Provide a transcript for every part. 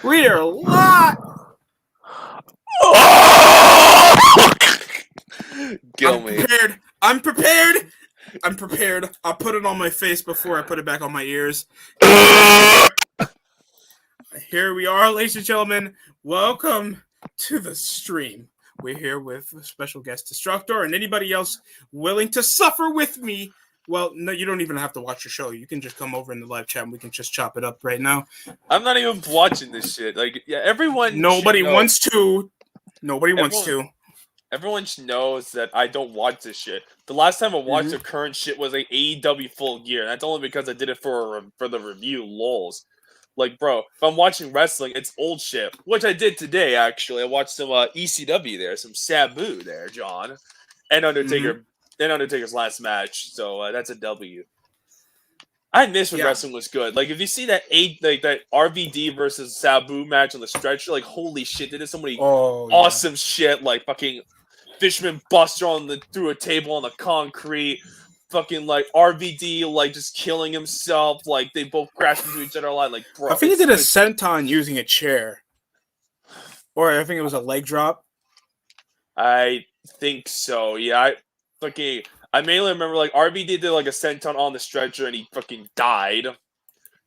We are live. Kill I'm me. prepared. I'm prepared. I'm prepared. I'll put it on my face before I put it back on my ears. Here we are, ladies and gentlemen. Welcome to the stream. We're here with special guest Destructor and anybody else willing to suffer with me. Well, no, you don't even have to watch the show. You can just come over in the live chat and we can just chop it up right now. I'm not even watching this shit. Like, yeah, everyone. Nobody wants to. Nobody wants to. Everyone knows that I don't watch this shit. The last time I watched the current shit was like AEW Full Gear. And that's only because I did it for the review. Lols. Like, bro, if I'm watching wrestling, it's old shit, which I did today. Actually, I watched some ECW there, some Sabu there, John, and Undertaker, and Undertaker's last match. So that's a W. I miss when wrestling was good. Like, if you see that that RVD versus Sabu match on the stretcher, like, holy shit, they did so many awesome shit. Like, fucking Fishman Buster through a table on the concrete. Fucking, like, RVD, like, just killing himself. Like, they both crashed into each other a lot. Like, bro. I think he did a senton using a chair. Or I think it was a leg drop. I think so, yeah. I mainly remember, like, RVD did, like, a senton on the stretcher and he fucking died.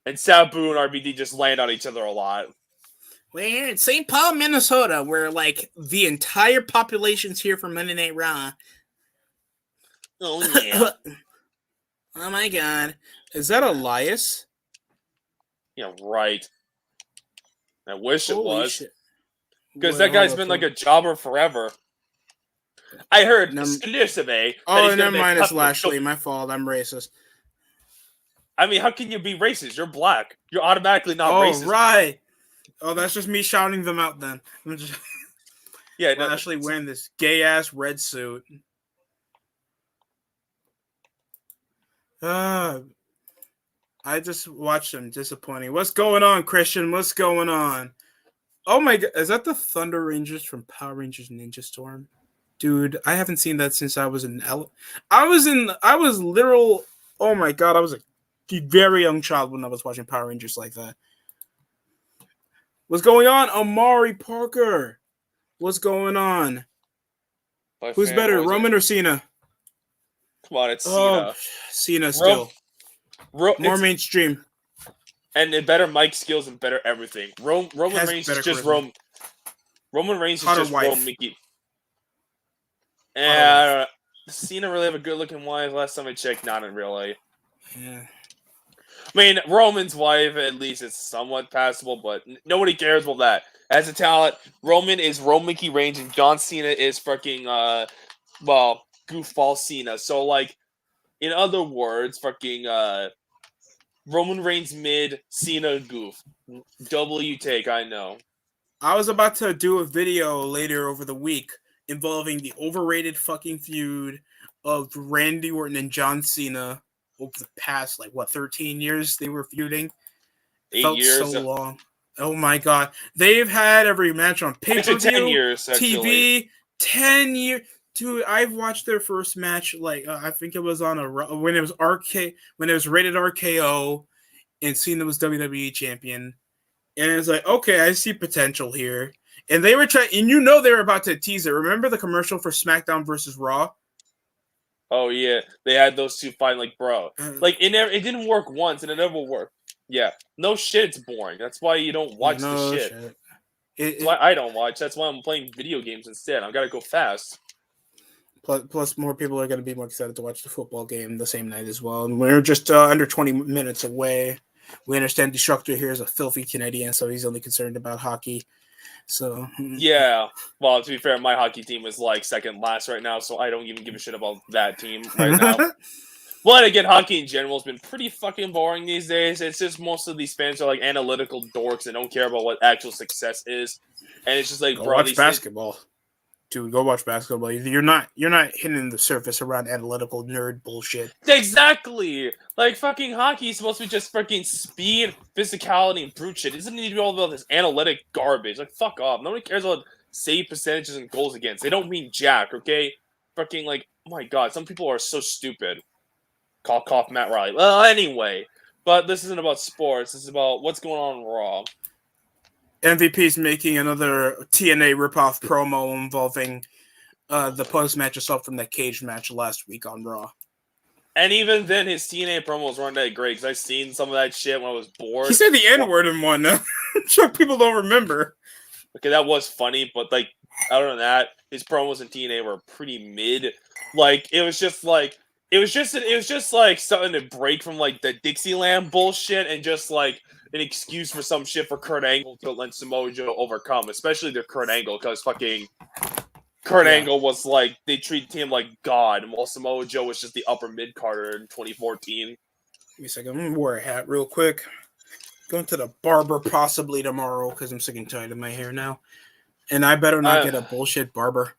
And Sabu and RVD just land on each other a lot. We're in St. Paul, Minnesota, where, like, the entire population's here for Monday Night Raw. Oh, yeah. Oh, my God. Is that Elias? Yeah, right. I wish it was. Because Boy, that guy's been, like, a jobber forever. I heard exclusively. Oh, never mind, it's Lashley. My fault. I'm racist. I mean, how can you be racist? You're black. You're automatically not racist. Oh, right. Oh, that's just me shouting them out then. Yeah, Lashley wearing this gay-ass red suit. I just watched him. Disappointing. What's going on, Christian? What's going on? Oh my God, is that the Thunder Rangers from Power Rangers Ninja Storm? Dude, I haven't seen that since I was in I was literal. Oh my God, I was a very young child when I was watching Power Rangers like that. What's going on, Amari Parker? What's going on? Who's better, Roman or Cena? Come on, it's Cena. Cena still. More mainstream. And better mic skills and better everything. Roman Reigns is just Roman Reigns is just Roman Mickey. And I don't know. Does Cena really have a good looking wife? Last time I checked, not really. Yeah. I mean, Roman's wife, at least, is somewhat passable, but nobody cares about that. As a talent, Roman is Roman Mickey Reigns and John Cena is fucking, goofball Cena. So, like, in other words, fucking, Roman Reigns mid, Cena goof. W take, I know. I was about to do a video later over the week involving the overrated fucking feud of Randy Orton and John Cena over the past, 13 years they were feuding? 8 years. So long. Oh my God. They've had every match on pay-per-view, 10 years, TV, 10 years. Dude, I've watched their first match, I think it was on when it was rated RKO, and Cena was WWE champion. And it's like, okay, I see potential here. And they were trying, and they were about to tease it. Remember the commercial for SmackDown versus Raw? Oh yeah, they had those two fighting, like, bro. Like, it didn't work once, and it never worked. Yeah, no shit, it's boring. That's why you don't watch the shit. That's why I don't watch. That's why I'm playing video games instead. I've got to go fast. Plus, more people are going to be more excited to watch the football game the same night as well. And we're just under 20 minutes away. We understand Destructor here is a filthy Canadian, so he's only concerned about hockey. So yeah, well, to be fair, my hockey team is like second last right now, so I don't even give a shit about that team right now. But again, hockey in general has been pretty fucking boring these days. It's just most of these fans are like analytical dorks and don't care about what actual success is. And it's just like, bro, watch basketball. Dude, go watch basketball. You're not hitting the surface around analytical nerd bullshit. Exactly. Like, fucking hockey is supposed to be just fucking speed, physicality, and brute shit. It doesn't need to be all about this analytic garbage. Like, fuck off. Nobody cares about save percentages and goals against. They don't mean jack, okay? Fucking, like, oh my God, some people are so stupid. Cough, Matt Riley. Well, anyway. But this isn't about sports. This is about what's going on in Raw. MVP's making another TNA ripoff promo involving the post-match assault from that cage match last week on Raw. And even then, his TNA promos weren't that great because I've seen some of that shit when I was bored. He said the N-word in one. I'm sure people don't remember. Okay, that was funny, but like other than that, his promos in TNA were pretty mid. Like it was just like something to break from like the Dixieland bullshit and just like an excuse for some shit for Kurt Angle to let Samoa Joe overcome, especially the Kurt Angle, because fucking Kurt Angle was like they treated him like God, while Samoa Joe was just the upper mid Carter in 2014. Give me a second. I'm gonna wear a hat real quick. Going to the barber possibly tomorrow because I'm sick and tired of my hair now, and I better not get a bullshit barber.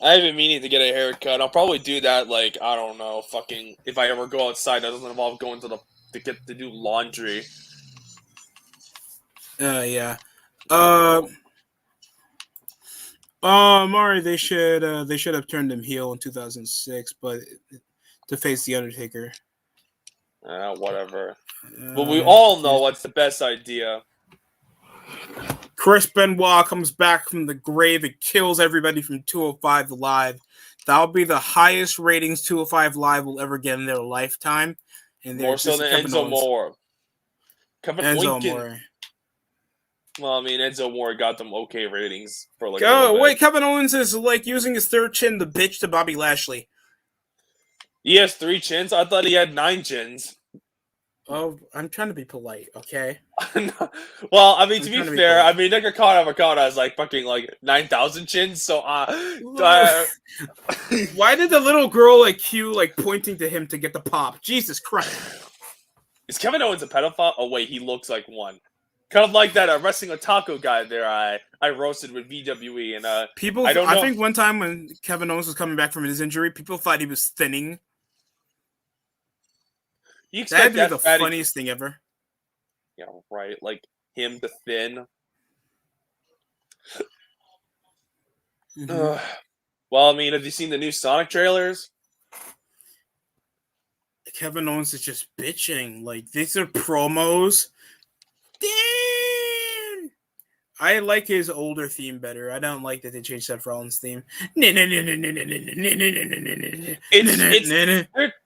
I have been meaning to get a haircut. I'll probably do that, like, I don't know, fucking, if I ever go outside, that doesn't involve going to do laundry. Yeah. Mari, they should have turned him heel in 2006, but to face the Undertaker. Whatever. But we all know what's the best idea. Chris Benoit comes back from the grave and kills everybody from 205 Live. That'll be the highest ratings 205 Live will ever get in their lifetime. And more so than Enzo Moore. Enzo Moore. Well, I mean, Enzo Moore got them okay ratings for like. Wait, Kevin Owens is like using his third chin to bitch to Bobby Lashley. He has 3 chins. I thought he had 9 chins. Oh, I'm trying to be polite, okay? Well, I mean, to be fair, I mean, Nakakata has like fucking like 9,000 chins, so why did the little girl like cue like pointing to him to get the pop? Jesus Christ. Is Kevin Owens a pedophile? Oh wait, he looks like one. Kind of like that wrestling otaku guy there I roasted with VWE and people I think one time when Kevin Owens was coming back from his injury, people thought he was thinning. That'd be the funniest thing ever. Yeah, right. Like him to thin. Mm-hmm. Well, I mean, have you seen the new Sonic trailers? Kevin Owens is just bitching. Like, these are promos. Damn! I like his older theme better. I don't like that they changed Seth Rollins' theme.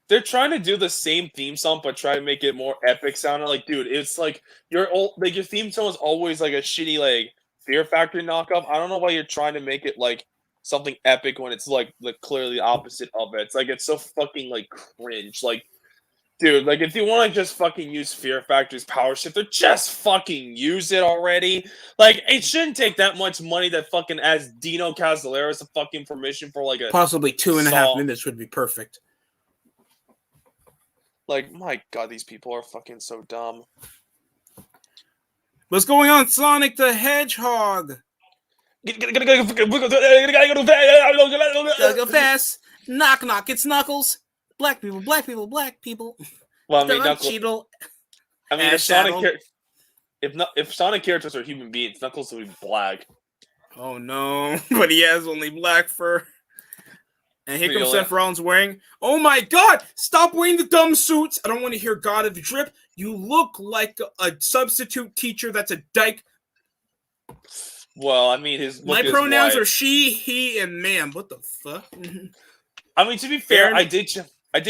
They're trying to do the same theme song, but try to make it more epic sounding. Like, dude, it's like your theme song is always like a shitty like Fear Factory knockoff. I don't know why you're trying to make it like something epic when it's like clearly the opposite of it. It's like it's so fucking like cringe. Like, dude, like if you want to just fucking use Fear Factory's power shifter, just fucking use it already. Like, it shouldn't take that much money that fucking ask Dino Cavalera some fucking permission for like a possibly 2.5 minutes would be perfect. Like, my God, these people are fucking so dumb. What's going on, Sonic the Hedgehog? Go fast. Knock, knock. It's Knuckles. Black people, black people, black people. Well, I mean, Knuckles. I mean, if Sonic characters are human beings, Knuckles would be black. Oh no! But he has only black fur. And here comes Seth Rollins wearing. Oh my God! Stop wearing the dumb suits! I don't want to hear God of the Drip. You look like a substitute teacher that's a dyke. Well, I mean, my pronouns are she, he, and ma'am. What the fuck? I mean, to be fair, I did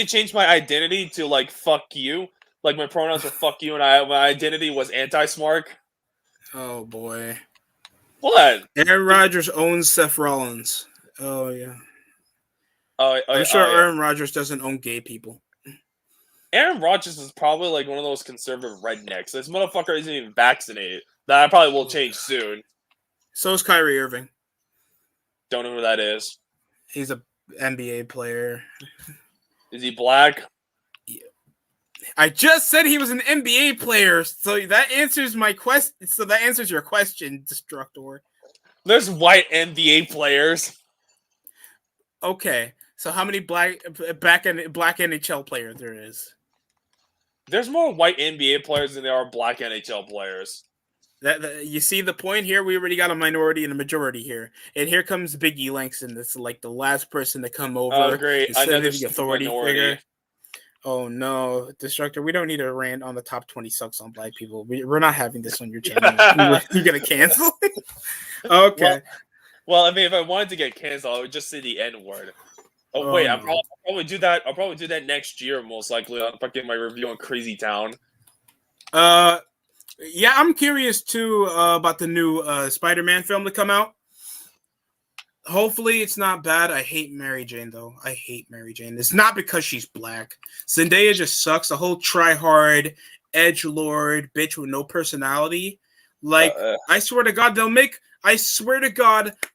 change my identity to like fuck you. Like my pronouns are fuck you, and my identity was anti-smart. Oh boy! What? Aaron Rodgers owns Seth Rollins. Oh yeah. I'm sure Aaron Rodgers doesn't own gay people. Aaron Rodgers is probably like one of those conservative rednecks. This motherfucker isn't even vaccinated. That probably will change soon. So is Kyrie Irving. Don't know who that is. He's a NBA player. Is he black? Yeah. I just said he was an NBA player, so that answers my question. So that answers your question, Destructor. There's white NBA players. Okay, so how many black NHL players there is? There's more white NBA players than there are black NHL players. That you see the point here? We already got a minority and a majority here, and here comes Big E Langston. That's like the last person to come over. Oh, great! Another the authority figure. Oh no, Destructor, we don't need a rant on the top 20 sucks on black people. We're not having this on your channel. You're gonna cancel? Okay. Well, I mean, if I wanted to get canceled, I would just say the N word. Oh Oh wait, no. I'll probably do that. I'll probably do that next year, most likely. If I get my review on Crazy Town. Yeah, I'm curious too about the new Spider-Man film to come out. Hopefully it's not bad. I hate Mary Jane though. I hate Mary Jane. It's not because she's black. Zendaya just sucks. The whole try-hard, edgelord bitch with no personality. Like, I swear to God,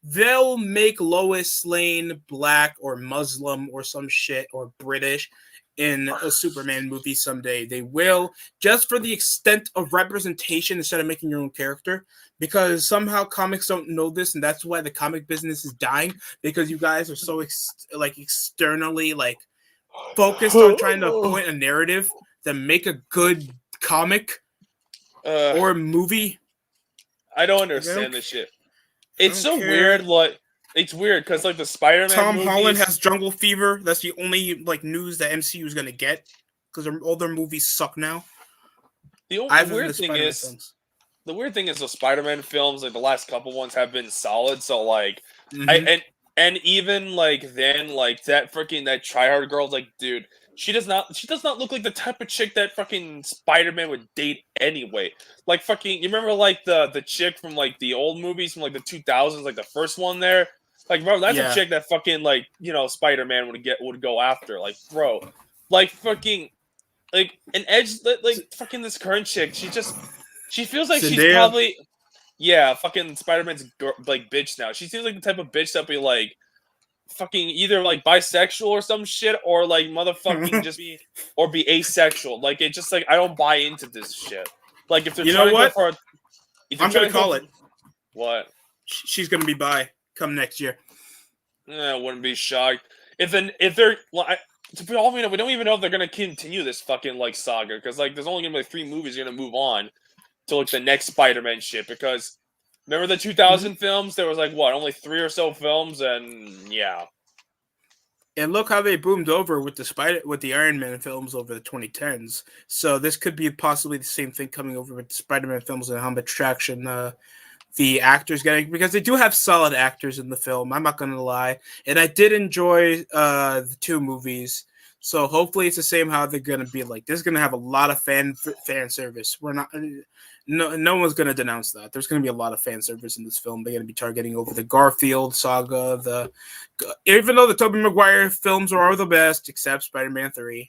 they'll make Lois Lane black or Muslim or some shit or British in a Superman movie someday. They will, just for the extent of representation instead of making your own character. Because somehow comics don't know this, and that's why the comic business is dying. Because you guys are so externally focused on trying to point a narrative that make a good comic or movie. I don't understand this shit. It's so weird. It's weird because the Spider-Man Tom movies, Holland has jungle fever. That's the only news that MCU is gonna get because all their movies suck now. The weird thing is the Spider-Man films, the last couple ones have been solid. So and even then that freaking that tryhard girl's dude, she does not look like the type of chick that fucking Spider-Man would date anyway. You remember the chick from the old movies from the 2000s, the first one there. Bro, that's a chick that fucking Spider-Man would go after. Bro, fucking an Edge fucking this current chick. She feels like she's probably fucking Spider-Man's bitch now. She seems like the type of bitch that be fucking either bisexual or some shit or motherfucking just be asexual. It just I don't buy into this shit. If they're trying to go for I'm gonna call it. What? She's gonna be bi come next year. I wouldn't be shocked if they're to be all we know, we don't even know if they're gonna continue this fucking saga because there's only gonna be 3 movies gonna move on to the next Spider-Man shit. Because remember the 2000 films? There was only 3 or so films, and yeah. And look how they boomed over with the Iron Man films over the 2010s. So this could be possibly the same thing coming over with the Spider-Man films and how much traction the actors getting, because they do have solid actors in the film. I'm not gonna lie, and I did enjoy the 2 movies. So hopefully it's the same how they're gonna be. This is gonna have a lot of fan service. No one's gonna denounce that. There's gonna be a lot of fan service in this film. They're gonna be targeting over the Garfield saga. Even though the Tobey Maguire films are the best, except Spider-Man 3.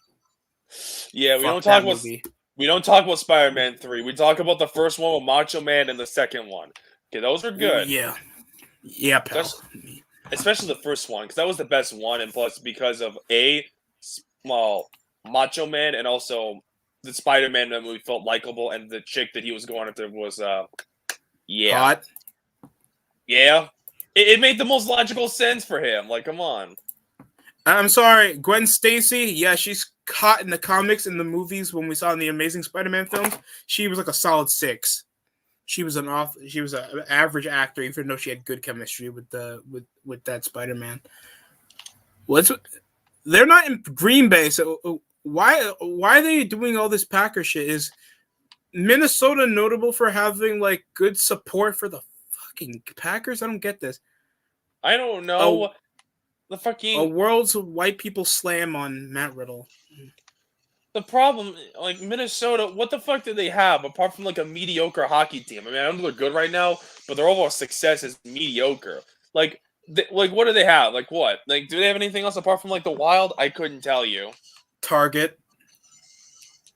Yeah, we don't talk about Spider-Man 3. We talk about the first one with Macho Man and the second one. Okay, those are good. Yeah, pal. Especially the first one, because that was the best one, and plus because of Macho Man, and also the Spider-Man movie felt likable, and the chick that he was going after was hot. Yeah. It made the most logical sense for him. Come on. I'm sorry, Gwen Stacy. Yeah, she's hot in the comics and the movies. When we saw in the Amazing Spider-Man films, she was a solid 6. She was an average actor, even though she had good chemistry with that Spider-Man. They're not in Green Bay, so why are they doing all this Packer shit? Is Minnesota notable for having good support for the fucking Packers? I don't get this. I don't know. A world's white people slam on Matt Riddle. The problem, Minnesota, what the fuck do they have apart from a mediocre hockey team? I mean, I don't know they're good right now, but their overall success is mediocre. What do they have? What? Do they have anything else apart from the Wild? I couldn't tell you. Target.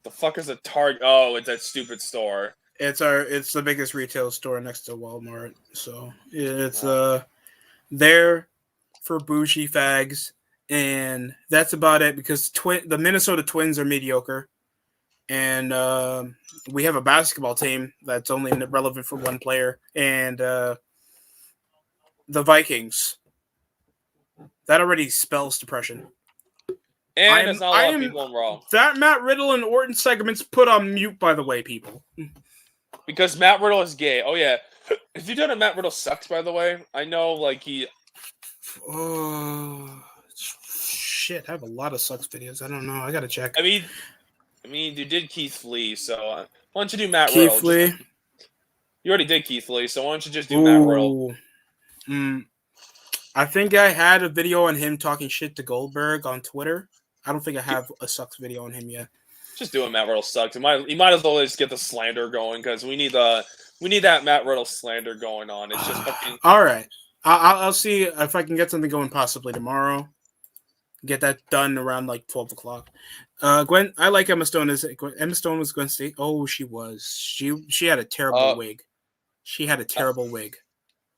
The fuck is a Target? Oh, it's that stupid store. It's the biggest retail store next to Walmart. So it's there for bougie fags. And that's about it, because the Minnesota Twins are mediocre. And we have a basketball team that's only relevant for one player. And the Vikings. That already spells depression. And there's not a lot of people in Raw. That Matt Riddle and Orton segment's put on mute, by the way, people. Because Matt Riddle is gay. Oh, yeah. Have you done a Matt Riddle sucks, by the way? I know, he... shit, I have a lot of sucks videos. I don't know. I gotta check. I mean, you did Keith Lee, so why don't you do Matt Keith Riddle? Lee. You already did Keith Lee, so why don't you just do Matt Riddle? I think I had a video on him talking shit to Goldberg on Twitter. I don't think I have a sucks video on him yet. Just doing Matt Riddle sucks. You might as well just get the slander going because we need that Matt Riddle slander going on. It's just fucking. All right. I'll see if I can get something going possibly tomorrow. Get that done around like 12 o'clock. Gwen, I like Emma Stone. Emma Stone was Gwen Stacy? Oh, she was. She had a terrible wig. She had a terrible wig.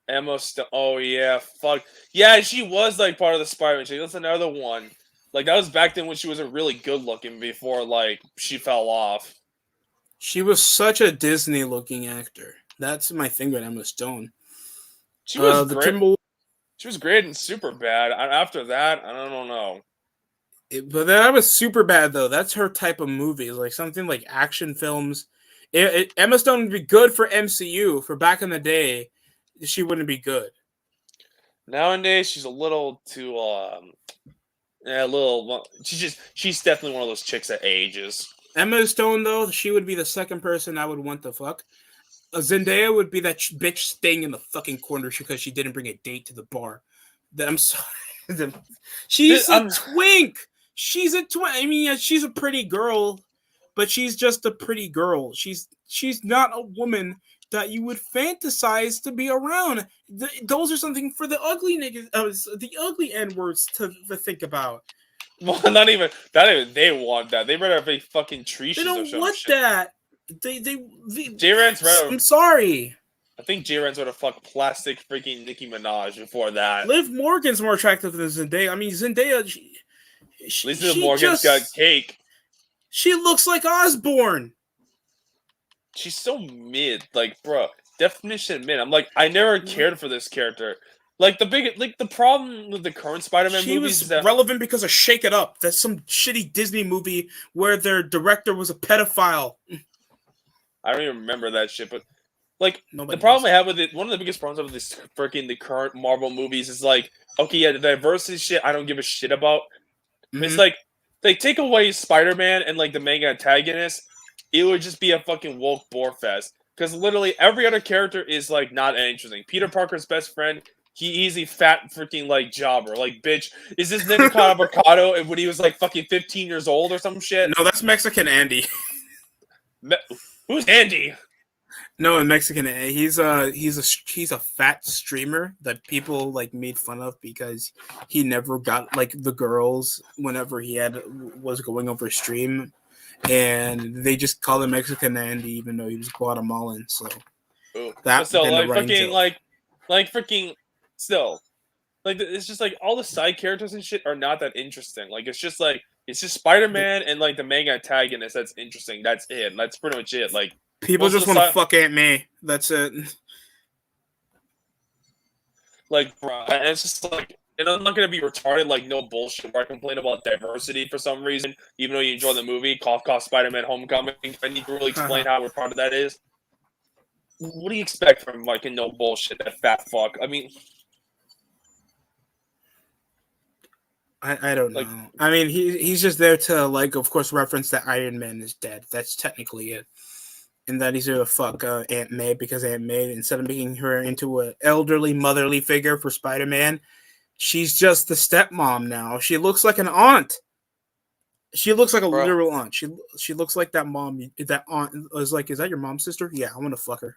Emma Stone. Oh yeah, fuck yeah. She was like part of the Spider-Man chick. That's another one. Like that was back then when she wasn't really good looking before like she fell off. She was such a Disney looking actor. That's my thing with Emma Stone. She was great. She was great and Superbad. After that, I don't know. But that was Superbad though. That's her type of movie. Like something like action films. Emma Stone would be good for MCU. For back in the day, she wouldn't be good. Nowadays, she's a little too she's definitely one of those chicks that ages. Emma Stone though, she would be the second person I would want to fuck. Zendaya would be that bitch staying in the fucking corner because she didn't bring a date to the bar. I'm sorry. She's a twink. She's a twink. I mean, yeah, she's a pretty girl, but she's just a pretty girl. She's not a woman that you would fantasize to be around. Those are something for the ugly niggas, the ugly N-words to think about. Well, not even they want that. They better have a fucking tree. They don't want that. J-Ran's right. I'm sorry. I think J-Ran's would have fucked plastic freaking Nicki Minaj before that. Liv Morgan's more attractive than Zendaya. I mean, Zendaya. At least Liv Morgan's got cake. She looks like Osborne. She's so mid, like, bro. Definition mid. I'm like, I never cared for this character. Like the problem with the current Spider-Man movies is that relevant because of Shake It Up. That's some shitty Disney movie where their director was a pedophile. I don't even remember that shit, but like the problem I have with it, one of the biggest problems with this freaking the current Marvel movies is like, okay, yeah, the diversity shit I don't give a shit about. Mm-hmm. It's like they take away Spider-Man and like the main antagonist, it would just be a fucking woke bore fest. Because literally every other character is like not interesting. Peter Parker's best friend, he's a fat freaking like jobber. Like, bitch, is this nigga called Avocado when he was like fucking 15 years old or some shit? No, that's Mexican Andy. Who's Andy? No, in Mexican, he's a fat streamer that people like made fun of because he never got like the girls whenever he was going over stream, and they just call him Mexican Andy even though he was Guatemalan. So that's so like fucking like freaking still like it's just like all the side characters and shit are not that interesting. Like it's just Spider-Man and like the main antagonist that's interesting. That's it. That's pretty much it. Like people just want to fuck Aunt May. That's it. Like, bro, and it's just like, and I'm not gonna be retarded. Like, no bullshit. Where I complain about diversity for some reason, even though you enjoy the movie. Cough, cough. Spider-Man: Homecoming. I need to really explain how retarded that is. What do you expect from like a no bullshit that fat fuck? I mean. I don't know. I mean, he's just there to, like, of course, reference that Iron Man is dead. That's technically it. And that he's there to fuck Aunt May because Aunt May, instead of making her into an elderly, motherly figure for Spider-Man, she's just the stepmom now. She looks like an aunt. She looks like a literal aunt. She looks like that mom. That aunt is like, is that your mom's sister? Yeah, I want to fuck her.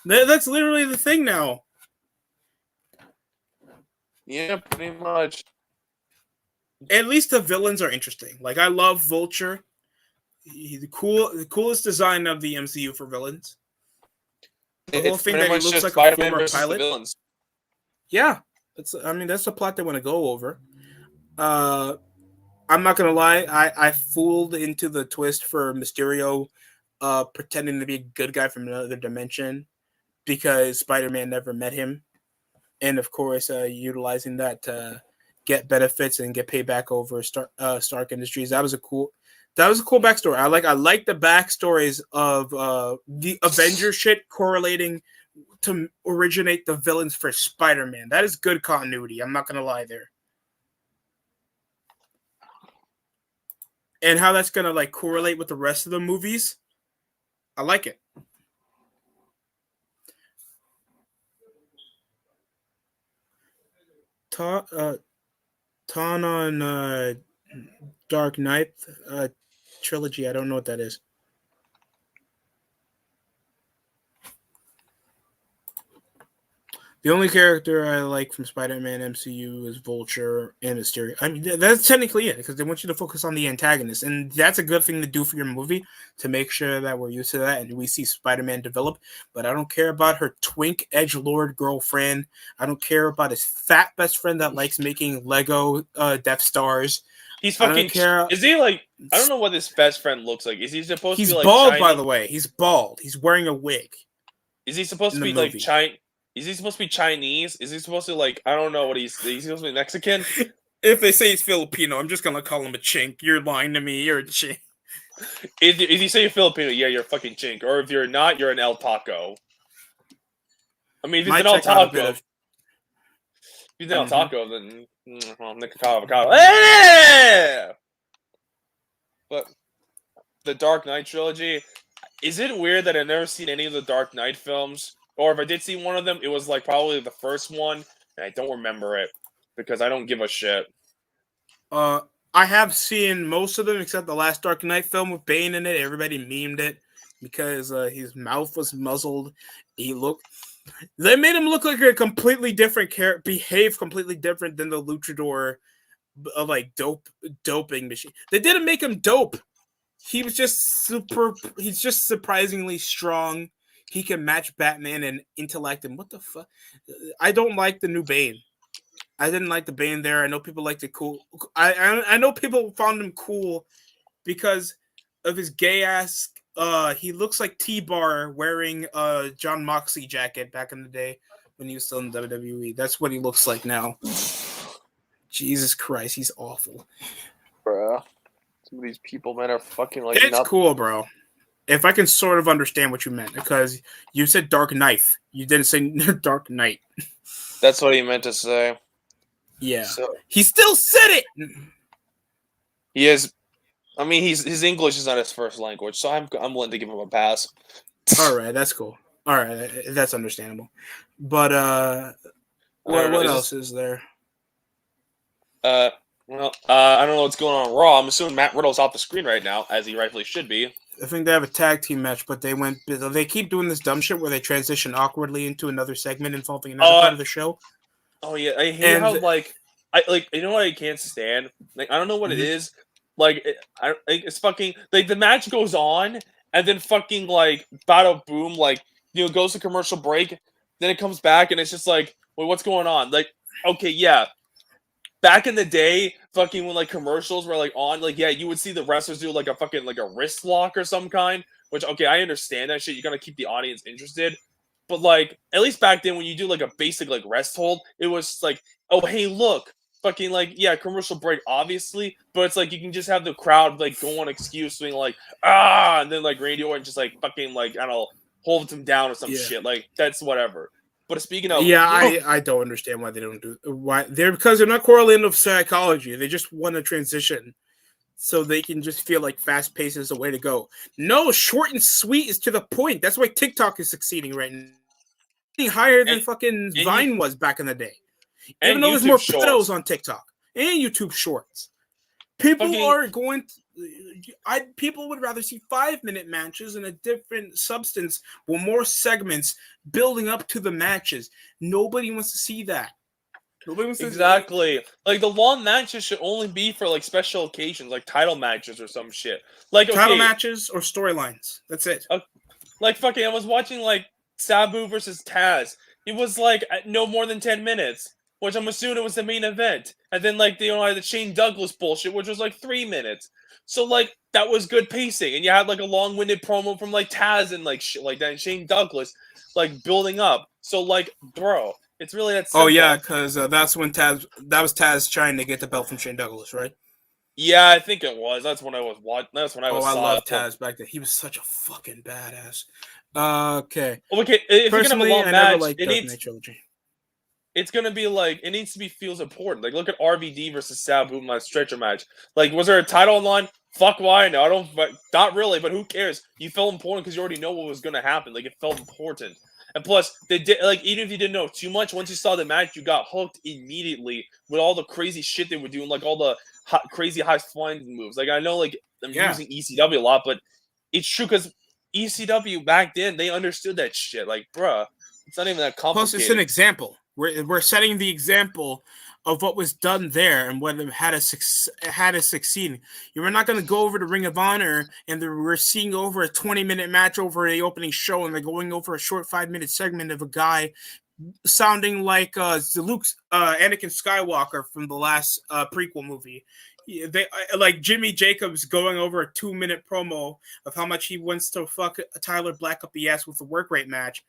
That's literally the thing now. Yeah, pretty much. At least the villains are interesting. Like, I love Vulture. He's the coolest design of the MCU for villains. The whole thing that he looks like a former pilot. Yeah, that's the plot they want to go over. I'm not gonna lie, I fooled into the twist for Mysterio pretending to be a good guy from another dimension because Spider-Man never met him, and of course utilizing that to get benefits and get paid back over Stark Industries. That was a cool backstory. I like the backstories of the Avengers shit correlating to originate the villains for Spider-Man. That is good continuity. I'm not gonna lie there. and how that's gonna like correlate with the rest of the movies. I like it. Ton on Dark Knight trilogy. I don't know what that is. The only character I like from Spider-Man MCU is Vulture and Mysterio. I mean, that's technically it because they want you to focus on the antagonist, and that's a good thing to do for your movie to make sure that we're used to that and we see Spider-Man develop. But I don't care about her twink edgelord girlfriend. I don't care about his fat best friend that likes making Lego Death Stars. He's fucking. I don't care. Is he like? I don't know what his best friend looks like. Is he supposed to be like? He's bald, by the way. He's bald. He's wearing a wig. Is he supposed to be like Chinese? Is he supposed to be Chinese? Is he supposed to like? I don't know what he's supposed to be Mexican. If they say he's Filipino, I'm just gonna call him a chink. You're lying to me. You're a chink. If you say you're Filipino, yeah, you're a fucking chink. Or if you're not, you're an El Taco. I mean, if he's an El Taco, then avocado. Hey! But the Dark Knight trilogy, is it weird that I've never seen any of the Dark Knight films? Or if I did see one of them, it was like probably the first one, and I don't remember it because I don't give a shit. I have seen most of them except the last Dark Knight film with Bane in it. Everybody memed it because his mouth was muzzled. They made him look like a completely different character, behave completely different than the luchador, like doping machine. They didn't make him dope. He was just he's just surprisingly strong. He can match Batman in intellect, and what the fuck? I don't like the new Bane. I didn't like the Bane there. I know people liked it cool. I know people found him cool because of his gay ass. He looks like T-Bar wearing a John Moxley jacket back in the day when he was still in WWE. That's what he looks like now. Jesus Christ, he's awful. Bruh. Some of these people, man, are fucking like... It's cool, bro. If I can sort of understand what you meant, because you said Dark Knife. You didn't say Dark Knight. That's what he meant to say. Yeah. So, he still said it! He is... I mean, his English is not his first language, so I'm willing to give him a pass. All right, that's cool. All right, that's understandable. But what else is there? Well, I don't know what's going on Raw. I'm assuming Matt Riddle's off the screen right now, as he rightfully should be. I think they have a tag team match, but they keep doing this dumb shit where they transition awkwardly into another segment involving another part of the show. Oh yeah, I hate how you know what I can't stand? Like I don't know what it is. Like it's fucking like the match goes on and then fucking like bada boom, like goes to commercial break, then it comes back and it's just like, wait, what's going on? Like, okay, yeah. Back in the day, fucking when like commercials were like on, like yeah, you would see the wrestlers do like a fucking like a wrist lock or some kind. Which okay, I understand that shit. You gotta keep the audience interested, but like at least back then when you do like a basic like rest hold, it was like, oh hey look, fucking like yeah, commercial break obviously, but it's like you can just have the crowd like go on excuse being like and then like Randy Orton just like fucking like I don't know holds him down or some shit like that's whatever. But speaking of, I don't understand why they don't do because they're not correlating with psychology. They just want to transition so they can just feel like fast pace is the way to go. No, short and sweet is to the point. That's why TikTok is succeeding right now. Higher than fucking Vine was back in the day. Even though there's more pedos on TikTok and YouTube Shorts. People are going people would rather see 5-minute matches in a different substance with more segments building up to the matches. Nobody wants to see that. Nobody wants to see that. Like the long matches should only be for like special occasions, like title matches or some shit. Like title matches or storylines. That's it. Like fucking, I was watching like Sabu versus Taz. It was like no more than 10 minutes. Which I'm assuming it was the main event. And then, like, the Shane Douglas bullshit, which was, like, 3 minutes. So, like, that was good pacing. And you had, like, a long-winded promo from, like, Taz and, like, shit like that. And Shane Douglas, like, building up. So, like, bro, it's really that simple. Oh, yeah, because that's when that was Taz trying to get the belt from Shane Douglas, right? Yeah, I think it was. That's when I was watching. That's when I was. I love Taz back then. He was such a fucking badass. Okay. Okay, if personally, you're gonna have a long match, never liked Dark Knight trilogy. It's gonna be like feels important. Like look at RVD versus Sabu in my stretcher match. Like, was there a title on line? Fuck why? No, I don't. But not really. But who cares? You felt important because you already know what was gonna happen. Like it felt important. And plus, they did like even if you didn't know too much, once you saw the match, you got hooked immediately with all the crazy shit they were doing, like all the crazy high flying moves. Like I know, like I'm Yeah. using ECW a lot, but it's true because ECW back then they understood that shit. Like, bruh, it's not even that Plus, it's an complicated. example. We're setting the example of what was done there and what had to succeed. You were not going to go over to Ring of Honor and we're seeing over a 20-minute match over the opening show, and they're going over a short 5-minute segment of a guy sounding like Luke's Anakin Skywalker from the last prequel movie. They like Jimmy Jacobs going over a 2-minute promo of how much he wants to fuck Tyler Black up the ass with the work rate match,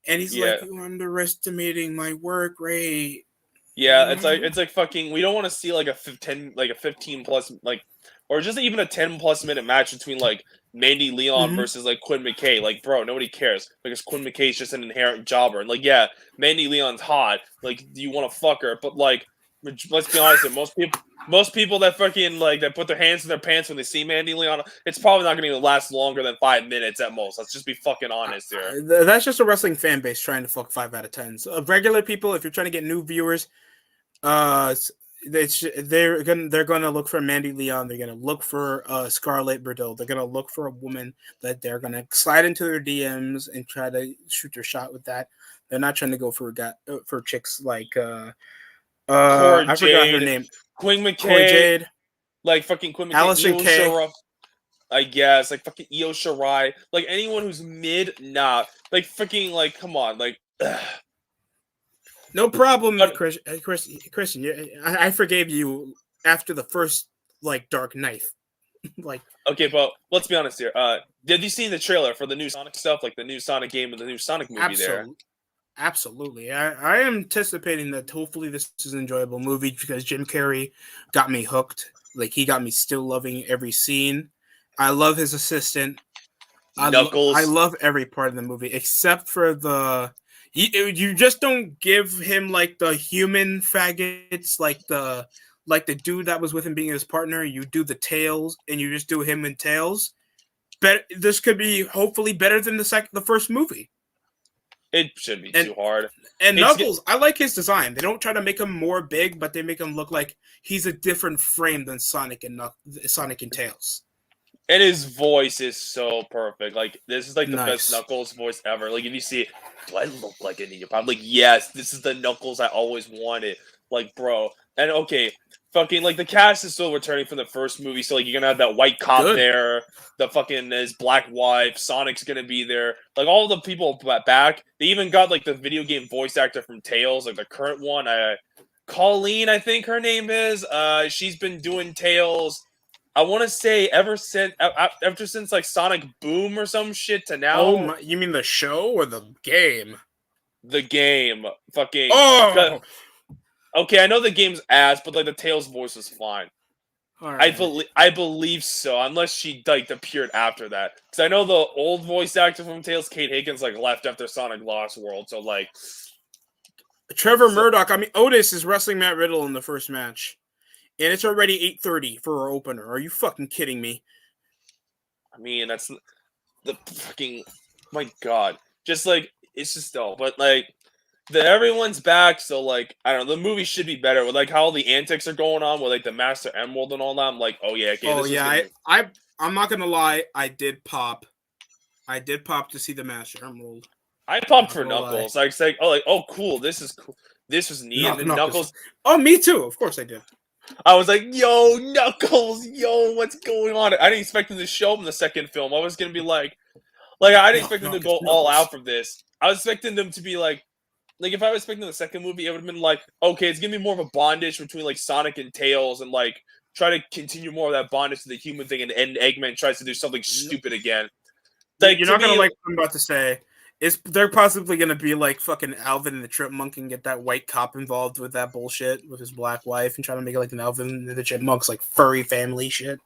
and he's like, "You're underestimating my work rate." Yeah, it's like fucking. We don't want to see like a 15 plus like, or just even a 10+ minute match between like Mandy Leon versus like Quinn McKay. Like, bro, nobody cares because Quinn McKay's just an inherent jobber. And like, yeah, Mandy Leon's hot. Like, do you want to fuck her? But like, let's be honest. Most people that fucking like that put their hands in their pants when they see Mandy Leon, it's probably not going to last longer than 5 minutes at most. Let's just be fucking honest here. That's just a wrestling fan base trying to fuck 5 out of 10. So, regular people, if you're trying to get new viewers, they're gonna look for Mandy Leon. They're gonna look for Scarlett Bordeaux. They're gonna look for a woman that they're gonna slide into their DMs and try to shoot their shot with that. They're not trying to go for chicks like I forgot her name. Quinn McKay, Cora Jade, like fucking Quinn McKay, Allison Kay. I guess like fucking Io Shirai, like anyone who's mid, nah, like freaking like come on, like. No problem, Christian. I forgave you after the first like Dark Knight. Like, okay, but let's be honest here. Did you see the trailer for the new Sonic stuff, like the new Sonic game and the new Sonic movie there? Absolutely. I am anticipating that hopefully this is an enjoyable movie because Jim Carrey got me hooked. Like, he got me still loving every scene. I love his assistant. Knuckles. I love every part of the movie except for the. You just don't give him like the human faggots, like the dude that was with him being his partner. You do the Tails, and you just do him and Tails. But this could be hopefully better than the first movie. It shouldn't be too hard. And Knuckles, I like his design. They don't try to make him more big, but they make him look like he's a different frame than Sonic and Tails. And his voice is so perfect. Like, this is like the best Knuckles voice ever. Like, if you see it, do I look like an idiot? I'm like, yes, this is the Knuckles I always wanted. Like, bro. And okay, fucking, like, the cast is still returning from the first movie. So, like, you're gonna have that white cop there. The fucking, his black wife. Sonic's gonna be there. Like, all the people back. They even got, like, the video game voice actor from Tails. Like, the current one. Colleen, I think her name is. She's been doing Tails. I want to say ever since like Sonic Boom or some shit to now. Oh my, you mean the show or the game? The game, fucking. Oh. Okay, I know the game's ass, but like the Tails voice was fine. Right. I believe so, unless she like appeared after that. Because I know the old voice actor from Tails, Kate Higgins, like left after Sonic Lost World. So like, Trevor Murdoch. I mean, Otis is wrestling Matt Riddle in the first match. And it's already 8:30 for our opener. Are you fucking kidding me? I mean, that's the fucking. My God, just like it's just dull. But like, everyone's back, so like I don't know. The movie should be better with like how all the antics are going on with like the Master Emerald and all that. I'm like, oh yeah, okay. I'm not gonna lie. I did pop to see the Master Emerald. I popped for Knuckles. Like, oh, cool. This is cool. This was neat. And Knuckles. Oh, me too. Of course I did. I was like, yo, Knuckles, yo, what's going on? I didn't expect him to show up in the second film. I was going to be like I didn't expect them to go all out for this. I was expecting them to be like if I was expecting the second movie, it would have been like, okay, it's going to be more of a bondage between, like, Sonic and Tails and, like, try to continue more of that bondage to the human thing, and Eggman tries to do something stupid again. Like, you're not going to like what I'm about to say. They're possibly going to be like fucking Alvin and the Chipmunk and get that white cop involved with that bullshit with his black wife and try to make it like an Alvin and the Chipmunks, like furry family shit.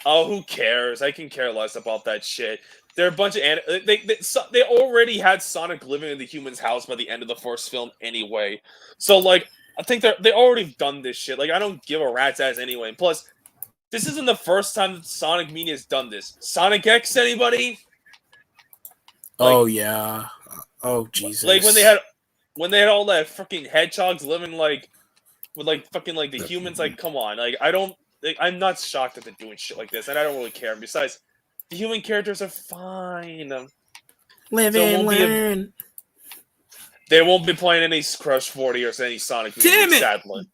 Oh, who cares? I can care less about that shit. They're a bunch of they already had Sonic living in the human's house by the end of the first film anyway. So like, I think they already done this shit. Like, I don't give a rat's ass anyway. And plus, This isn't the first time that Sonic Media has done this. Sonic X, anybody? Like, Oh yeah. Oh Jesus. like when they had all that fucking hedgehogs living like with like fucking like the humans. Like, come on. Like, I don't. Like, I'm not shocked that they're doing shit like this, and I don't really care. Besides, the human characters are fine. Live So it and won't be learn. they won't be playing any Crush 40 or any Sonic music, Damn it! sadly.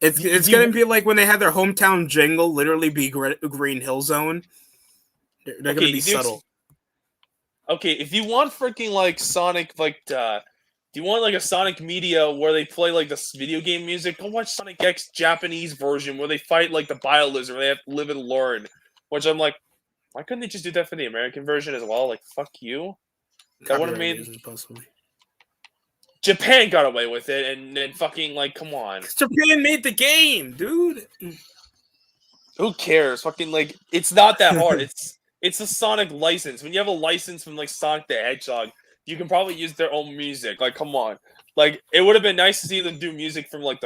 It's gonna be like when they had their hometown jingle literally be Green Hill Zone. They're gonna be subtle. Okay, if you want freaking like Sonic, like, do you want like a Sonic Media where they play like this video game music? Go watch Sonic X Japanese version where they fight like the Bio Lizard, where they have to live and learn. Which I'm like, why couldn't they just do that for the American version as well? Like, fuck you. That would have made possibly. Japan got away with it, and then fucking like, come on. Japan made the game, dude. Who cares? Fucking like, it's not that hard. It's a Sonic license. When you have a license from like Sonic the Hedgehog, you can probably use their own music. Like, come on. Like, it would have been nice to see them do music from like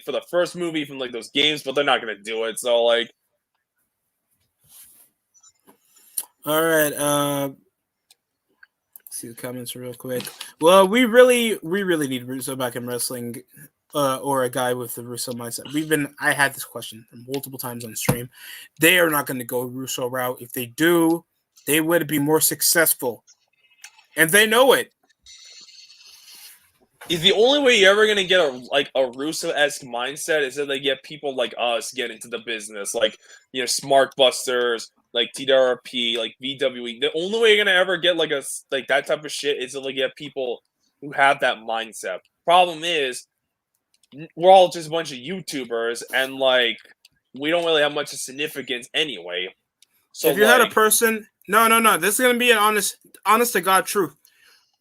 for the first movie from like those games, but they're not gonna do it. So like, all right. See the comments real quick. Well, we really need Russo back in wrestling, or a guy with the Russo mindset. I had this question multiple times on stream. They are not going to go Russo route. If they do, they would be more successful, and they know it. is the only way you're ever gonna get a Russo-esque mindset is that they get people like us get into the business, like, you know, Smart Busters, like TWRP, like VWE. The only way you're gonna ever get like that type of shit is to like get people who have that mindset. Problem is, we're all just a bunch of YouTubers, and like, we don't really have much significance anyway. So if you had a person, no, this is gonna be an honest to God truth.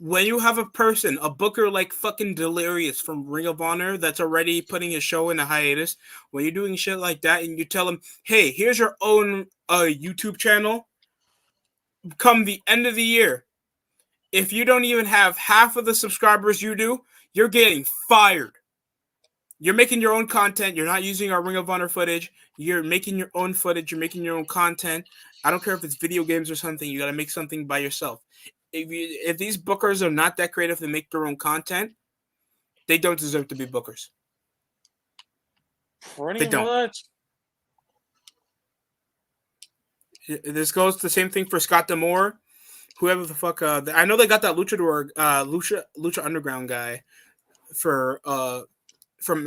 When you have a person, a booker like fucking Delirious from Ring of Honor that's already putting his show in a hiatus, when you're doing shit like that and you tell him, hey, here's your own YouTube channel, come the end of the year, if you don't even have half of the subscribers you do, you're getting fired. You're making your own content. You're not using our Ring of Honor footage. You're making your own footage. You're making your own content. I don't care if it's video games or something. You got to make something by yourself. If these bookers are not that creative to make their own content, they don't deserve to be bookers. Pretty much. This goes the same thing for Scott D'Amore, whoever the fuck. I know they got that Lucha Underground guy for from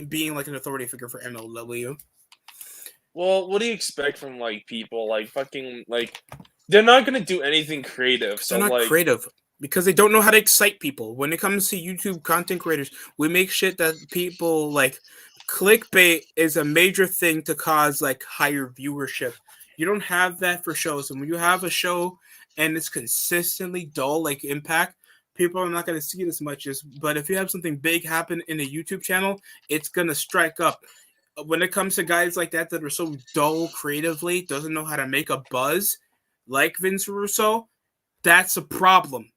being like an authority figure for MLW. Well, what do you expect from like people like fucking like? They're not gonna do anything creative. So they're not creative because they don't know how to excite people. When it comes to YouTube content creators, we make shit that people like. Clickbait is a major thing to cause like higher viewership. You don't have that for shows, and when you have a show and it's consistently dull, like Impact, people are not going to see it as much as. But if you have something big happen in a YouTube channel, it's gonna strike up. When it comes to guys like that are so dull creatively, doesn't know how to make a buzz, like Vince Russo, that's a problem.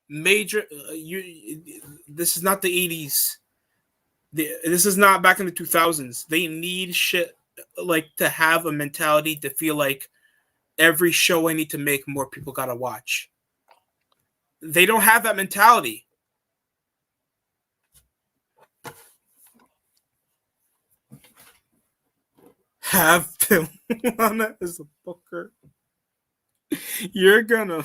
Major, this is not the 80s. This is not back in the 2000s. They need shit like to have a mentality to feel like every show I need to make, more people gotta watch. They don't have that mentality. Have Lana as a booker. You're gonna.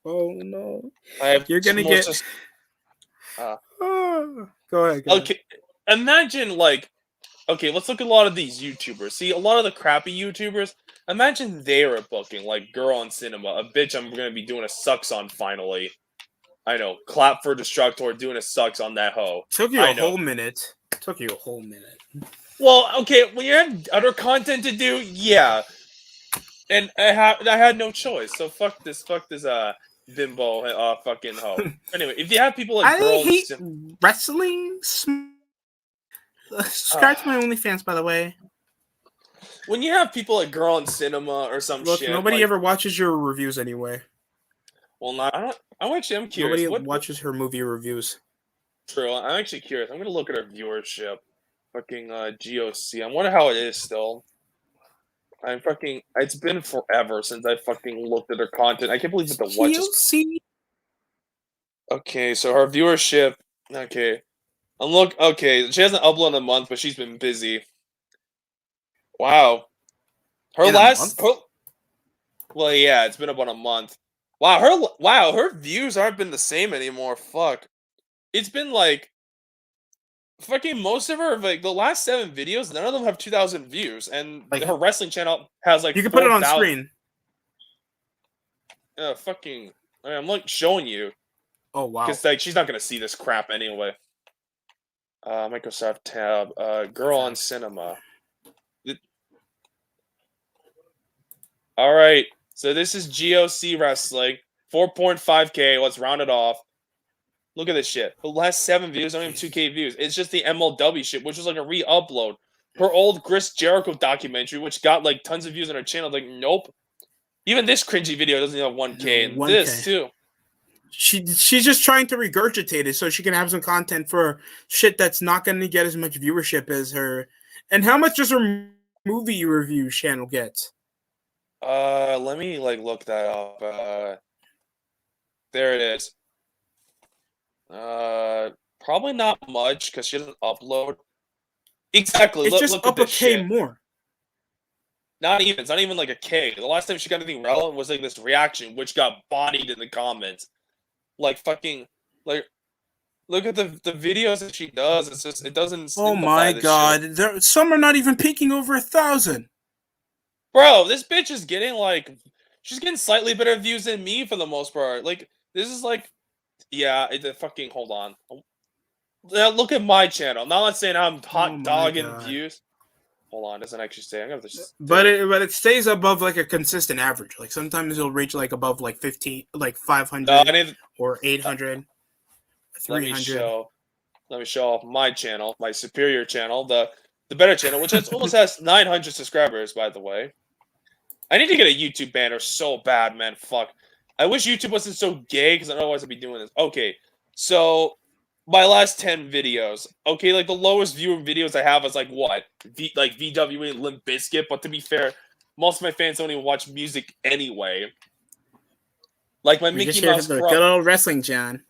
Oh no! You're gonna get. Go ahead. Okay, imagine like, okay, let's look at a lot of these YouTubers. See, a lot of the crappy YouTubers. Imagine they're booking like Girl on Cinema, a bitch I'm gonna be doing a sucks on finally. I know, clap for Destructor doing a sucks on that hoe. Took you a whole minute. Well, okay, when you have other content to do, yeah. And I had no choice, so fuck this bimbo fucking hoe. Anyway, if you have people like I hate wrestling. Subscribe to my OnlyFans, by the way. When you have people like Girl in Cinema or some shit, nobody ever watches your reviews anyway. Well, I'm curious. Nobody watches her movie reviews. True. I'm actually curious. I'm gonna look at her viewership. fucking GOC. I wonder how it is still. It's been forever since I fucking looked at her content. I can't believe that the watch is. GOC. Okay, so her viewership. Okay, Okay, she hasn't uploaded in a month, but she's been busy. Wow, her In a last. month? Well, yeah, it's been about a month. Her views aren't been the same anymore. Fuck, it's been like fucking most of her like the last 7 videos. None of them have 2,000 views, and Like, her wrestling channel has like you can put it on 4,000. screen. Fucking, I'm like showing you Oh wow. because like she's not gonna see this crap anyway. Microsoft tab. Girl on cinema. All right, so this is GOC wrestling. 4.5K. Let's round it off. Look at this shit. The last 7 views, don't even 2K views. It's just the MLW shit, which was like a re-upload. Her old Chris Jericho documentary, which got like tons of views on her channel. Like, nope. Even this cringy video doesn't even have 1K, and 1K. this too. She's just trying to regurgitate it so she can have some content for shit that's not going to get as much viewership as her. And how much does her movie review channel get? Let me like look that up. There it is. Probably not much because she doesn't upload. Exactly. It's just look up at a this K shit. more. Not even. It's not even like a K. The last time she got anything relevant was like this reaction, which got bodied in the comments. Like fucking like. Look at the videos that she does. It's just it doesn't. Oh my god! Some are not even peaking over 1,000. Bro, this bitch is getting like, she's getting slightly better views than me for the most part. Like this is like, yeah. Fucking hold on. Now look at my channel. Now let's saying I'm hot dogging views. Hold on, doesn't actually say. I'm gonna just. But it stays above like a consistent average. Like sometimes it'll reach like above like 15, like 500 or 800. 300. Let me show off my channel, my superior channel, the better channel, which almost has 900 subscribers, by the way. I need to get a YouTube banner so bad, man. Fuck. I wish YouTube wasn't so gay because otherwise I'd be doing this. Okay, so my last 10 videos. Okay, like the lowest viewing videos I have is like what? Like VWA and Limp Bizkit. But to be fair, most of my fans don't even watch music anyway. Like my Mickey Mouse Cross. Good old wrestling, John.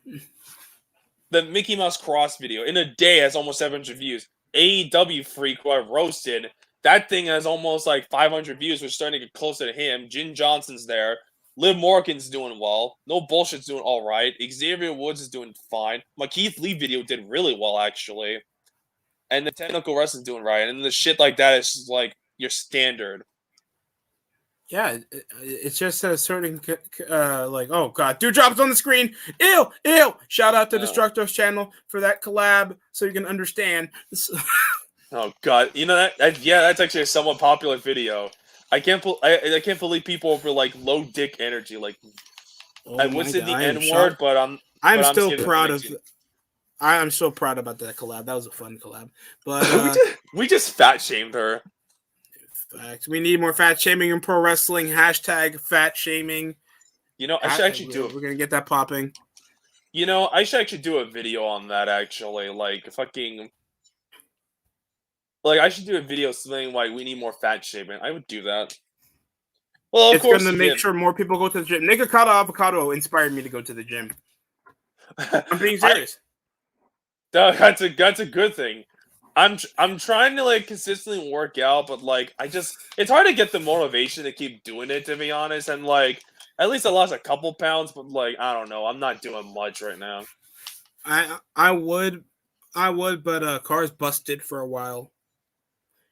The Mickey Mouse Cross video in a day has almost 700 views. AEW Freak, who I roasted, that thing has almost like 500 views. We're starting to get closer to him. Jin Johnson's there. Liv Morgan's doing well. No Bullshit's doing all right. Xavier Woods is doing fine. My Keith Lee video did really well, actually. And the Technical Wrestling's doing right. And the shit like that is just like your standard. Yeah, it's just a certain like, oh god, Dewdrop's on the screen. Ew. Shout out to Destructo's channel for that collab, so you can understand. Oh god, you know that's actually a somewhat popular video. I can't believe people were like low dick energy. Like I would say the N word, but I'm still proud of. I'm so proud about that collab. That was a fun collab. But we just fat shamed her. Facts. We need more fat shaming in pro wrestling. Hashtag fat shaming. You know, I should actually do it. We're gonna get that popping. You know, I should actually do a video on that. Actually, like fucking. Like I should do a video saying why we need more fat shaming. I would do that. Well, of course, it's gonna make sure more people go to the gym. Nikocado Avocado inspired me to go to the gym. I'm being serious. That's a good thing. I'm trying to like consistently work out, but like it's hard to get the motivation to keep doing it, to be honest. And like at least I lost a couple pounds, but like I don't know, I'm not doing much right now. I would, but car's busted for a while.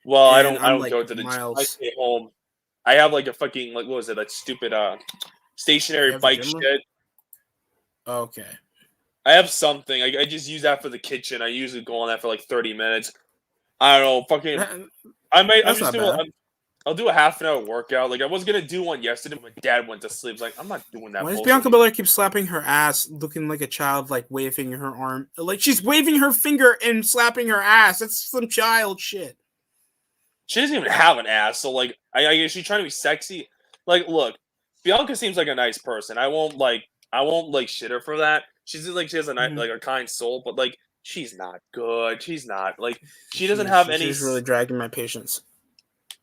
Well, I don't go to the gym. I stay home. I have like a fucking like what was it, that stupid stationary bike shit. Okay. I have something. I just use that for the kitchen. I usually go on that for like 30 minutes. I don't know. Fucking. I'll do a half an hour workout. Like I was gonna do one yesterday, but my dad went to sleep. Like I'm not doing that. Why does Bianca Belair keep slapping her ass, looking like a child, like waving her arm, like she's waving her finger and slapping her ass? That's some child shit. She doesn't even have an ass, so like I guess she's trying to be sexy. Like, look, Bianca seems like a nice person. I won't like shit her for that. She's like she has a nice, like a kind soul, but like she's not good. She's not like she doesn't have any. She's really dragging my patience.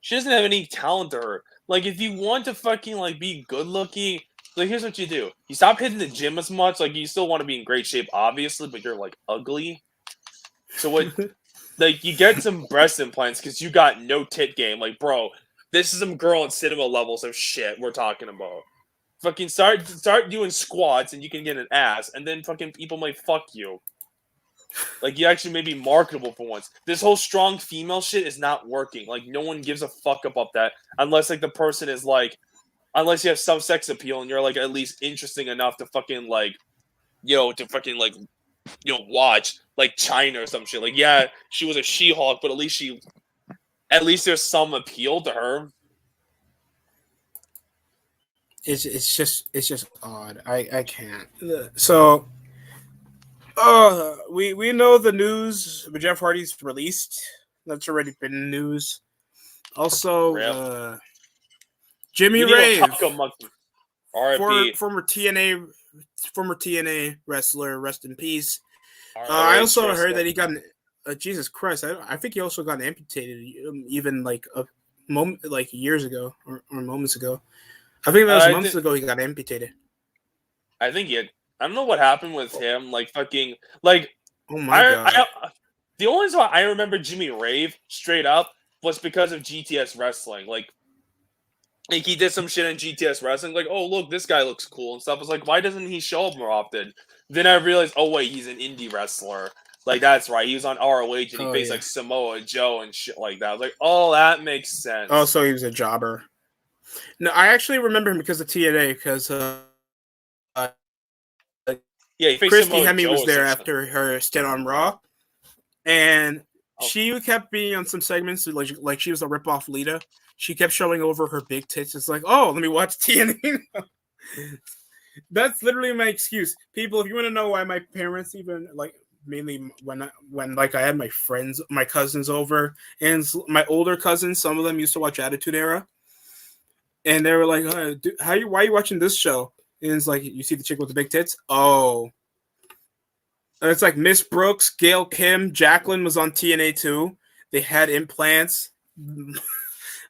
She doesn't have any talent to her. Like, if you want to fucking like be good looking, like here's what you do: you stop hitting the gym as much. Like, you still want to be in great shape, obviously, but you're like ugly. So what? Like, you get some breast implants because you got no tit game. Like, bro, this is some girl in cinema levels of shit we're talking about. Fucking start doing squats and you can get an ass, and then fucking people might fuck you. Like, you actually may be marketable for once. This whole strong female shit is not working. Like, no one gives a fuck about that unless like the person is like, unless you have some sex appeal and you're like at least interesting enough to fucking like, to fucking like, watch like China or some shit. Like, yeah, she was a She-Hulk, but at least there's some appeal to her. It's just odd. I can't. So, we know the news, but Jeff Hardy's released. That's already been news. Also, Jimmy Rave, former TNA wrestler, rest in peace. I also heard that he got Jesus Christ. I think he also got amputated even like a moment, like years ago or moments ago. I think that was months ago he got amputated. I think I don't know what happened with him. Like fucking like. Oh my god. The only reason why I remember Jimmy Rave straight up was because of GTS wrestling. Like he did some shit in GTS wrestling. Like, oh look, this guy looks cool and stuff. I was like, why doesn't he show up more often? Then I realized, oh wait, he's an indie wrestler. Like, that's right. He was on ROH and he faced like Samoa Joe and shit like that. I was like, oh, that makes sense. Oh, so he was a jobber. No, I actually remember him because of TNA because he faced Christy Hemme was there after her stint on Raw, and she kept being on some segments like she was a ripoff Lita. She kept showing over her big tits. It's like, oh, let me watch TNA. That's literally my excuse. People, if you want to know why my parents even like mainly when like I had my friends, my cousins over, and my older cousins, some of them used to watch Attitude Era, and they were like, why are you watching this show? And it's like, you see the chick with the big tits? Oh. And it's like Miss Brooks, Gail Kim, Jacqueline was on TNA too. They had implants.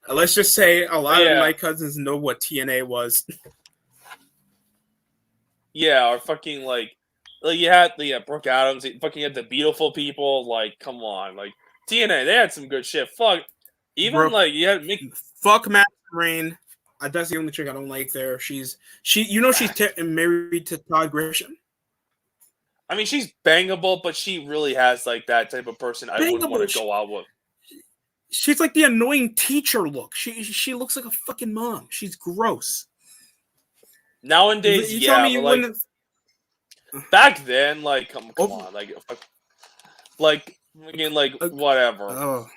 Let's just say a lot of my cousins know what TNA was. Yeah, or fucking like you had Brooke Adams, you fucking had the Beautiful People. Like, come on, like TNA, they had some good shit. Fuck, even like you had fuck Matt Rain. That's the only chick I don't like there. She's married to Todd Grisham. I mean, she's bangable, but she really has like that type of person I wouldn't want to go out with. She's like the annoying teacher look. She looks like a fucking mom. She's gross. Nowadays, back then, like come on, like again, like whatever. Oh,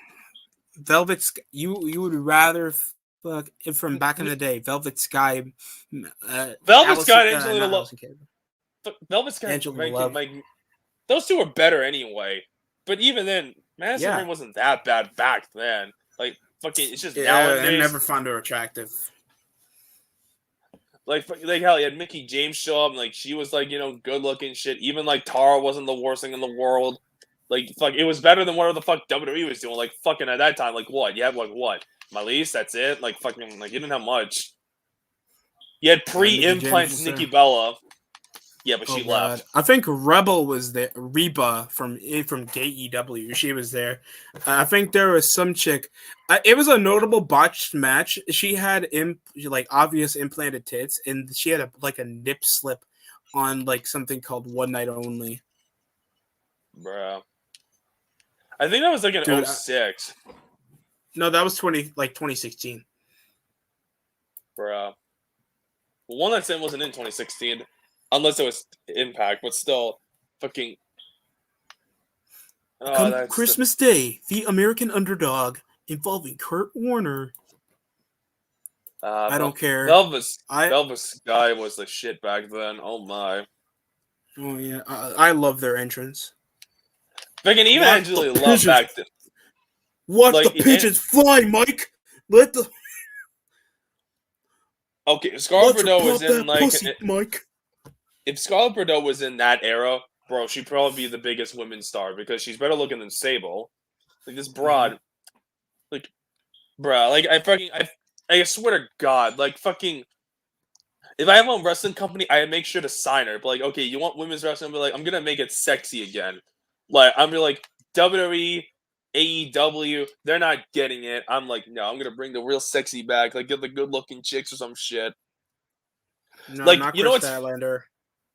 Velvet. You would rather fuck it from back in the day. Velvet Sky. Velvet Sky and Angelina Love. Velvet Sky, like those two were better anyway. But even then, Madison Rain wasn't that bad back then. Like fucking, it's just nowadays. I never found her attractive. Like hell, you had Mickey James show up, and like she was like good looking shit. Even like Tara wasn't the worst thing in the world. Like fuck, it was better than whatever the fuck WWE was doing. Like fucking at that time, like what? You had like what? Malise, that's it. Like fucking, like you didn't have much. You had pre-implants Nikki Bella. Yeah, but she left. I think Rebel was there. Reba from AEW. She was there. I think there was some chick. It was a notable botched match. She had obvious implanted tits, and she had a nip slip on like something called One Night Only. Bruh. I think that was like an 06. No, that was 2016. Bruh. Well, One Night Stand wasn't in 2016. Unless it was Impact, but still, fucking. Come Christmas Day, the American Underdog involving Kurt Warner. I don't care. Velvet Sky was the shit back then. Oh my. Oh yeah, I love their entrance. Fucking even Angelina Love back then. Watch the pigeons fly, Mike. Let the. Okay, Scarlett Bordeaux was in pussy, Mike. If Scarlett Bordeaux was in that era, bro, she'd probably be the biggest women's star because she's better looking than Sable. Like this broad, like, bruh, like I swear to God, like fucking. If I have my own wrestling company, I make sure to sign her. But like, okay, you want women's wrestling? But like, I'm gonna make it sexy again. Like, I'm gonna like WWE, AEW. They're not getting it. I'm like, no, I'm gonna bring the real sexy back. Like, get the good looking chicks or some shit. No, Like, not you know Chris what's Statlander.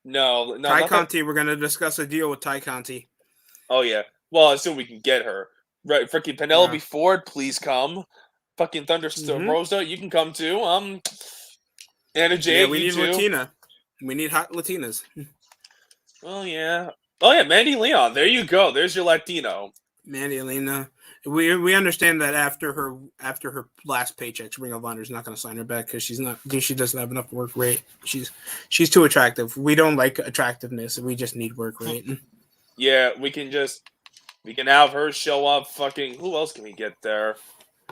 no, Ty not that. Conti. We're gonna discuss a deal with Ty Conti. Oh yeah. Well, I assume we can get her. Right, freaking Penelope Yeah. Ford, please come. Fucking Thunderstorm Rosa, you can come too. Anna Jay, Yeah, we you need too. Latina. We need hot Latinas. Oh yeah. Oh yeah, Mandy Leon. There you go. There's your Latino. Mandy Elena. We understand that after her last paycheck, Ring of Honor is not going to sign her back because she doesn't have enough work rate. She's too attractive. We don't like attractiveness. We just need work rate. Yeah, we can have her show up. Fucking who else can we get there?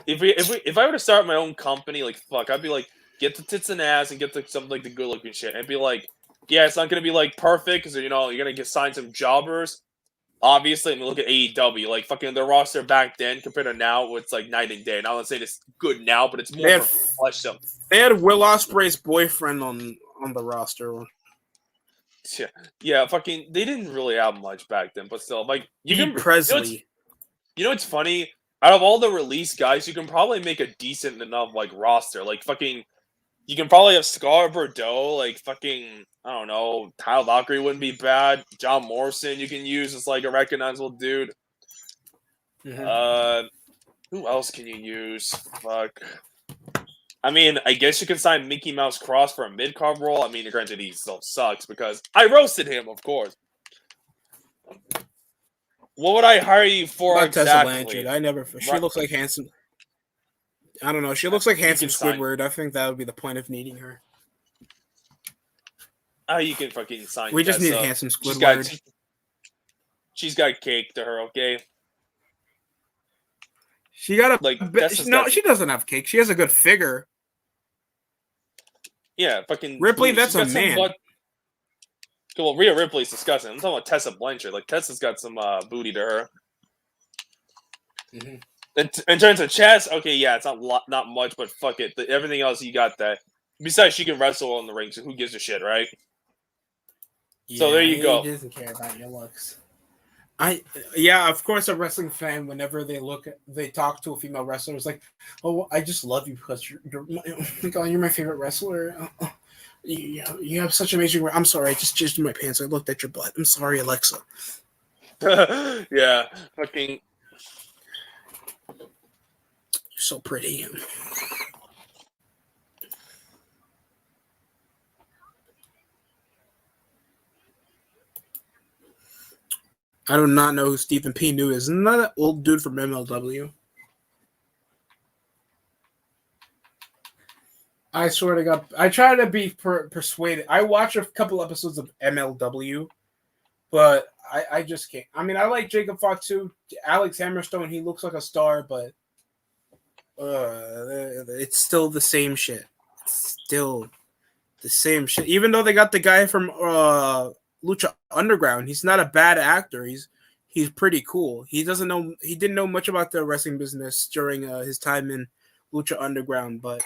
If I were to start my own company, like fuck, I'd be like, get the tits and ass and get something like the good looking shit. And be like, yeah, it's not gonna be like perfect because you're gonna sign some jobbers. Obviously, I mean, look at AEW. Like fucking their roster back then compared to now, it's like night and day. Not let's say it's good now, but it's more fleshed out. They had Will Ospreay's boyfriend on the roster. Yeah, fucking. They didn't really have much back then, but still, like Presley. You know what's funny? Out of all the release guys, you can probably make a decent enough like roster. Like fucking, you can probably have Scar Bordeaux. Like fucking, I don't know. Kyle Valkyrie wouldn't be bad. John Morrison you can use as like a recognizable dude. Who else can you use? Fuck. I mean, I guess you can sign Mickey Mouse Cross for a mid card role. I mean, granted, he still sucks because I roasted him, of course. What would I hire you for Not exactly? Tessa Blanchard. I never. She looks like handsome. I don't know. She looks like handsome Squidward. I think that would be the point of needing her. Oh, you can fucking sign. We just need handsome Squidward. She's got cake to her, okay? She got she doesn't have cake. She has a good figure. Yeah, fucking Ripley. That's a man. Well, Rhea Ripley's disgusting. I'm talking about Tessa Blanchard. Like Tessa's got some booty to her. In terms of chest, okay, yeah, it's not much, but fuck it. Everything else, you got that. Besides, she can wrestle on the ring, so who gives a shit, right? Yeah, so there you go. He doesn't care about your looks. Of course, a wrestling fan, whenever they talk to a female wrestler, is like, "Oh, I just love you because you're my favorite wrestler. You have such amazing. I'm sorry, I just jizzed in my pants. I looked at your butt. I'm sorry, Alexa." Yeah, fucking. You're so pretty. I do not know who Stephen P. New is. Isn't that old dude from MLW? I swear to God, I try to be persuaded. I watch a couple episodes of MLW, but I just can't. I mean, I like Jacob Fatu, Alex Hammerstone. He looks like a star, but it's still the same shit. It's still the same shit. Even though they got the guy from Lucha Underground, he's not a bad actor. He's pretty cool. He didn't know much about the wrestling business during his time in Lucha Underground, but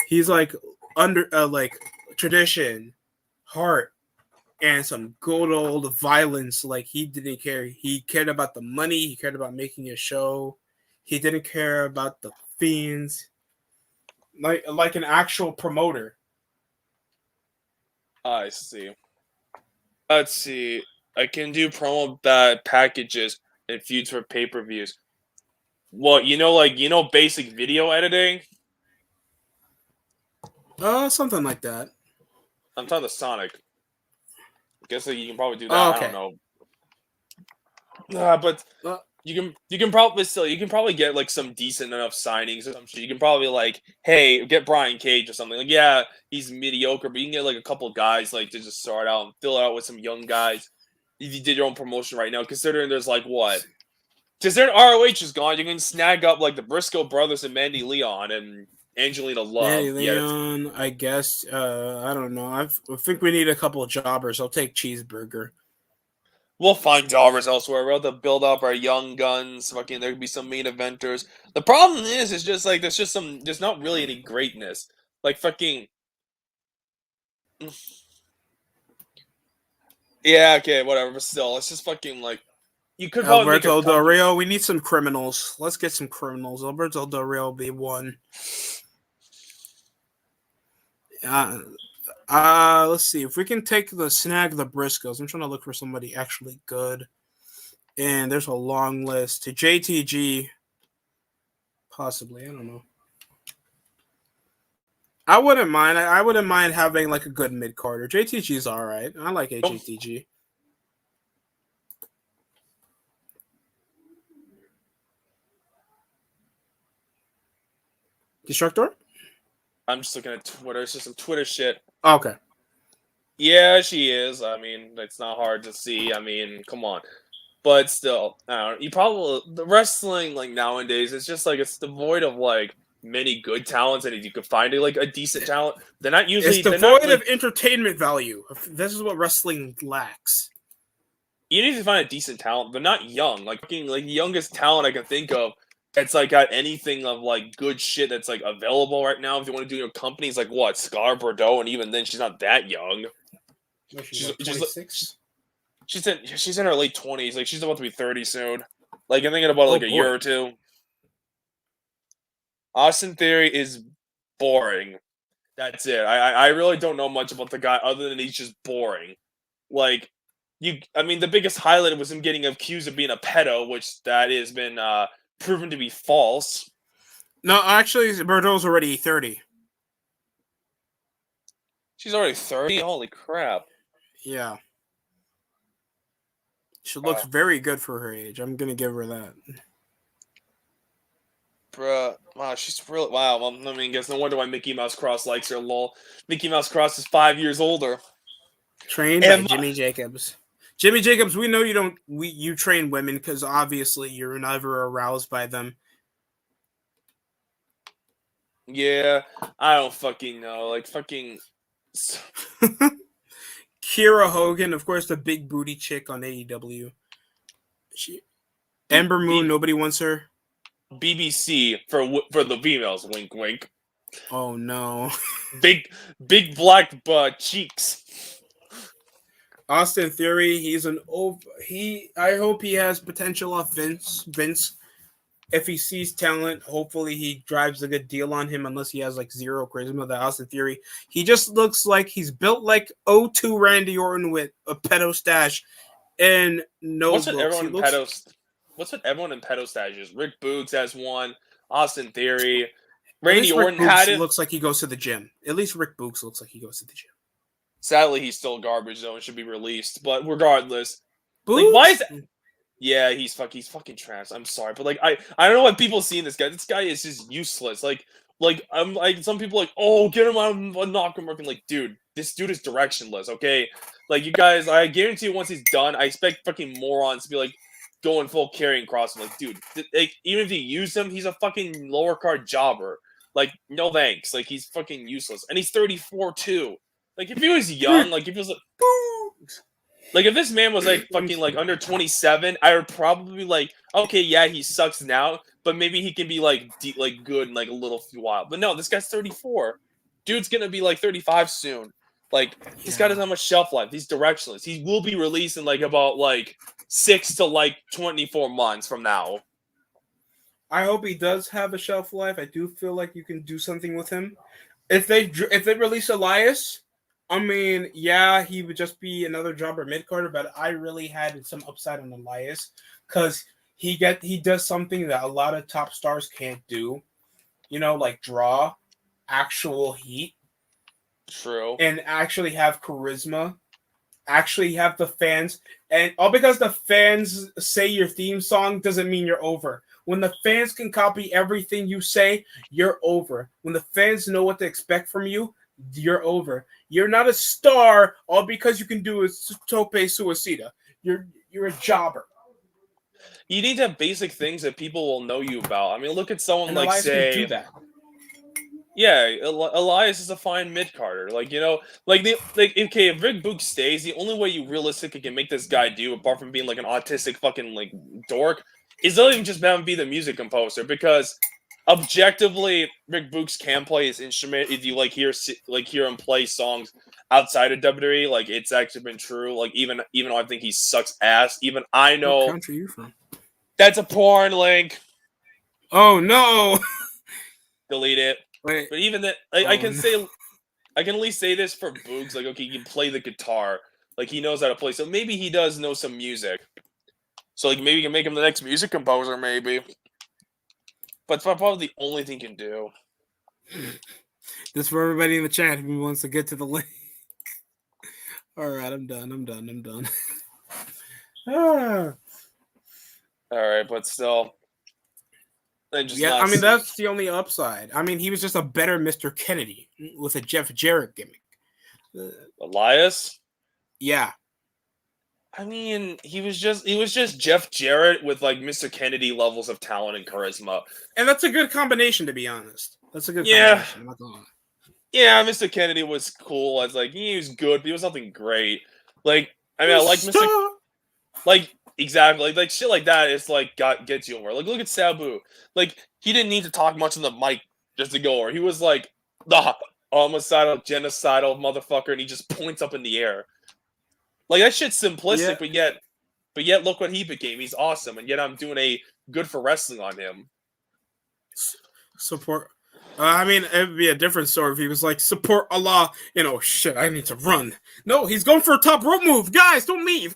he's like like tradition, heart, and some good old violence. Like he didn't care. He cared about the money. He cared about making a show. He didn't care about the fiends. Like an actual promoter. I see. Let's see. I can do promo packages and feuds for pay-per-views. Well, basic video editing. Something like that. I'm talking to Sonic. I guess you can probably do that. Oh, okay. I don't know. But you can probably get like some decent enough signings or some shit. You can probably like, hey, get Brian Cage or something. Like, yeah, he's mediocre, but you can get like a couple guys like to just start out and fill it out with some young guys. If you did your own promotion right now, considering there's like what? Considering ROH is gone, you can snag up like the Briscoe brothers and Mandy Leon and Angelina Love. Mandy Leon, I guess. I don't know. I think we need a couple of jobbers. I'll take Cheeseburger. We'll find jobbers elsewhere. We'll have to build up our young guns. Fucking, there could be some main eventers. The problem is just like there's not really any greatness. Like fucking, yeah, okay, whatever. But still, it's just fucking like you could probably make a Alberto Del company. Rio, we need some criminals. Let's get some criminals. Alberto Del Rio will be one. Let's see if we can take the snag the Briscoes. I'm trying to look for somebody actually good, and there's a long list. To JTG, possibly. I don't know. I wouldn't mind. I wouldn't mind having like a good mid carder. JTG's all right. I like JTG. Destructor? I'm just looking at Twitter. It's just some Twitter shit. Okay. Yeah, she is. I mean, it's not hard to see. I mean, come on. But still, I don't know. You probably the wrestling like nowadays, it's just like it's devoid of like many good talents, and if you could find like a decent talent, they're not usually. It's devoid of entertainment value. This is what wrestling lacks. You need to find a decent talent. They're not young. Like the youngest talent I can think of that's like got anything of like good shit that's like available right now. If you want to do your companies, like what Scar Bordeaux, and even then she's not that young. She's like 26. She's in her late 20s. Like she's about to be 30 soon. Like I'm thinking about like a year or two. Austin Theory is boring. That's it. I really don't know much about the guy other than he's just boring. Like I mean, the biggest highlight was him getting accused of being a pedo, which that has been proven to be false. No, actually, Bordeaux's already 30. She's already 30? Holy crap. Yeah. She looks very good for her age. I'm going to give her that. Bruh. Wow, she's really... Wow, well, I mean, guess no wonder why Mickey Mouse Cross likes her, lol. Mickey Mouse Cross is 5 years older. Trained by Jimmy Jacobs. Jimmy Jacobs, we know you don't... You train women because obviously you're never aroused by them. Yeah, I don't fucking know. Like, fucking... Kiera Hogan, of course, the big booty chick on AEW. Ember Moon, nobody wants her. BBC for the females, wink, wink. Oh no. big black butt cheeks. Austin Theory, he's an I hope he has potential off Vince. If he sees talent, hopefully he drives a good deal on him unless he has like zero charisma. The Austin Theory, he just looks like he's built like O2 Randy Orton with a pedo stash and no What's looks. What everyone in pedo stash is? Rick Boogs has one. Austin Theory. Randy Orton had it. Looks like he goes to the gym. At least Rick Boogs looks like he goes to the gym. Sadly, he's still garbage though and should be released. But regardless, Boogs? like, why is that? Yeah, he's fucking trash. I'm sorry, but like I don't know why people seeing this guy. This guy is just useless. Like I'm like some people like, oh, get him out and knock him. Like, dude, this dude is directionless. Okay, like you guys, I guarantee you, once he's done, I expect fucking morons to be like going full carrying cross. I'm like, dude, like, even if you use him, he's a fucking lower card jobber. Like, no thanks. Like he's fucking useless, and he's 34 too. Like if he was young, like if he was like if this man was like fucking like under 27, I would probably be like, okay, yeah, he sucks now, but maybe he can be like good in like a little few while. But no, this guy's 34. Dude's gonna be like 35 soon. Like this guy doesn't have much shelf life. He's directionless. He will be released in like about like 6 to like 24 months from now. I hope he does have a shelf life. I do feel like you can do something with him. If they release Elias, I mean, yeah, he would just be another jobber mid-carder, but I really had some upside on Elias because he does something that a lot of top stars can't do. You know, like draw actual heat. True. And actually have charisma. Actually have the fans. And all because the fans say your theme song doesn't mean you're over. When the fans can copy everything you say, you're over. When the fans know what to expect from you, you're over. You're not a star all because you can do a tope suicida. You're a jobber. You need to have basic things that people will know you about. I mean, look at someone and like Elias say can do that. Yeah, Elias is a fine mid carder. Like okay, if Rick Book stays, the only way you realistically can make this guy do, apart from being like an autistic fucking like dork, is not even just be the music composer. Because objectively, Rick Books can play his instrument. If you hear him play songs outside of WWE, like it's actually been true. Like even though I think he sucks ass, even I What know country are you from? that's a porn link. Oh no! Delete it. Wait. But even that, I can at least say this for Boogs. Like, okay, he can play the guitar. Like, he knows how to play. So maybe he does know some music. So, like, maybe you can make him the next music composer, maybe. But it's probably the only thing he can do. This for everybody in the chat who wants to get to the link. All right, I'm done. All right, but still. Yeah, I mean, that's the only upside. I mean, he was just a better Mr. Kennedy with a Jeff Jarrett gimmick. Elias? Yeah. I mean, he was just Jeff Jarrett with like Mr. Kennedy levels of talent and charisma. And that's a good combination, to be honest. That's a good combination. I'm not gonna lie. Yeah, Mr. Kennedy was cool. I was like, he was good, but he was nothing great. Like, I mean, I like Mr. Like, exactly. Like shit like that is like gets you over. Like, look at Sabu. Like, he didn't need to talk much on the mic just to go over. He was like the homicidal, genocidal motherfucker, and he just points up in the air. Like, that shit's simplistic, but yet look what he became. He's awesome, and yet I'm doing a good for wrestling on him. Support. I mean, it'd be a different story if he was like, support Allah. You know, shit, I need to run. No, he's going for a top rope move. Guys, don't leave.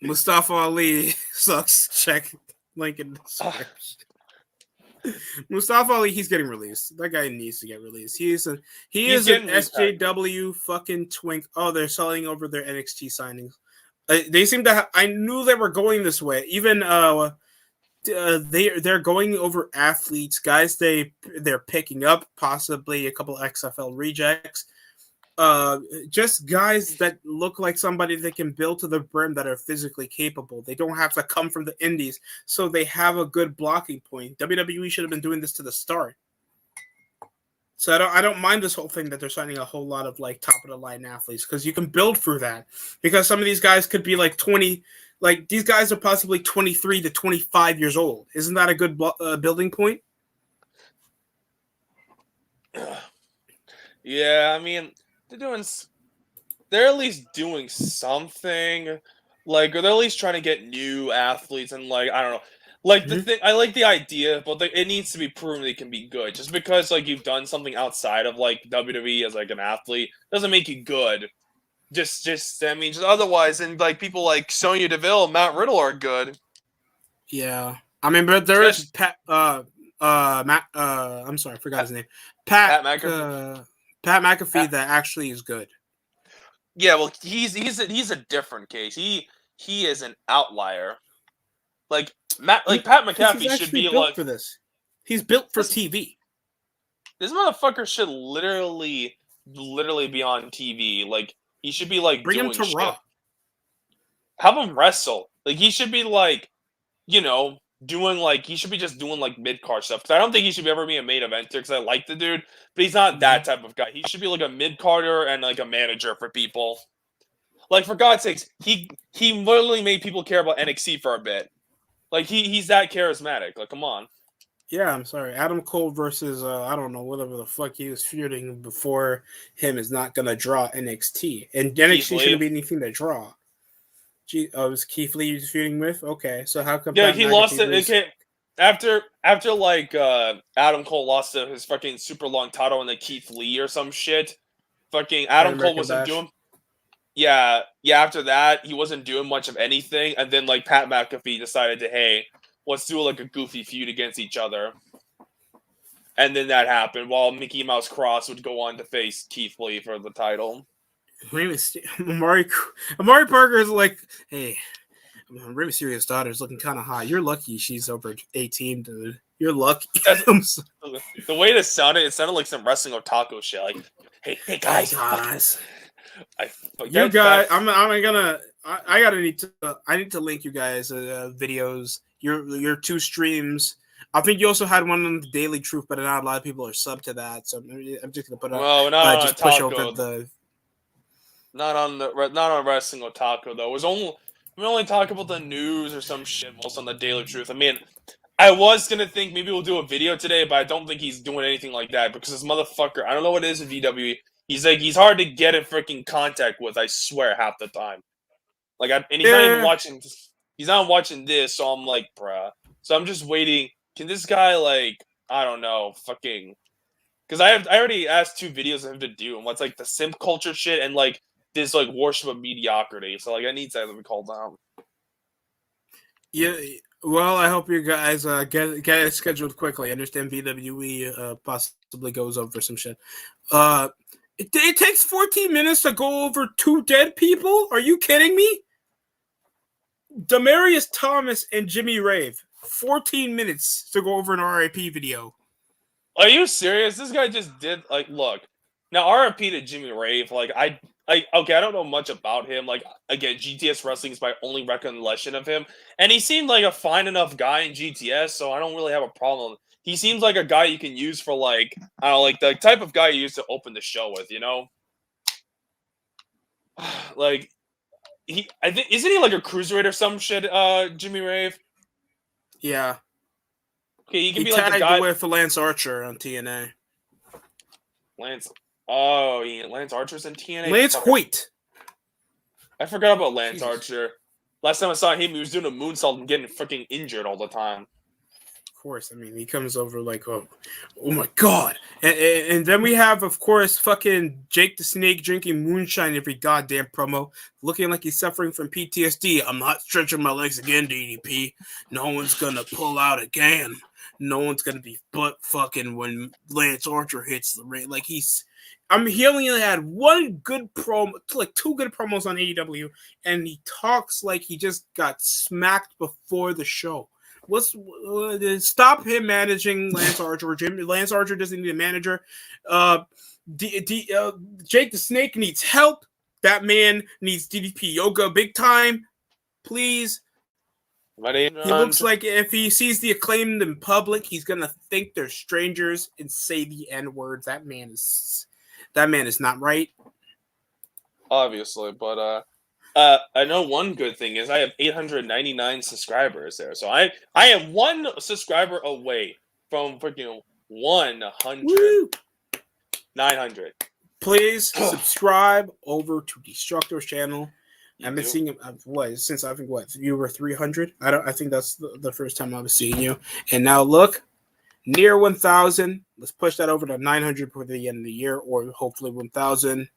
Mustafa Ali sucks. Check link in the description. Mustafa Ali, he's getting released. That guy needs to get released. He is an SJW fucking twink. Oh, they're selling over their NXT signings. They seem to. I knew they were going this way. Even they're going over athletes, guys. They're picking up possibly a couple XFL rejects. Just guys that look like somebody they can build to the brim that are physically capable. They don't have to come from the indies, so they have a good blocking point. WWE should have been doing this to the start. So I don't mind this whole thing that they're signing a whole lot of like top of the line athletes, because you can build through that. Because some of these guys could be like 20, like these guys are possibly 23 to 25 years old. Isn't that a good building point? Yeah, I mean, they're at least doing something, like, or they're at least trying to get new athletes, and like, I don't know, like the thing. I like the idea, but it needs to be proven they can be good. Just because like you've done something outside of like WWE as like an athlete doesn't make you good. Just otherwise, and like people like Sonya Deville, and Matt Riddle are good. Yeah, I mean, but there is Pat. Matt. I'm sorry, I forgot his name. Pat McAfee. Pat McAfee that actually is good. Yeah, well, he's a different case. He is an outlier. Like Pat McAfee should be built like for this. He's built for TV. This motherfucker should literally be on TV. Like, he should be like bring him to shit. Raw. Have him wrestle. Like, he should be like, doing like, he should be just doing like mid card stuff. Because I don't think he should ever be a main eventer, because I like the dude, but he's not that type of guy. He should be like a mid carder and like a manager for people. Like, for God's sakes, he literally made people care about NXT for a bit. Like, he's that charismatic. Like, come on. Yeah, I'm sorry. Adam Cole versus I don't know, whatever the fuck he was feuding before him is not gonna draw NXT, and NXT shouldn't be anything to draw. It was Keith Lee he was feuding with? Okay, so how come? Yeah, he lost it. Okay, after like Adam Cole lost his fucking super long title and then Keith Lee or some shit. Fucking Adam Cole wasn't doing. Yeah. After that, he wasn't doing much of anything, and then like Pat McAfee decided to, hey, let's do like a goofy feud against each other, and then that happened. While Mickey Mouse Cross would go on to face Keith Lee for the title. Amari Parker is like, hey, Rey Mysterio's daughter is looking kind of hot. You're lucky she's over 18, dude. You're lucky. The way it sounded like some wrestling otaku shit. Like, hey guys. You guys, I need to link you guys videos. Your two streams I think you also had one on the Daily Truth, but not a lot of people are subbed to that. So I'm just gonna put Well, not on just push over Taco. the. Not on Wrestling Otaku though. We only talk about the news or some shit most on the Daily Truth. I mean, I was gonna think maybe we'll do a video today, but I don't think he's doing anything like that because this motherfucker. I don't know what it is with WWE. He's hard to get in freaking contact with. I swear half the time. And he's not even watching. He's not watching this, so I'm like, bruh. So I'm just waiting. Can this guy I don't know, fucking? Because I already asked 2 videos of him to do, and what's the simp culture shit and this worship of mediocrity. So I need that to be called down. Yeah, well, I hope you guys get it scheduled quickly. I understand WWE possibly goes over some shit. It takes 14 minutes to go over 2 dead people. Are you kidding me? Demarius Thomas and Jimmy Rave. 14 minutes to go over an RIP video. Are you serious? This guy just did look. Now RIP to Jimmy Rave. I don't know much about him. Again, GTS Wrestling is my only recollection of him, and he seemed like a fine enough guy in GTS, so I don't really have a problem. He seems like a guy you can use for I don't know, the type of guy you used to open the show with, you know? I think isn't he a cruiserweight or some shit, Jimmy Rave? Yeah. Okay, he can he be tagged the guy with Lance Archer on TNA. Lance Archer's in TNA. Lance Hoyt. I forgot about Lance Archer. Last time I saw him, he was doing a moonsault and getting freaking injured all the time. Of course, I mean, he comes over oh my god. And then we have, of course, fucking Jake the Snake drinking moonshine every goddamn promo, looking like he's suffering from PTSD. I'm not stretching my legs again, DDP. No one's gonna pull out again. No one's gonna be butt fucking when Lance Archer hits the ring. He only had 1 good promo, 2 good promos on AEW, and he talks like he just got smacked before the show. Stop him managing Lance Archer. Lance Archer doesn't need a manager. Jake the Snake needs help. That man needs DDP yoga big time. Please. He looks like if he sees the Acclaimed in public, he's gonna think they're strangers and say the N-word. That man is not right. Obviously, but I know one good thing is I have 899 subscribers there, so I am 1 subscriber away from freaking 100. Woo! 900. Please subscribe over to Destructor's channel. I've been seeing him since I think you were 300. I think that's the first time I was seeing you, and now look, near 1,000. Let's push that over to 900 for the end of the year, or hopefully 1,000.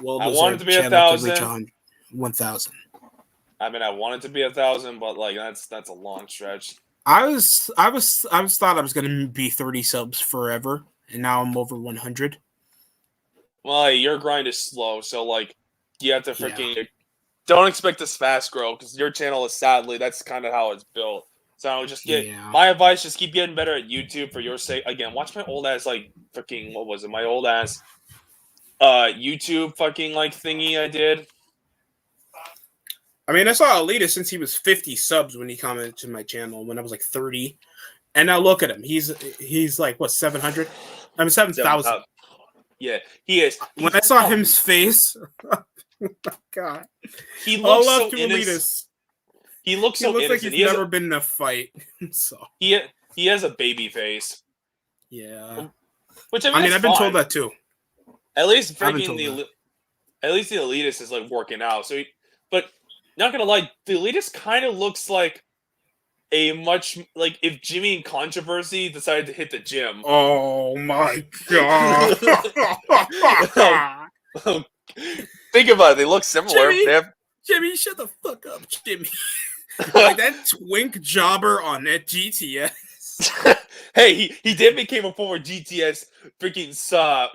Well, I want it to be 1,000. 1,000. I mean, I want it to be 1,000, but that's a long stretch. I thought I was gonna be 30 subs forever, and now I'm over 100. Well, your grind is slow, so you have to freaking don't expect this fast grow because your channel is sadly that's kind of how it's built. So just my advice: just keep getting better at YouTube for your sake. Again, watch my old ass freaking what was it? My old ass YouTube fucking thingy I did. I mean, I saw Alita since he was 50 subs when he commented to my channel when I was 30, and now look at him. He's 700? I'm 7,000. Yeah, he is. When I saw his face, oh my god, he looks so innocent. He looks so innocent. Like he's never been in a fight. So he has a baby face. Yeah, which I mean I've been told that too. At least freaking the elitist is working out. So, but not gonna lie, the elitist kind of looks like a much if Jimmy in Controversy decided to hit the gym. Oh my god! Think about it; they look similar. Jimmy, shut the fuck up, Jimmy. That twink jobber on that GTS. Hey, he did become a former GTS freaking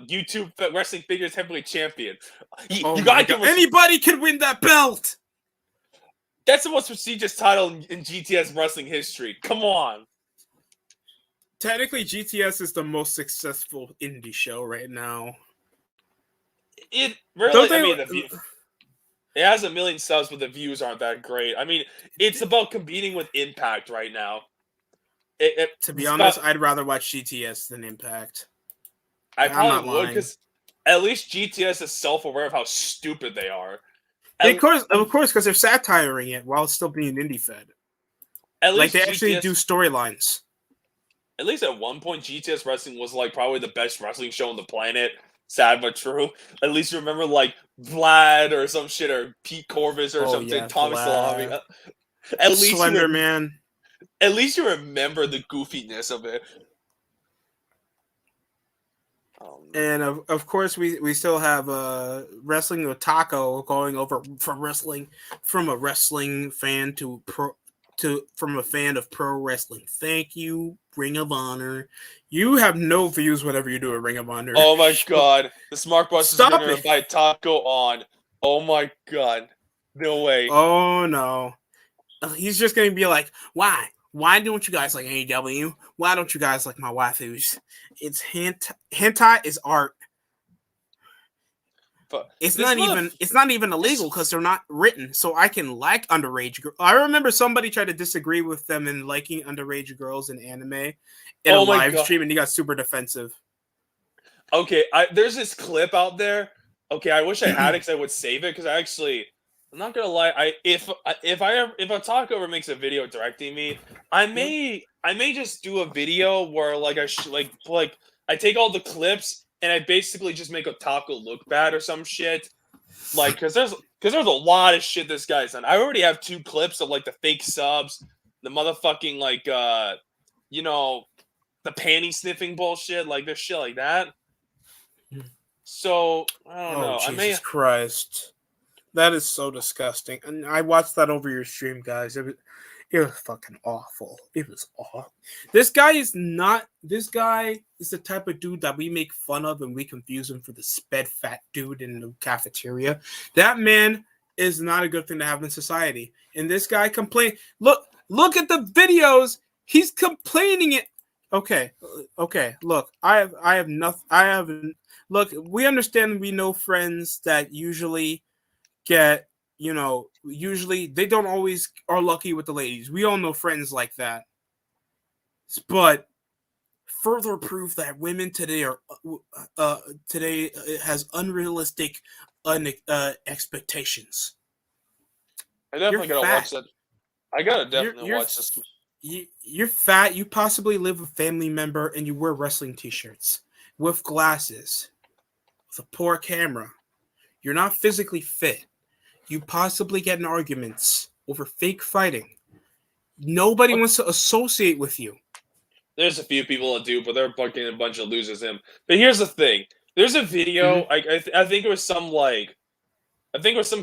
YouTube wrestling figures heavyweight champion. Anybody can win that belt. That's the most prestigious title in GTS wrestling history. Come on. Technically, GTS is the most successful indie show right now. It really, it has 1 million subs, but the views aren't that great. I mean, it's about competing with Impact right now. To be honest, I'd rather watch GTS than Impact. I I'm not probably would, lying. because at least GTS is self-aware of how stupid they are. Of course, because they're satiring it while still being indie fed. At Like least they actually do storylines. At least at one point, GTS Wrestling was like probably the best wrestling show on the planet. Sad but true. At least you remember like Vlad or some shit, or Pete Corvus or something. Yeah, Tommy Salami. At least Slender Man. At least you remember the goofiness of it. And of course, we still have wrestling with Taco going over from a wrestling fan from a fan of pro wrestling. Thank you, Ring of Honor. You have no views whatever you do at Ring of Honor. Oh my god, the Smart Boss is going to invite Taco on. Oh my god, no way. Oh no, he's just going to be like, why? Why don't you guys like AEW? Why don't you guys like my waifus? It's hentai is art. But it's not even illegal because they're not written. So I can like underage girls. I remember somebody tried to disagree with them in liking underage girls in anime in a live stream, and he got super defensive. Okay, there's this clip out there. Okay, I wish I had it because I would save it, because I'm not gonna lie. If a Taco ever makes a video directing me, I may just do a video where like I take all the clips and I basically just make a Taco look bad or some shit. Like, because there's a lot of shit this guy's done. I already have 2 clips of like the fake subs, the motherfucking like the panty sniffing bullshit. Like there's shit like that. So I don't know. Jesus Christ. That is so disgusting. And I watched that over your stream, guys. It was fucking awful. It was awful. This guy is the type of dude that we make fun of and we confuse him for the sped fat dude in the cafeteria. That man is not a good thing to have in society. And this guy complained. Look at the videos. He's complaining it. Okay. Look, look, we understand, we know friends that usually get, usually they don't always are lucky with the ladies. We all know friends like that. But further proof that women today has unrealistic expectations. I definitely gotta watch that. I gotta definitely watch this. You're fat. You possibly live with a family member, and you wear wrestling t-shirts with glasses, with a poor camera. You're not physically fit. You possibly get in arguments over fake fighting. Nobody wants to associate with you. There's a few people that do, but they're fucking a bunch of losers. But here's the thing. There's a video. Mm-hmm. I think it was some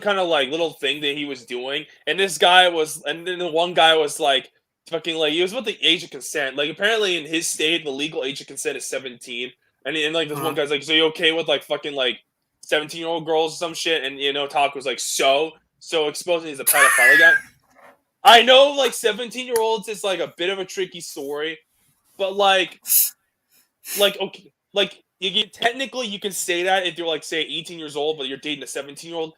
kind of like little thing that he was doing, and this guy was, and then the one guy was like, fucking like, he was with the age of consent. Like apparently in his state, the legal age of consent is 17, and like this one guy's like, so you okay with like fucking like 17-year-old girls or some shit? And Talk was like, so exposing he's a pedophile. Like, I know like 17-year-olds is like a bit of a tricky story, but like okay, like technically you can say that if you're like say 18 years old, but you're dating a 17-year-old.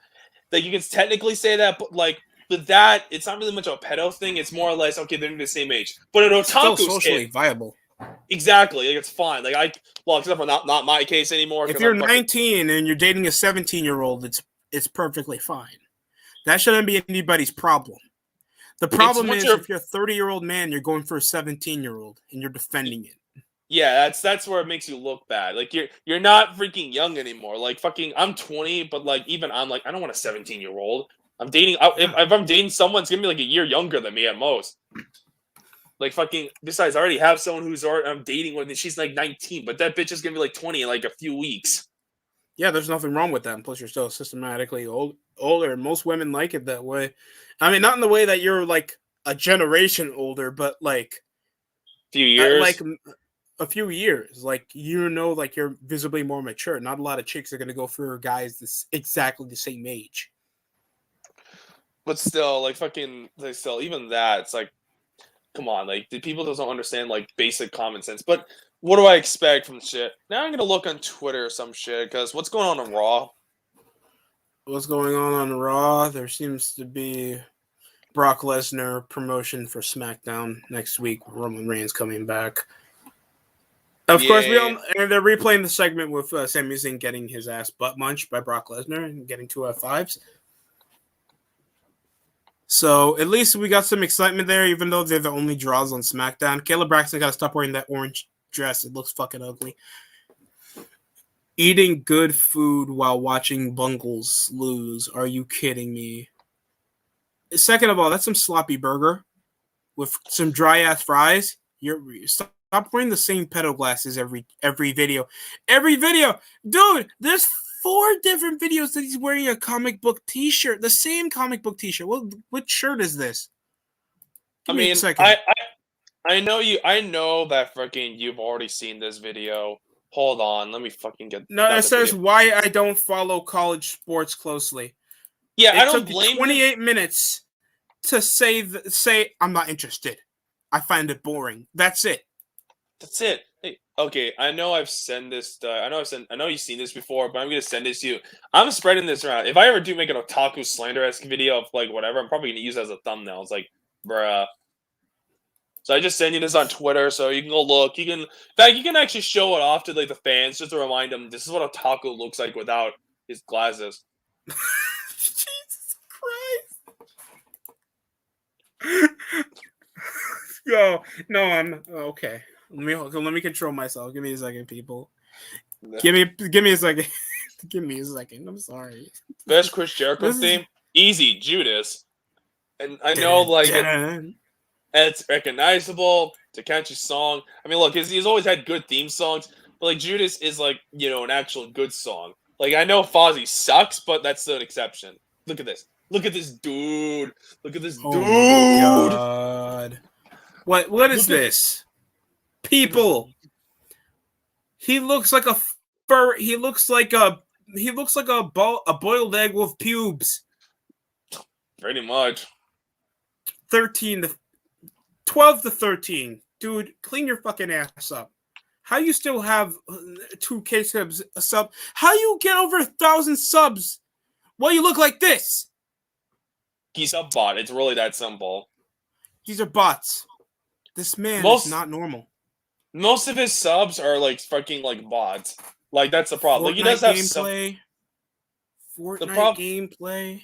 Like you can technically say that, but like with that, it's not really much of a pedo thing. It's more or less okay, they're the same age. But an otaku's still socially viable. Exactly, like it's fine. Like except for not my case anymore. If you're 19 and you're dating a 17-year-old, it's perfectly fine. That shouldn't be anybody's problem. The problem is if you're a 30-year-old man, you're going for a 17-year-old and you're defending it. Yeah, that's where it makes you look bad. Like you're not freaking young anymore. Like fucking, I'm 20, but like even I'm like, I don't want a 17-year-old. I'm dating. If I'm dating someone, it's gonna be like a year younger than me at most. Like fucking. Besides, I already have someone who's I'm dating with, and she's like 19, but that bitch is gonna be like 20 in like a few weeks. Yeah, there's nothing wrong with that. And plus, you're still systematically older. Most women like it that way. I mean, not in the way that you're like a generation older, but like few years, like a few years. Like like you're visibly more mature. Not a lot of chicks are gonna go for guys exactly the same age. But still, like fucking, like still, even that, it's like, come on, like the people just don't understand like basic common sense. But what do I expect from shit? Now I'm gonna look on Twitter or some shit, because what's going on Raw? What's going on Raw? There seems to be Brock Lesnar promotion for SmackDown next week. Roman Reigns coming back. Of course, and they're replaying the segment with Sami Zayn getting his ass butt munched by Brock Lesnar and getting 2 F5s. So at least we got some excitement there, even though they're the only draws on SmackDown. Kayla Braxton got to stop wearing that orange dress. It looks fucking ugly. Eating good food while watching Bungles lose. Are you kidding me? Second of all, that's some sloppy burger with some dry ass fries. Stop wearing the same pedo glasses every video. Every video, dude. There's 4 different videos that he's wearing a comic book T-shirt, the same comic book T-shirt. What shirt is this? Give me a second. I know you. I know that freaking you've already seen this video. Hold on, let me fucking get. No, it says why I don't follow college sports closely. Yeah, I don't blame. 28 minutes to say I'm not interested. I find it boring. That's it. That's it. Hey, okay, I know I've sent this. I know you've seen this before, but I'm gonna send this to you. I'm spreading this around. If I ever do make an otaku slander-esque video of like whatever, I'm probably gonna use it as a thumbnail. It's like, bruh. So I just send you this on Twitter, so you can go look. You can, in fact, you can actually show it off to like the fans just to remind them this is what otaku looks like without his glasses. Jesus Christ! Yo, no, I'm okay. Let me control myself. Give me a second, people. Give me a second. Give me a second. I'm sorry. Best Chris Jericho theme? Easy, Judas. And I know, like, it's recognizable. It's a catchy song. I mean, look, he's always had good theme songs, but like Judas is like, you know, an actual good song. Like, I know Fozzy sucks, but that's an exception. Look at this. Look at this dude. Look at this dude. My God. What is this? People. He looks like a fur. He looks like a boiled egg with pubes. Pretty much. 12 to 13. Dude, clean your fucking ass up. How you still have 2K subs? How you get over 1,000 subs? Well, you look like this. He's a bot. It's really that simple. These are bots. This man is not normal. Most of his subs are like fucking like bots. Like that's the problem. Like he does have gameplay. Fortnite gameplay.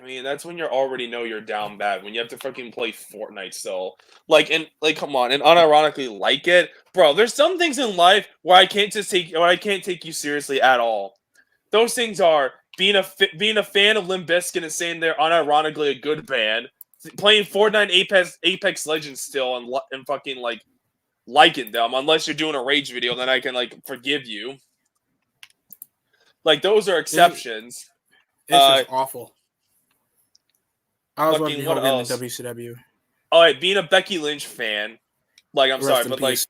I mean, that's when you already know you're down bad. When you have to fucking play Fortnite still. Like, and like, come on, and unironically like it, bro. There's some things in life where I can't take you seriously at all. Those things are being a fan of Limp Bizkit and saying they're unironically a good band, playing Fortnite Apex Legends still, and fucking like liking them. Unless you're doing a rage video, then I can like forgive you. Like those are exceptions. It's just awful. I was watching what else? In WCW. All right, being a Becky Lynch fan, like I'm sorry, but peace.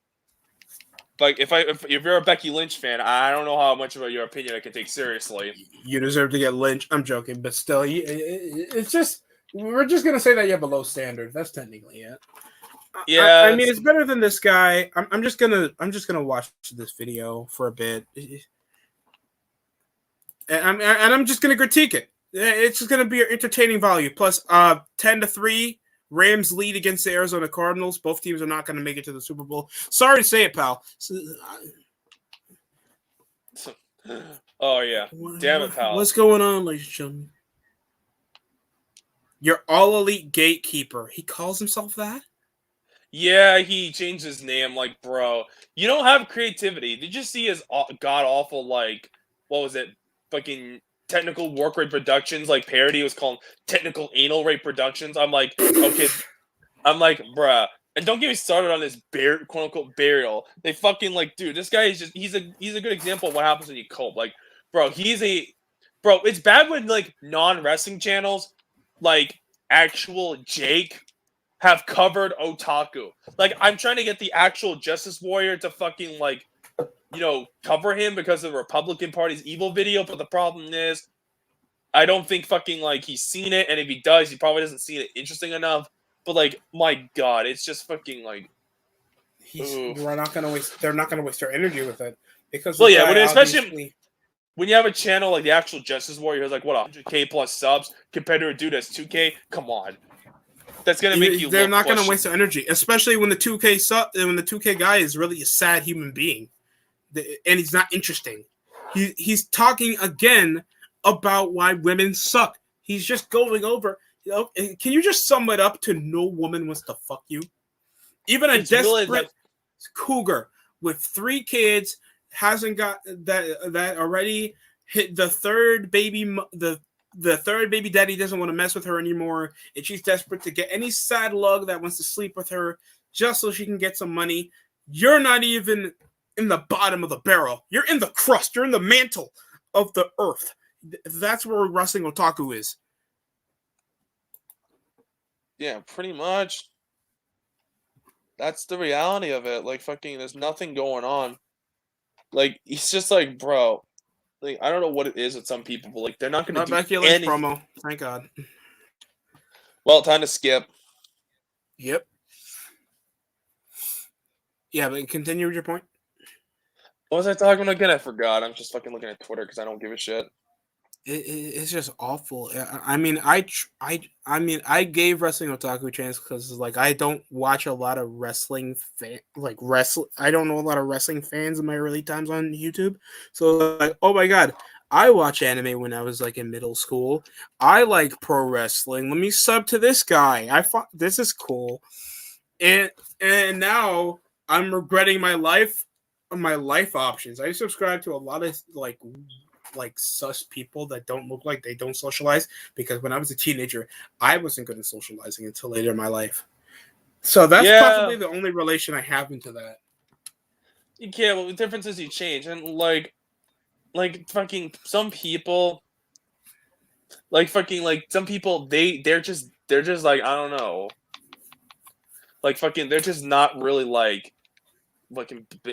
like if you're a Becky Lynch fan, I don't know how much of your opinion I can take seriously. You deserve to get lynched. I'm joking, but still, it's just we're just gonna say that you have a low standard. That's technically it. Yeah, I mean it's better than this guy. I'm just gonna watch this video for a bit, and I'm just gonna critique it. It's just going to be an entertaining value. Plus, 10-3, Rams lead against the Arizona Cardinals. Both teams are not going to make it to the Super Bowl. Sorry to say it, pal. Oh, yeah. Damn it, pal. What's going on, ladies and gentlemen? Your all-elite gatekeeper. He calls himself that? Yeah, he changed his name. Like, bro, you don't have creativity. Did you see his god-awful, like, what was it? Fucking Technical Work Rate Productions, like parody was called Technical Anal Rate Productions. I'm like, okay. I'm like, bruh. And don't get me started on this quote unquote burial. They fucking like, dude, this guy is just he's a good example of what happens when you cope. Like, bro, it's bad when like non-wrestling channels, like actual Jake, have covered otaku. Like, I'm trying to get the actual Justice Warrior to fucking like, you know, cover him because of the Republican Party's evil video, but the problem is, I don't think fucking like he's seen it, and if he does, he probably doesn't see it interesting enough. But like, my God, it's just fucking like, they're not gonna waste their energy with it because well, yeah, but especially when you have a channel like the actual Justice Warrior who's like, what, 100K plus subs compared to a dude that's 2K? Come on. That's going to make you They're look not going to questionable. waste their energy, especially when the 2K guy is really a sad human being. And he's not interesting. He's talking again about why women suck. He's just going over, can you just sum it up to no woman wants to fuck you? Even a desperate cougar with 3 kids hasn't got that already hit the third baby. The third baby daddy doesn't want to mess with her anymore, and she's desperate to get any sad lug that wants to sleep with her just so she can get some money. You're not even in the bottom of the barrel. You're in the crust. You're in the mantle of the earth. That's where wrestling otaku is. Yeah, pretty much. That's the reality of it. Like, fucking, there's nothing going on. Like, it's just like, bro. Like, I don't know what it is with some people, but like, they're not going to do Becky Lynch anything. promo. Thank God. Well, time to skip. Yep. Yeah, but continue with your point. What was I talking about again? I forgot. I'm just fucking looking at Twitter because I don't give a shit. It's just awful. I mean, I gave Wrestling Otaku a chance because like I don't watch a lot of wrestling I don't know a lot of wrestling fans in my early times on YouTube. So like, oh my god, I watch anime when I was like in middle school. I like pro wrestling. Let me sub to this guy. This is cool. And now I'm regretting my life options. I subscribe to a lot of like sus people that don't look like they don't socialize, because when I was a teenager, I wasn't good at socializing until later in my life. So that's possibly the only relation I have into that. Yeah, well, the difference is you change, and like fucking some people, like fucking like some people, they're just like, I don't know, like fucking they're just not really like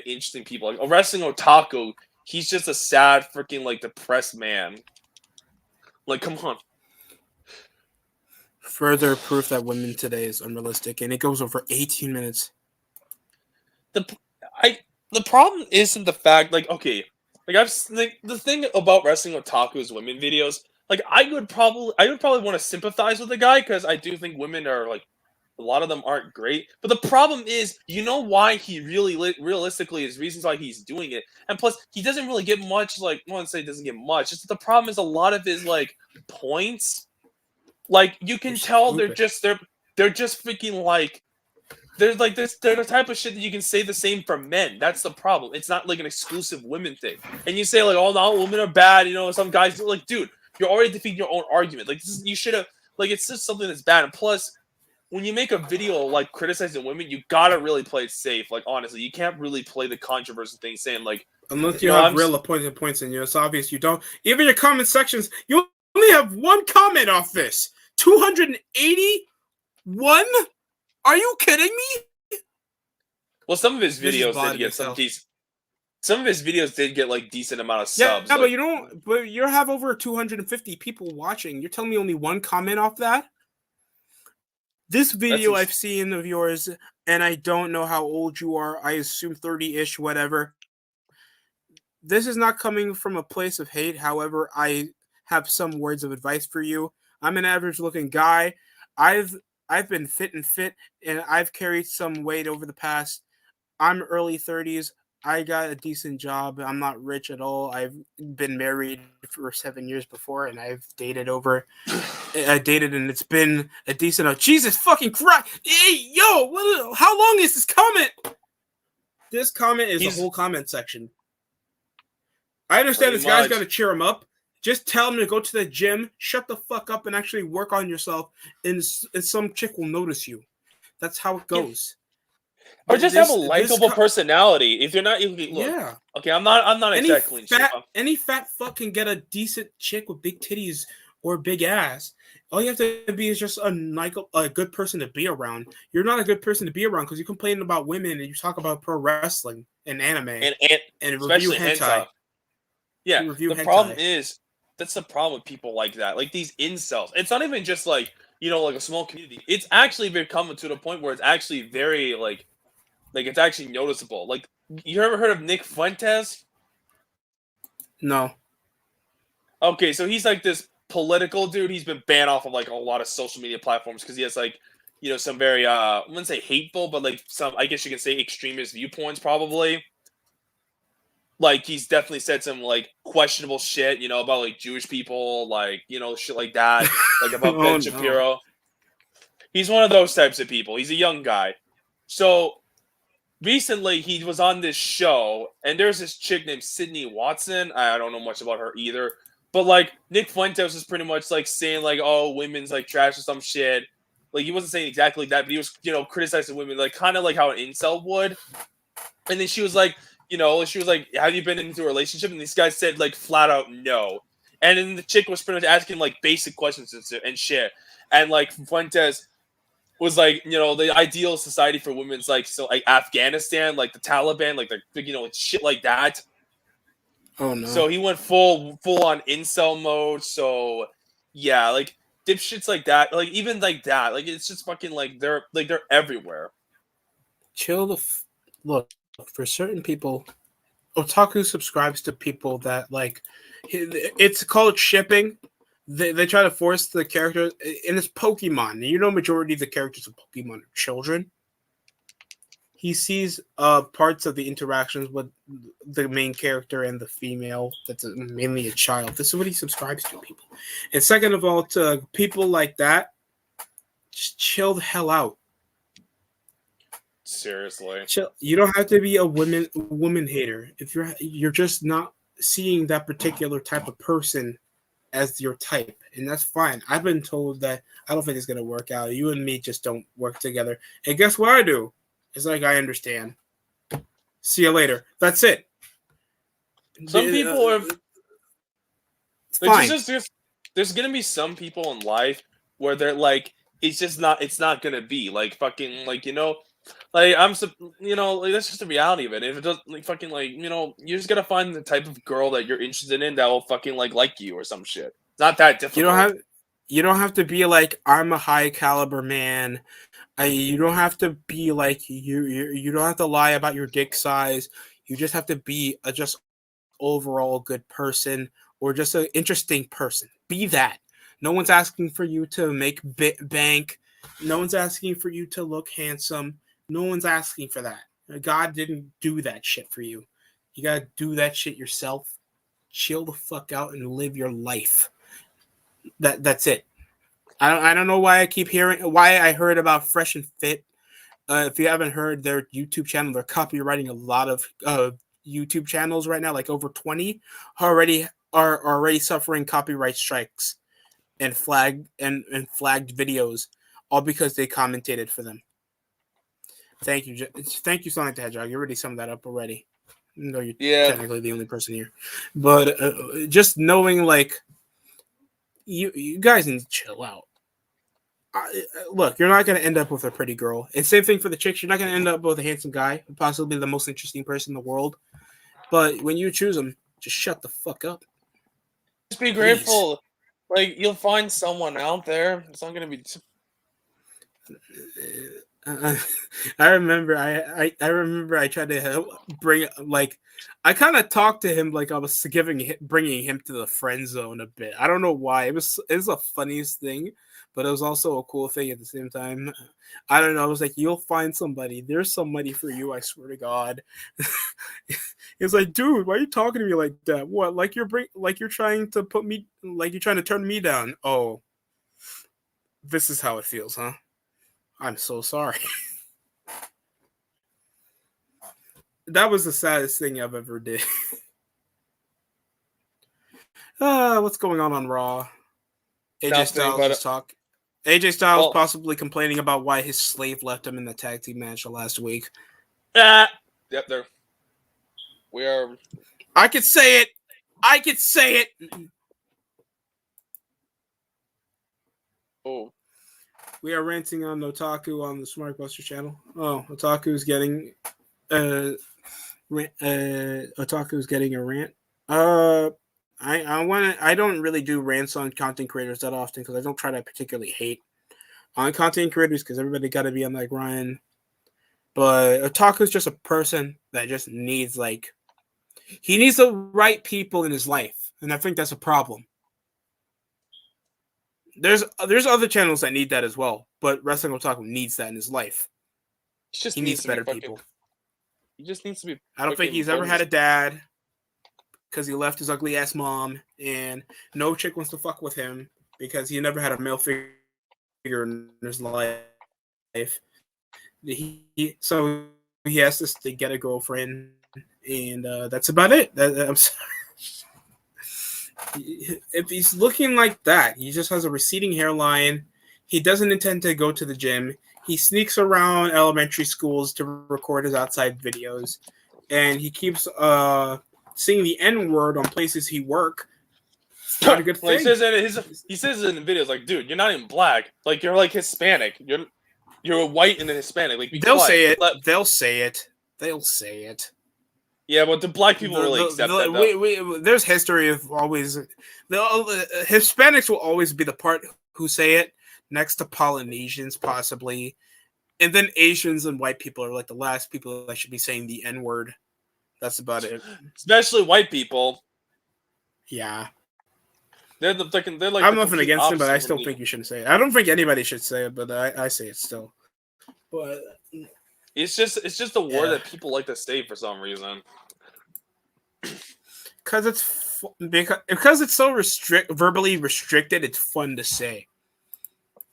interesting people. Like a wrestling otaku, he's just a sad freaking like depressed man. Like, come on. Further proof that women today is unrealistic, and it goes over 18 minutes. The problem isn't the fact, like, okay, like the thing about wrestling otaku's women videos, like I would probably want to sympathize with the guy because I do think women are like, a lot of them aren't great. But the problem is, you know why he really realistically his reasons why he's doing it, and plus he doesn't really get much. Like, I won't say he doesn't get much. Just the problem is a lot of his like points, like you can tell they're just freaking like. They're like this. They're the type of shit that you can say the same for men. That's the problem. It's not like an exclusive women thing. And you say like, "Oh, no, women are bad." You know, some guys like, dude, you're already defeating your own argument. Like, you should have. Like, it's just something that's bad. And plus, when you make a video like criticizing women, you gotta really play it safe. Like, honestly, you can't really play the controversial thing, saying like, unless you have real appointed points in you. It's obvious you don't. Even your comment sections, you only have one comment off this. 281. Are you kidding me? Well, some of his videos did get some decent. Some of his videos did get like decent amount of subs. Yeah, like, but you don't. But you have over 250 people watching. You're telling me only one comment off that? This video I've seen of yours, and I don't know how old you are. I assume 30-ish, whatever. This is not coming from a place of hate. However, I have some words of advice for you. I'm an average-looking guy. I've been fit, and I've carried some weight over the past. I'm early 30s. I got a decent job. I'm not rich at all. I've been married for 7 years before, and I've dated and it's been a decent. Oh, Jesus fucking Christ! Hey, yo, how long is this comment? This comment is the whole comment section. I understand this guy's got to cheer him up. Just tell him to go to the gym, shut the fuck up, and actually work on yourself, and some chick will notice you. That's how it goes. Or just have a likable personality. If you're not, look, yeah. Okay, I'm not exactly any fat fuck can get a decent chick with big titties or big ass. All you have to be is just a good person to be around. You're not a good person to be around because you complain about women and you talk about pro wrestling and anime and review hentai. Yeah, the problem is that's the problem with people like that, like these incels. It's not even just like, you know, like a small community. It's actually become to the point where it's actually very like it's actually noticeable. Like, you ever heard of Nick Fuentes? No. Okay, so he's like this political dude. He's been banned off of like a lot of social media platforms because he has like, some very I wouldn't say hateful, but like some, I guess you can say, extremist viewpoints probably. Like he's definitely said some like questionable shit, about like Jewish people, like, shit like that, like about Oh Ben no. Shapiro. He's one of those types of people. He's a young guy. So recently he was on this show, and there's this chick named Sydney Watson. I don't know much about her either. But like Nick Fuentes was pretty much like saying like, oh, women's like trash or some shit. Like he wasn't saying exactly that, but he was, criticizing women, like kind of like how an incel would. And then she was like, have you been into a relationship? And this guy said like flat out no. And then the chick was pretty much asking like basic questions and shit. And like Fuentes was like, the ideal society for women's like, so like Afghanistan, like the Taliban, like shit like that. Oh no. So he went full on incel mode. So yeah, like dipshits like that, like even like that, like it's just fucking like they're everywhere. Chill the look. For certain people, otaku subscribes to people that like. It's called shipping. They try to force the characters, and it's Pokemon. Majority of the characters of Pokemon are children. He sees parts of the interactions with the main character and the female that's mainly a child. This is what he subscribes to, people. And second of all, to people like that, just chill the hell out. Seriously, Chill. You don't have to be a woman hater. If you're just not seeing that particular type of person as your type, and that's fine. I've been told that I don't think it's gonna work out. You and me just don't work together. And guess what I do? It's like, I understand. See you later. That's it. some people are fine. there's gonna be some people in life where they're like, it's not gonna be like fucking like like like that's just the reality of it. If it doesn't like fucking like you just gotta find the type of girl that you're interested in that will fucking like you or some shit. It's not that difficult. You don't have to be like, I'm a high caliber man. You don't have to be like, you don't have to lie about your dick size. You just have to be a just overall good person, or just an interesting person. Be that. No one's asking for you to make bank. No one's asking for you to look handsome. No one's asking for that. God didn't do that shit for you. You gotta do that shit yourself. Chill the fuck out and live your life. That's it. I don't know why I heard about Fresh and Fit. If you haven't heard their YouTube channel, they're copywriting a lot of YouTube channels right now, like over 20 are already suffering copyright strikes and flagged videos, all because they commentated for them. Thank you, Sonic the Hedgehog. You already summed that up already. No, you're technically the only person here, but just knowing like you guys need to chill out. Look, you're not going to end up with a pretty girl. And same thing for the chicks. You're not going to end up with a handsome guy, possibly the most interesting person in the world. But when you choose them, just shut the fuck up. Just be grateful. Like, you'll find someone out there. It's not going to be... I remember I tried to bring, like, I kind of talked to him like I was bringing him to the friend zone a bit. I don't know why. It was the funniest thing, but it was also a cool thing at the same time. I don't know. I was like, you'll find somebody. There's somebody for you. I swear to God. He's like, dude, why are you talking to me like that? What? Like you're trying to put me, like you're trying to turn me down. Oh, this is how it feels, huh? I'm so sorry. That was the saddest thing I've ever did. What's going on Raw? AJ Styles possibly complaining about why his slave left him in the tag team match last week. Yep, there. We are. I could say it. Oh. We are ranting on Otaku on the Smart Buster channel. Oh, Otaku is getting a rant. I don't really do rants on content creators that often because I don't try to particularly hate on content creators because everybody got to be on like Ryan. But Otaku is just a person that just needs he needs the right people in his life, and I think that's a problem. There's other channels that need that as well, but Wrestling Otaku needs that in his life. He needs to better be people. He just needs to be. I don't think he's ever had a dad because he left his ugly ass mom, and no chick wants to fuck with him because he never had a male figure in his life. So he has to get a girlfriend, and that's about it. I'm sorry. If he's looking like that, he just has a receding hairline. He doesn't intend to go to the gym. He sneaks around elementary schools to record his outside videos, and he keeps saying the N-word on places he work. It's not a good thing. He says in the videos, like, dude, you're not even black. Like, you're like Hispanic. You're a white and a Hispanic. Like, they'll say it. They'll say it. They'll say it. Yeah, but the black people really accept that. There's history of always Hispanics will always be the part who say it, next to Polynesians possibly, and then Asians and white people are like the last people that should be saying the N-word. That's about it. Especially white people. Yeah, they're like I'm nothing against them, but I still think you shouldn't say it. I don't think anybody should say it, but I say it still. But it's just the word that people like to say for some reason. Because it's so verbally restricted, it's fun to say.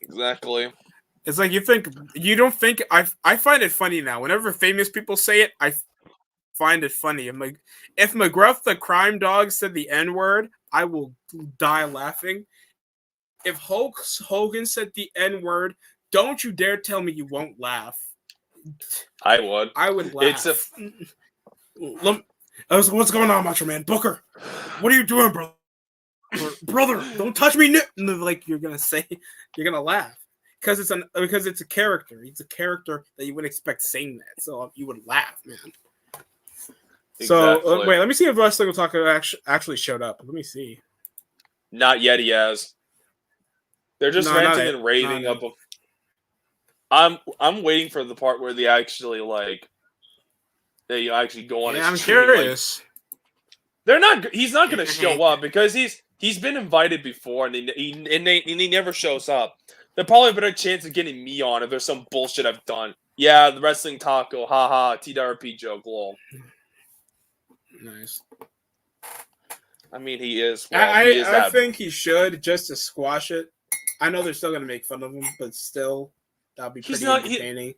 Exactly. It's like you don't think I find it funny now. Whenever famous people say it, I find it funny. I'm like, if McGruff the crime dog said the N-word, I will die laughing. If Hulk Hogan said the N-word, don't you dare tell me you won't laugh. I would. I would laugh. What's going on, Macho Man? Booker, what are you doing, brother? Brother, don't touch me. Like you're gonna laugh because it's a character. It's a character that you wouldn't expect saying that, so you would laugh, man. Exactly. So wait, let me see if Wrestling Otaku actually showed up. Let me see. Not yet. He has. They're just ranting and raving up. I'm waiting for the part where they actually go on. Yeah, I'm curious. He's not going to show up because he's been invited before and he never shows up. There's probably a better chance of getting me on if there's some bullshit I've done. Yeah, the Wrestling Taco, haha, TWRP joke, lol. Nice. I mean, he is. I think he should just to squash it. I know they're still going to make fun of him, but still, that'll be pretty entertaining.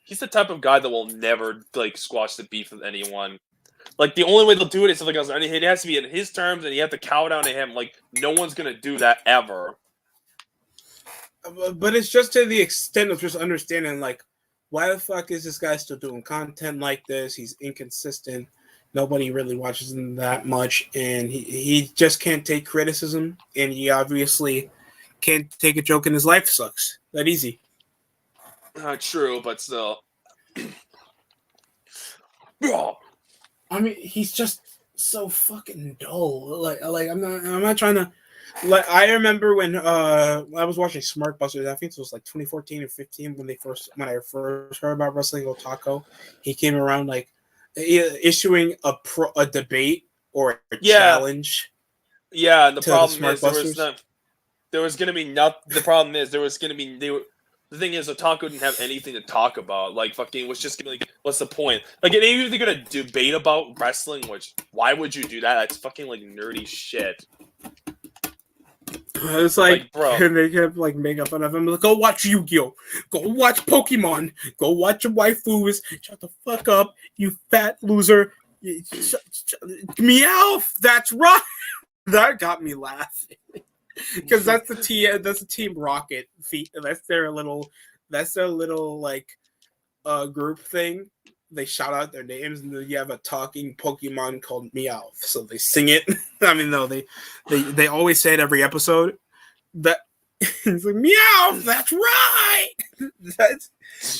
He's the type of guy that will never squash the beef with anyone. Like the only way they'll do it is if it has to be in his terms, and you have to cow down to him. Like no one's gonna do that ever. But it's just to the extent of just understanding, like, why the fuck is this guy still doing content like this? He's inconsistent. Nobody really watches him that much, and he just can't take criticism, and he obviously can't take a joke, and his life sucks. That easy. True, but still. I mean, he's just so fucking dull. Like I'm not trying to. Like I remember when I was watching Smart Busters. I think it was like 2014 or 15 when I first heard about Wrestling Otaku. He came around like issuing a debate or a challenge. Yeah, and the problem is there was going to be nothing. The problem is there was going to be the thing is, Otaku didn't have anything to talk about. Like, fucking, was just gonna what's the point? Like, and even if they're gonna debate about wrestling, which why would you do that? That's fucking nerdy shit. It's like bro, and they kept making fun of him. Like, go watch Yu-Gi-Oh, go watch Pokemon, go watch your waifus. Shut the fuck up, you fat loser. Meow. That's right. That got me laughing. Because that's the Team Rocket feat. That's their little group thing. They shout out their names, and then you have a talking Pokemon called Meowth. So they sing it. I mean, no, they always say it every episode. That it's like Meowth. That's right.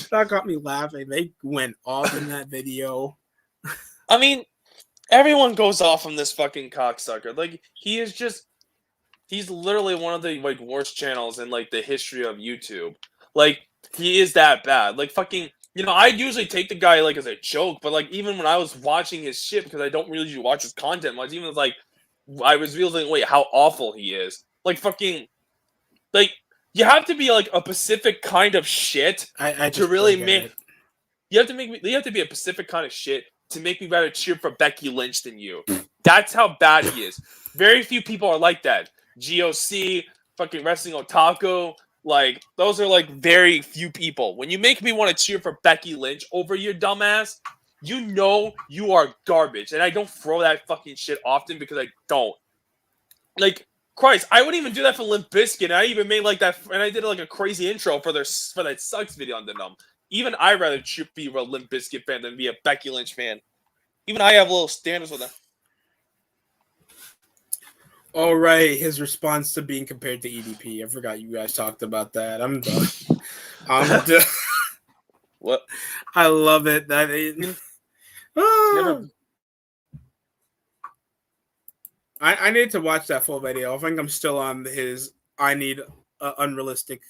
That got me laughing. They went off in that video. I mean, everyone goes off on this fucking cocksucker. Like he's literally one of the worst channels in the history of YouTube. Like he is that bad. Like fucking, I usually take the guy as a joke, but even when I was watching his shit because I don't really watch his content much, even I was realizing how awful he is. like fucking, like you have to be like a specific kind of shit I to just really don't get make. it. You have to be a specific kind of shit to make me rather cheer for Becky Lynch than you. That's how bad he is. Very few people are like that. GOC, fucking Wrestling Otaku, like those are like very few people. When you make me want to cheer for Becky Lynch over your dumbass, you know you are garbage. And I don't throw that fucking shit often because I don't. Like, Christ, I wouldn't even do that for Limp Bizkit. I even made like that, and I did like a crazy intro for that Sucks video on the Numb. Even I rather be a Limp Bizkit fan than be a Becky Lynch fan. Even I have little standards with them. All right, his response to being compared to EDP. I forgot you guys talked about that. I'm done. I'm done. What? I love it. That Never. I need to watch that full video. I think I'm still on his. I need unrealistic.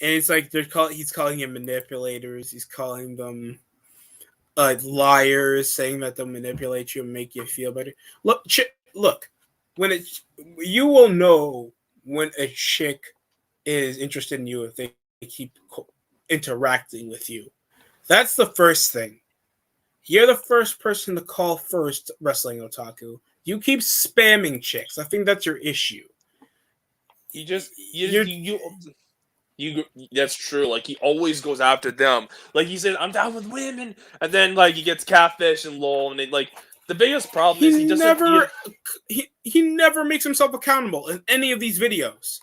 And it's like he's calling him manipulators. He's calling them liars, saying that they'll manipulate you and make you feel better. Look, when you will know when a chick is interested in you if they keep interacting with you. That's the first thing. You're the first person to call first, Wrestling Otaku. You keep spamming chicks. I think that's your issue. You that's true. Like he always goes after them. Like he said, I'm down with women, and then like he gets catfish and lol, and like the biggest problem is he never makes himself accountable in any of these videos.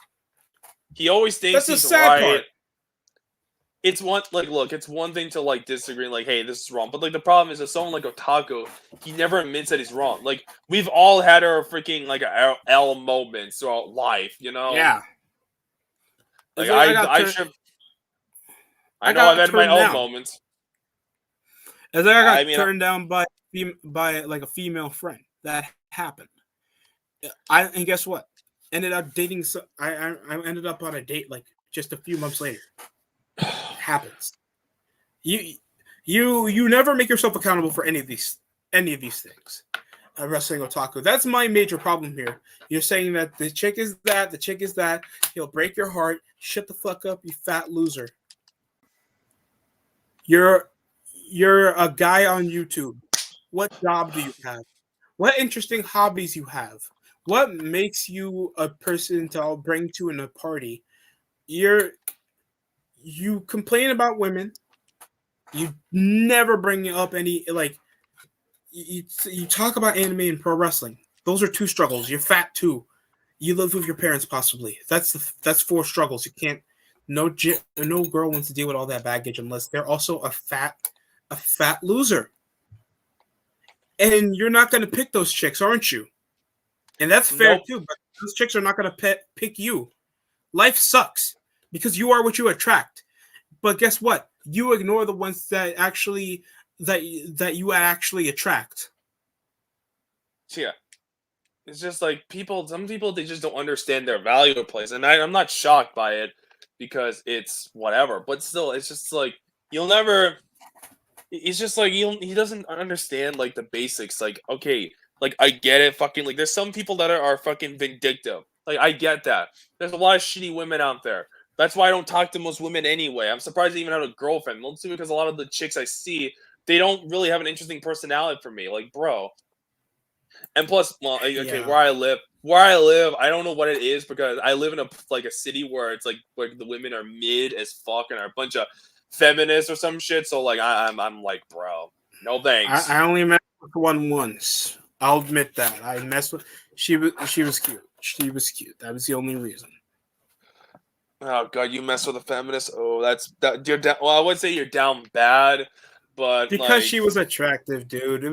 He always thinks that's he's the sad right. part. It's one thing to like disagree, like, hey, this is wrong. But like the problem is that someone like Otaku, he never admits that he's wrong. Like we've all had our freaking like L moments throughout life, you know? Yeah. Like I know I've had my L moments. As I got turned down by like a female friend. That happened. And guess what? Ended up dating. I ended up on a date like just a few months later. It happens. You never make yourself accountable for any of these things. Wrestling Otaku. That's my major problem here. You're saying that the chick is that. He'll break your heart. Shut the fuck up, you fat loser. You're a guy on YouTube. What job do you have? What interesting hobbies you have? What makes you a person to bring to in a party? You complain about women. You never bring up any like. You talk about anime and pro wrestling. Those are two struggles. You're fat too. You live with your parents possibly. That's 4 struggles. You can't. No girl wants to deal with all that baggage unless they're also a fat loser. And you're not going to pick those chicks, aren't you? And that's fair too. But those chicks are not going to pick you. Life sucks because you are what you attract. But guess what? You ignore the ones that actually that you actually attract. Yeah. It's just like some people, they just don't understand their value or place. And I'm not shocked by it because it's whatever. But still, it's just like, it's just like, he doesn't understand like the basics. Like, okay, like I get it. Fucking like, there's some people that are fucking vindictive. Like, I get that. There's a lot of shitty women out there. That's why I don't talk to most women anyway. I'm surprised I even have a girlfriend. Mostly because a lot of the chicks I see, they don't really have an interesting personality for me. Like, bro. And plus, well, okay, Yeah. where I live, I don't know what it is because I live in a city where it's like the women are mid as fuck and are a bunch of feminists or some shit. So like, I'm like, bro, no thanks. I only met with one once. I'll admit that I messed with. She was cute. She was cute. That was the only reason. Oh god, you mess with a feminist? Oh, you're down. Well, I would say you're down bad, but because she was attractive, dude.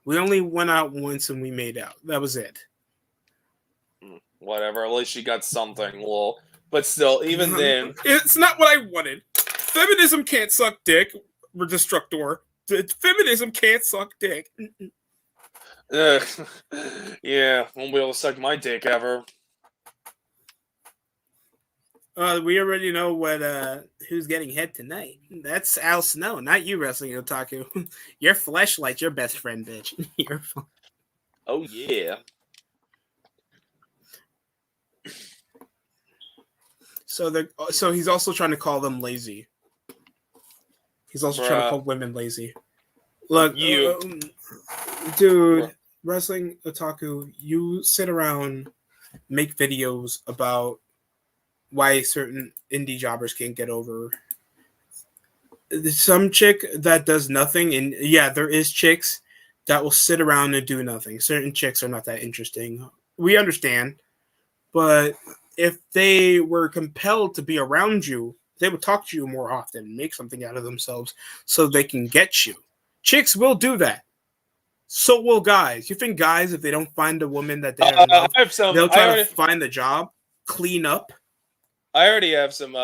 We only went out once and we made out. That was it. Whatever. At least she got something. Well, but still, even then, it's not what I wanted. Feminism can't suck dick. We're destructor. Feminism can't suck dick. Yeah, won't be able to suck my dick ever. We already know who's getting head tonight. That's Al Snow, not you, Wrestling Otaku. Your fleshlight's your best friend, bitch. Oh yeah. So he's also trying to call them lazy. He's also trying to Bruh, call women lazy. Look, you, dude, bruh. wrestling otaku, you sit around, make videos about why certain indie jobbers can't get over. Some chick that does nothing, and yeah, there is chicks that will sit around and do nothing. Certain chicks are not that interesting. We understand, but if they were compelled to be around you, they would talk to you more often, make something out of themselves so they can get you. Chicks will do that. So will guys. You think guys, if they don't find a woman that they're in I love, have some. they'll try to find the job, clean up? I already have some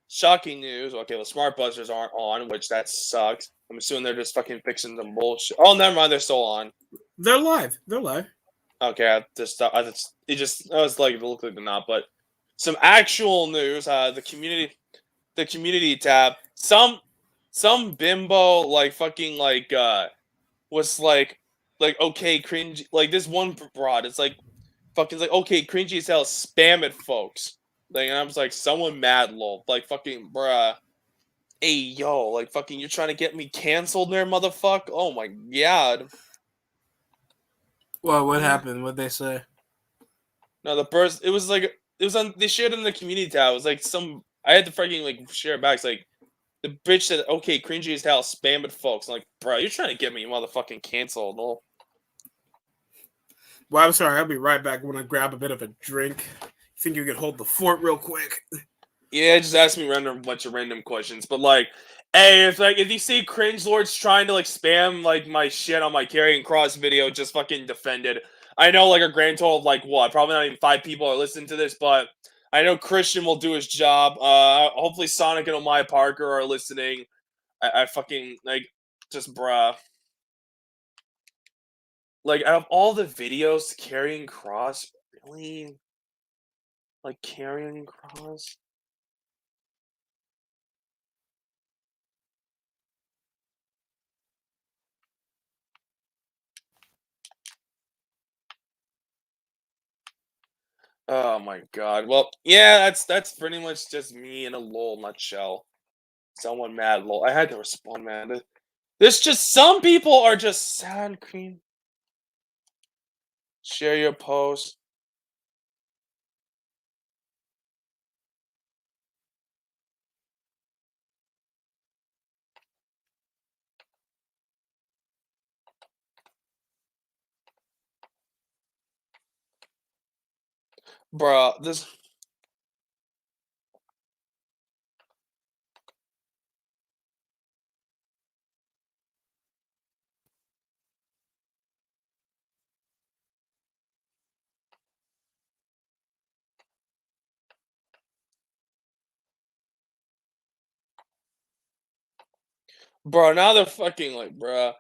shocking news. Okay, the smart buzzers aren't on, which that sucks. I'm assuming they're just fucking fixing some bullshit. Oh, never mind, they're still on. They're live. They're live. Okay, I was like, it looked like they're not, but some actual news. The community tab. Some bimbo like fucking was like okay cringe. Like this one broad. It's like fucking like okay cringy as hell. Spam it, folks. Like and I was like someone mad lol. Like fucking bruh. Hey yo, like fucking you're trying to get me canceled there, motherfucker. Oh my god. Well, what happened? What'd they say? No, the burst. It was like it was on. They shared it in the community tab. It was like some. I had to freaking like share it back. It's like the bitch said, "Okay, cringy as hell, spam it, folks." I'm like, bro, you're trying to get me motherfucking canceled. No. Well, I'm sorry. I'll be right back. I'm gonna grab a bit of a drink. You think you could hold the fort real quick? Yeah, just ask me random bunch of random questions. But like, hey, if you see cringe lords trying to like spam like my shit on my carrying cross video, just fucking defend it. I know like a grand total of like what, probably not even 5 people are listening to this, but I know Christian will do his job. Hopefully Sonic and Omaya Parker are listening. I fucking like just bruh. Like out of all the videos carrying cross, really? Like carrying cross? Oh my god. Well, yeah, that's pretty much just me in a lol nutshell. Someone mad lol. I had to respond, man. There's just some people are just sad cream. Share your post. Bruh, this bro, now they're fucking like, bruh.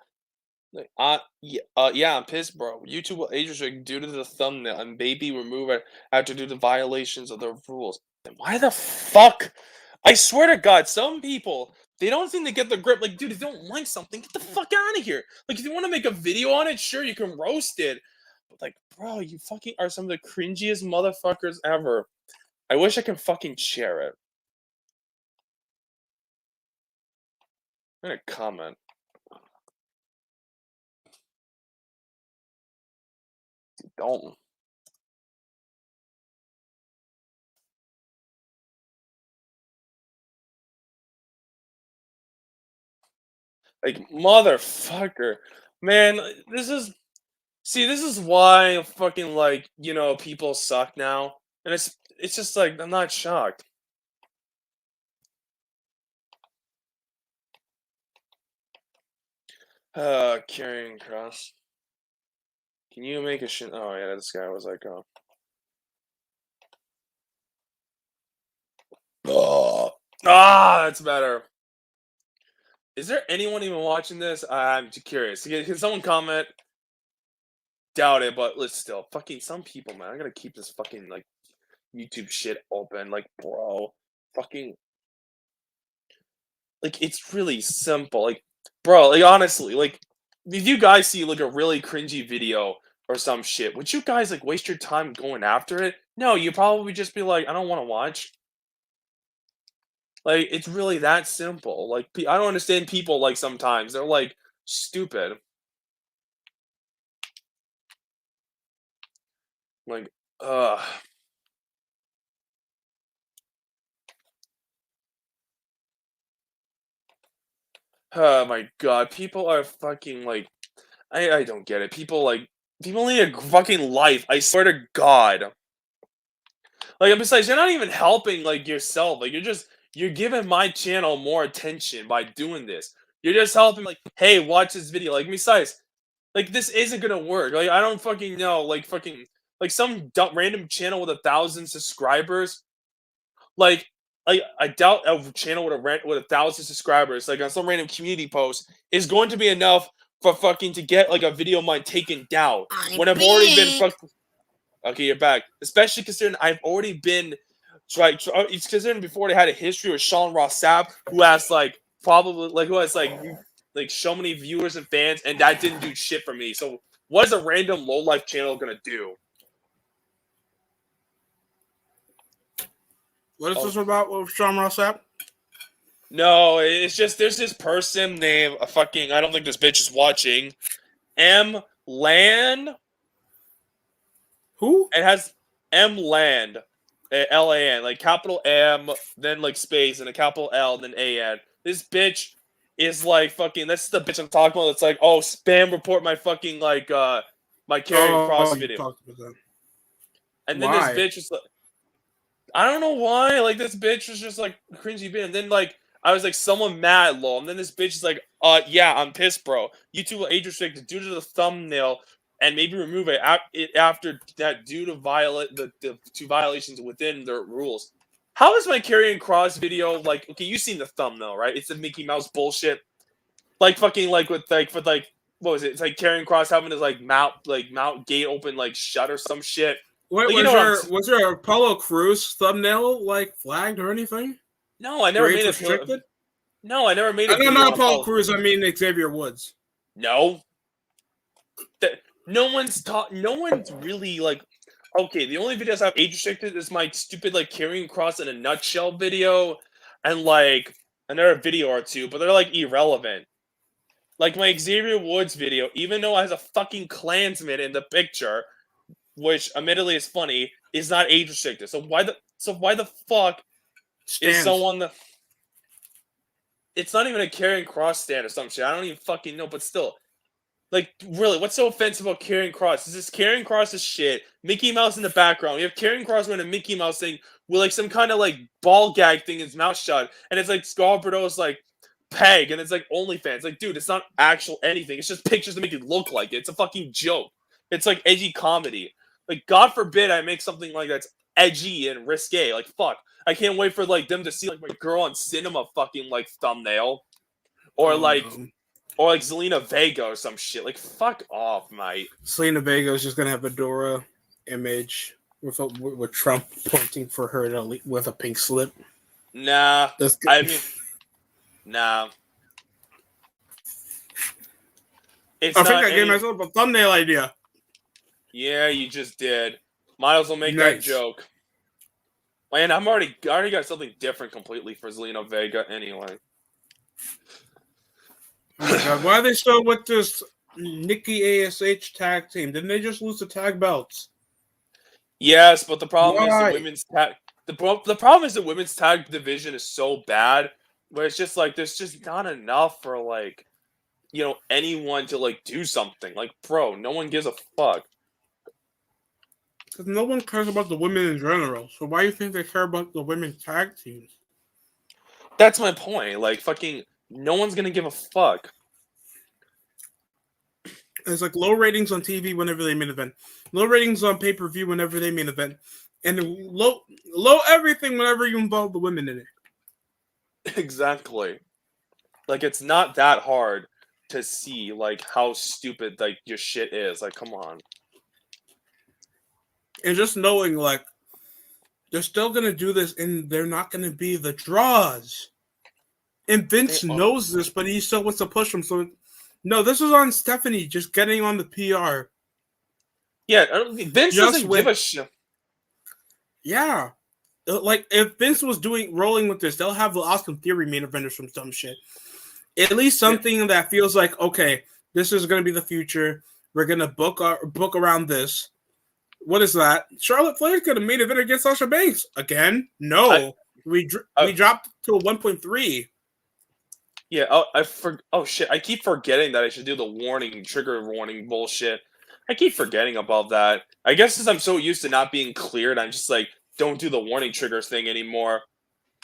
Like, yeah, I'm pissed, bro. YouTube will age restrict due to the thumbnail and baby remover after due to violations of the rules. Then why the fuck? I swear to God, some people they don't seem to get the grip. Like, dude, if you don't like something, get the fuck out of here. Like, if you want to make a video on it, sure, you can roast it. But like, bro, you fucking are some of the cringiest motherfuckers ever. I wish I could fucking share it. I'm gonna comment. Don't. Like, motherfucker. Man, this is see, this is why fucking like, people suck now. And it's just like I'm not shocked. Carrying cross. Can you make a shit? Oh yeah, this guy was like, oh, that's better. Is there anyone even watching this? I'm curious. Can someone comment? Doubt it, but let's still fucking some people, man. I gotta keep this fucking like YouTube shit open. Like, bro, fucking like it's really simple. Like, bro, like honestly, like if you guys see like a really cringy video or some shit, would you guys like waste your time going after it? No, you probably just be like, I don't want to watch. Like, it's really that simple. Like, I don't understand people, like, sometimes. They're, like, stupid. Like, ugh. Oh my god, people are fucking, like I don't get it. People need a fucking life, I swear to God. Like, and besides, you're not even helping, like, yourself, like, you're giving my channel more attention by doing this. You're just helping, like, "Hey, watch this video," like, besides, like, this isn't gonna work, like, I don't fucking know, like, some random channel with 1,000 subscribers, like I doubt a channel with with 1,000 subscribers, like, on some random community post, is going to be enough for fucking to get, like, a video of mine taken down, I'm when I've already been big. fucking. Okay, you're back. Especially considering I've already been it's considering before they had a history with Sean Ross Sapp, who has probably who has so many viewers and fans, and that didn't do shit for me. So what is a random low life channel gonna do? What is this about with Sean Ross Sapp? No, it's just there's this person named I don't think this bitch is watching. M Land. Who? It has M Land. LAN, like capital M, then like space, and a capital L, then AN. This bitch is like fucking. That's the bitch I'm talking about. It's like, oh, spam report my fucking my carrying cross you video. talked about that. And then Why? this bitch is like, I don't know why. Like this bitch was just like cringy bit, and then like I was like, someone mad lol, and then this bitch is like, yeah, I'm pissed, bro. YouTube will age restricted due to the thumbnail, and maybe remove it after that due to violate the two violations within the rules. How is my carrying cross video like? Okay, you've seen the thumbnail, right? It's the Mickey Mouse bullshit, like fucking like with what was it? It's like carrying cross having his mount gate open like shut or some shit. Wait, Like, you know was there a Apollo Crews thumbnail flagged or anything? No, I never Age made restricted? No, I never made I a know video not on Apollo Crews. I mean Xavier Woods. No. No one's really like. Okay, the only videos I have age restricted is my stupid carrying cross in a nutshell video, and another video or two, but they're irrelevant. Like my Xavier Woods video, even though it has a fucking Klansman in the picture, which admittedly is funny, is not age restricted. So why the fuck is someone the? It's not even a carrying cross stand or some shit. I don't even fucking know, but still. Like, really, what's so offensive about carrying cross? Is this carrying cross is shit? Mickey Mouse in the background. You have carrying cross wearing a Mickey Mouse thing with some kind of ball gag thing, his mouth shut, and it's Scarberto's peg, and it's OnlyFans. Like, dude, it's not actual anything. It's just pictures to make it look like it. It's a fucking joke. It's edgy comedy. God forbid I make something that's edgy and risque. Fuck. I can't wait for them to see my girl on cinema fucking thumbnail. Or no. Or Zelina Vega or some shit. Fuck off, mate. Selena Vega is just gonna have a Dora image with Trump pointing for her with a pink slip. Nah. I mean, nah. I think I gave myself a thumbnail idea. Yeah, you just did. Might as well make that joke. Man, I already got something different completely for Zelina Vega anyway. Oh my god, why are they still with this Nikki ASH tag team? Didn't they just lose the tag belts? Yes, but the problem is the women's tag. The problem is the women's tag division is so bad, where it's just there's just not enough for anyone to do something. Bro, no one gives a fuck. Because no one cares about the women in general. So why do you think they care about the women's tag teams? That's my point. Fucking. No one's gonna give a fuck. It's low ratings on TV whenever they main event, low ratings on pay-per-view whenever they main event, and low everything whenever you involve the women in it. Exactly. It's not that hard to see how stupid your shit is. Come on. And just knowing they're still gonna do this, and they're not gonna be the draws. And Vince knows this, but he still wants to push them. So, no, this is on Stephanie just getting on the PR. Yeah, Vince doesn't give a shit. Yeah. like if Vince was rolling with this, they'll have the Austin Theory main eventers from some shit. At least something that feels like, okay, this is going to be the future. We're going to book around this. What is that? Charlotte Flair's going to main event against Sasha Banks again? No, we dropped to a 1.3. Yeah. Oh shit! I keep forgetting that I should do the trigger warning bullshit. I keep forgetting about that. I guess since I'm so used to not being cleared, I'm just like, don't do the warning triggers thing anymore.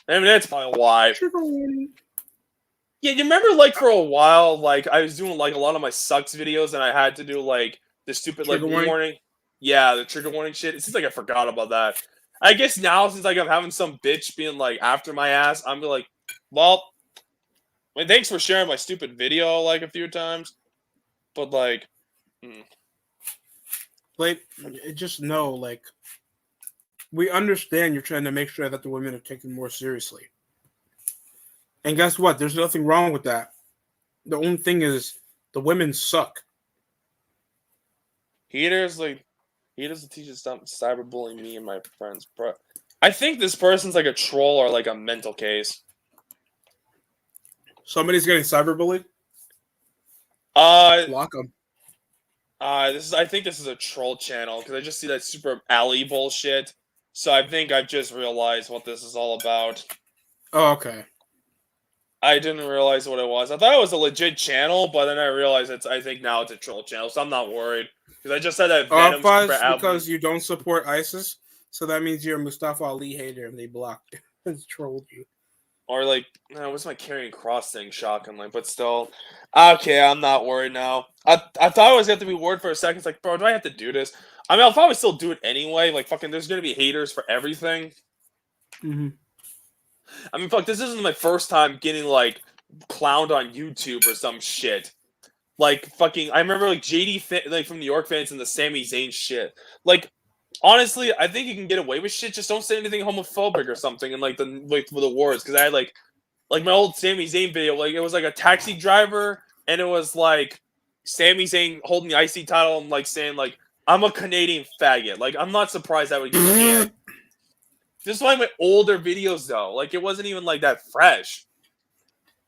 I mean, that's probably why. Trigger warning. Yeah, you remember like for a while, like I was doing like a lot of my sucks videos, and I had to do like the stupid Trigger like warning. Yeah, the trigger warning shit. It seems like I forgot about that. I guess now since like I'm having some bitch being like after my ass, I'm like, well, I mean, thanks for sharing my stupid video like a few times, but like, like just know, like we understand you're trying to make sure that the women are taken more seriously. And guess what? There's nothing wrong with that. The only thing is the women suck. He doesn't teach us stop cyberbullying me and my friends, bro. I think this person's like a troll or like a mental case. Somebody's getting cyberbullied? Block them. I think this is a troll channel because I just see that super alley bullshit. So I think I've just realized what this is all about. Oh, okay. I didn't realize what it was. I thought it was a legit channel, but then I realized I think now it's a troll channel, so I'm not worried. Because I just said that Venom's super album. Because you don't support ISIS, so that means you're a Mustafa Ali hater and they blocked and trolled you. Or like, no, what's my carrying cross thing? Shockingly, but still, okay, I'm not worried now. I thought I was going to be worried for a second. It's like, bro, do I have to do this? I mean, I'll probably still do it anyway. Like, fucking, there's going to be haters for everything. Mm-hmm. I mean, fuck, this isn't my first time getting, like, clowned on YouTube or some shit. Like, fucking, I remember, like, JD, like, from New York fans and the Sami Zayn shit. Like, honestly, I think you can get away with shit. Just don't say anything homophobic or something in, like, the words. Because I had, like, my old Sami Zayn video, like, it was, like, a taxi driver, and it was, like, Sami Zayn holding the IC title and, like, saying, like, I'm a Canadian faggot. Like, I'm not surprised that would get banned. This is one of my older videos, though. Like, it wasn't even, like, that fresh.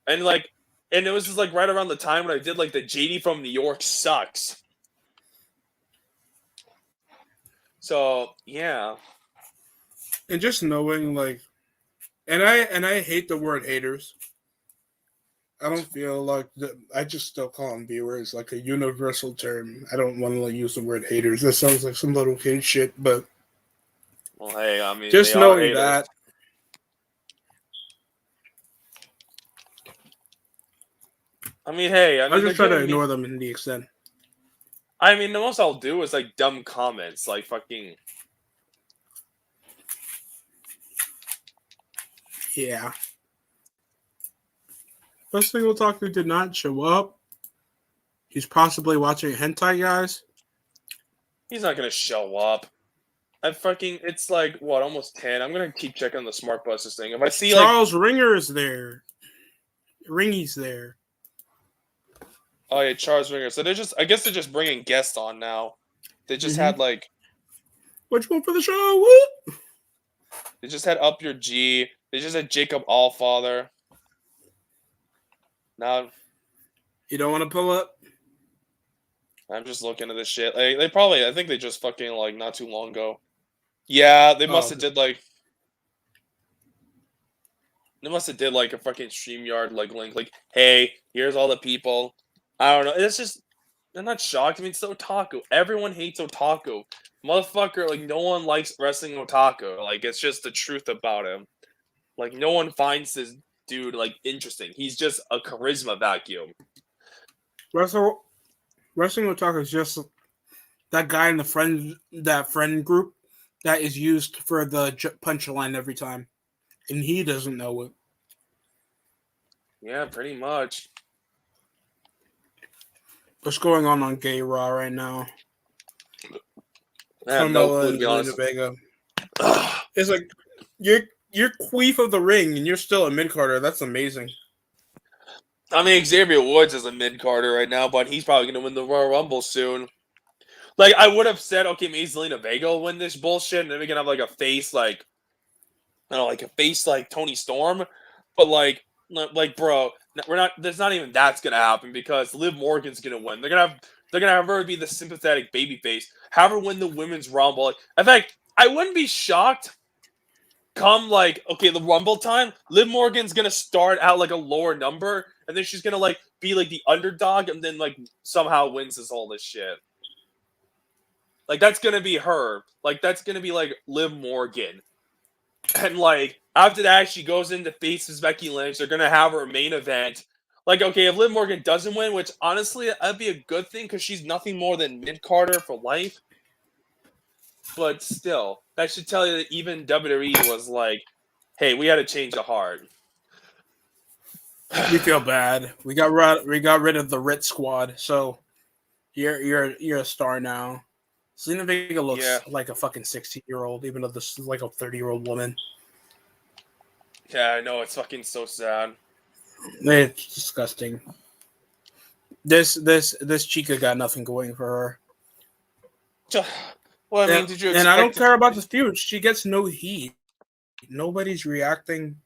And, like, and it was just, like, right around the time when I did, like, the JD from New York sucks. So, yeah. And just knowing, like, and I hate the word haters. I don't feel like I just still call them viewers, like a universal term. I don't want to use the word haters. That sounds like some little kid shit, but well, hey, I mean, just knowing that. I mean, hey, I mean, I'll just try to ignore them in the extent. I mean, the most I'll do is like dumb comments, like fucking. Yeah. First thing we'll talk to did not show up. He's possibly watching hentai, guys. He's not gonna show up. It's like what, almost 10. I'm gonna keep checking the smart buses thing. If I see Charles Ringer is there. Ringy's there. Oh yeah, Charles Ringer. So I guess they're just bringing guests on now. They just had like. What you want for the show? What? They just had Up Your G. They just had Jacob Allfather. Now. You don't want to pull up? I'm just looking at this shit. Like, I think they just fucking like not too long ago. Yeah, they must have did like. They must have did like a fucking StreamYard like link. Like, hey, here's all the people. I don't know. It's just I'm not shocked. I mean, it's otaku. Everyone hates otaku. Motherfucker, like no one likes wrestling otaku. Like it's just the truth about him. Like no one finds this dude like interesting. He's just a charisma vacuum. Wrestling otaku is just that guy in that friend group that is used for the punchline every time, and he doesn't know it. Yeah, pretty much. What's going on Gay Raw right now? I have no clue, to be honest. Vega. It's like you're queef of the ring, and you're still a mid-carder. That's amazing. I mean, Xavier Woods is a mid-carder right now, but he's probably going to win the Royal Rumble soon. Like, I would have said, okay, maybe Zelina Vega will win this bullshit, and then we can have, like, a face, like, I don't know, like a face like Tony Storm, but like bro, we're not. There's not even that's gonna happen because Liv Morgan's gonna win. They're gonna have her be the sympathetic baby face, have her win the women's rumble. Like, in fact, I wouldn't be shocked. Come like okay, the rumble time, Liv Morgan's gonna start out like a lower number, and then she's gonna like be like the underdog, and then like somehow wins all this shit. Like that's gonna be her. Like that's gonna be like Liv Morgan. And like after that, she goes into faces Becky Lynch. They're gonna have her main event. Like okay, if Liv Morgan doesn't win, which honestly that'd be a good thing because she's nothing more than mid Carter for life. But still, that should tell you that even WWE was like, "Hey, we had to change the heart." We feel bad. We got rid of the Rit Squad, so you're a star now. Zelina Vega looks like a fucking 16-year-old, even though this is like a 30-year-old woman. Yeah, I know, it's fucking so sad. It's disgusting. This Chica got nothing going for her. Well, I mean, did you expect? And I don't care about the feud. She gets no heat. Nobody's reacting.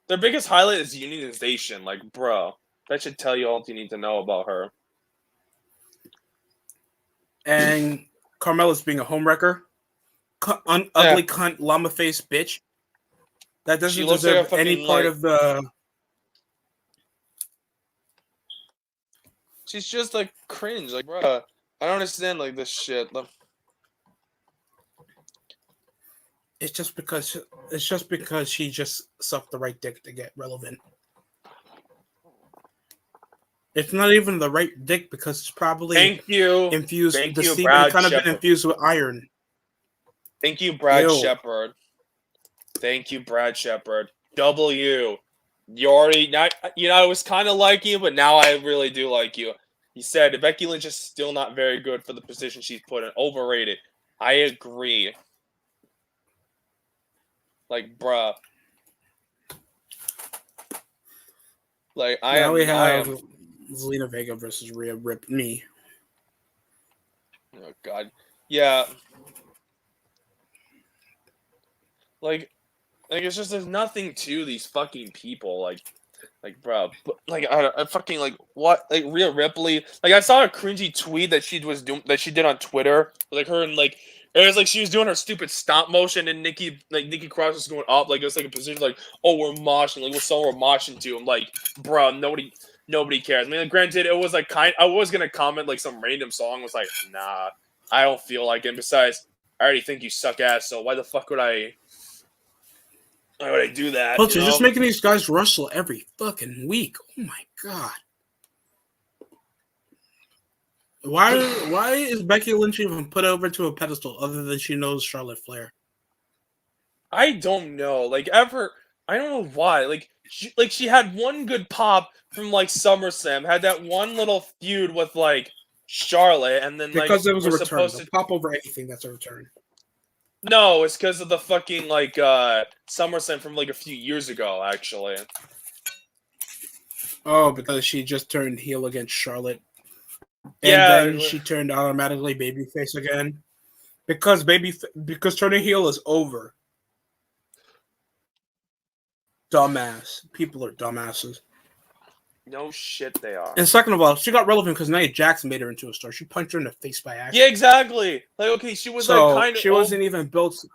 Their biggest highlight is unionization. Like, bro, that should tell you all you need to know about her. And Carmella's being a homewrecker. Ugly cunt, llama face bitch. That doesn't deserve any part of the... She's just like cringe. Like, bro, I don't understand like this shit. It's just because she just sucked the right dick to get relevant. It's not even the right dick because it's probably infused. The semen kind of been infused with iron. Thank you, Brad Shepard. Thank you, Brad Shepard. W. You already not. You know, I was kind of like you, but now I really do like you. He said Becky Lynch is still not very good for the position she's put in. Overrated. I agree. Like, bruh. Like, now we have Zelina Vega versus Rhea Ripley. Oh, God. Yeah. Like, it's just, there's nothing to these fucking people. Like, bro. Like, I fucking, like, what? Like, Rhea Ripley. Like, I saw a cringy tweet that she did on Twitter. Like, her and, like, it was like she was doing her stupid stop motion, and Nikki Cross was going up, like it was like a position, like, oh, we're moshing, like what song we're moshing to. I'm like, bro, nobody cares. I mean, granted, it was like I was gonna comment like some random song, was like, nah, I don't feel like it. And besides, I already think you suck ass, so why the fuck would I do that? Plus, you're just making these guys wrestle every fucking week. Oh my god. Why is Becky Lynch even put over to a pedestal other than she knows Charlotte Flair? I don't know. Like, I don't know why. Like she had one good pop from like SummerSlam, had that one little feud with like Charlotte, and then because it was a return. Pop over anything that's a return. No, it's because of the fucking like SummerSlam from like a few years ago, actually. Oh, because she just turned heel against Charlotte. And then she turned automatically babyface again. Because turning heel is over. Dumbass. People are dumbasses. No shit, they are. And second of all, she got relevant because Nia Jax made her into a star. She punched her in the face by accident. Yeah, exactly. Like, okay, she was like kind of. She wasn't even built.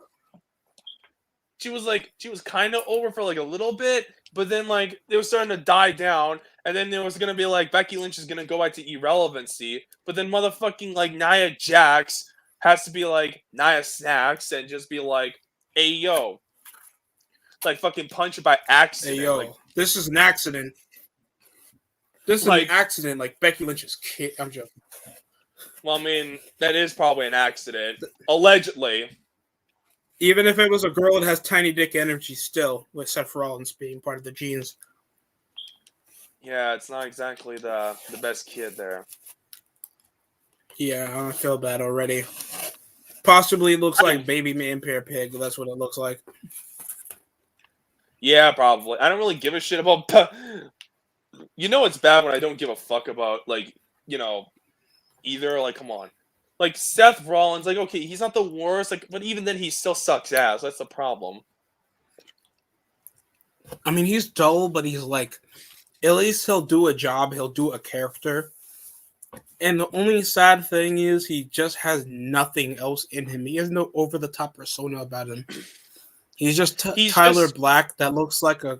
She was kind of over for like a little bit, but then like it was starting to die down, and then there was gonna be like Becky Lynch is gonna go back to irrelevancy, but then motherfucking like Nia Jax has to be like Nia Snacks and just be like, hey yo, like fucking punch it by accident. Hey yo, like, this is an accident. This is like, an accident, like Becky Lynch's kid. I'm joking. Well, I mean, that is probably an accident, allegedly. Even if it was a girl that has tiny dick energy still, with Seth Rollins being part of the genes. Yeah, it's not exactly the best kid there. Yeah, I feel bad already. Possibly it looks like Baby Man Pear Pig. That's what it looks like. Yeah, probably. I don't really give a shit about... You know it's bad when I don't give a fuck about, like, you know, either. Like, come on. Like, Seth Rollins, like, okay, he's not the worst, like, but even then he still sucks ass. That's the problem. I mean, he's dull, but he's like, at least he'll do a job. He'll do a character. And the only sad thing is he just has nothing else in him. He has no over the top persona about him. He's just He's Tyler just Black that looks like a.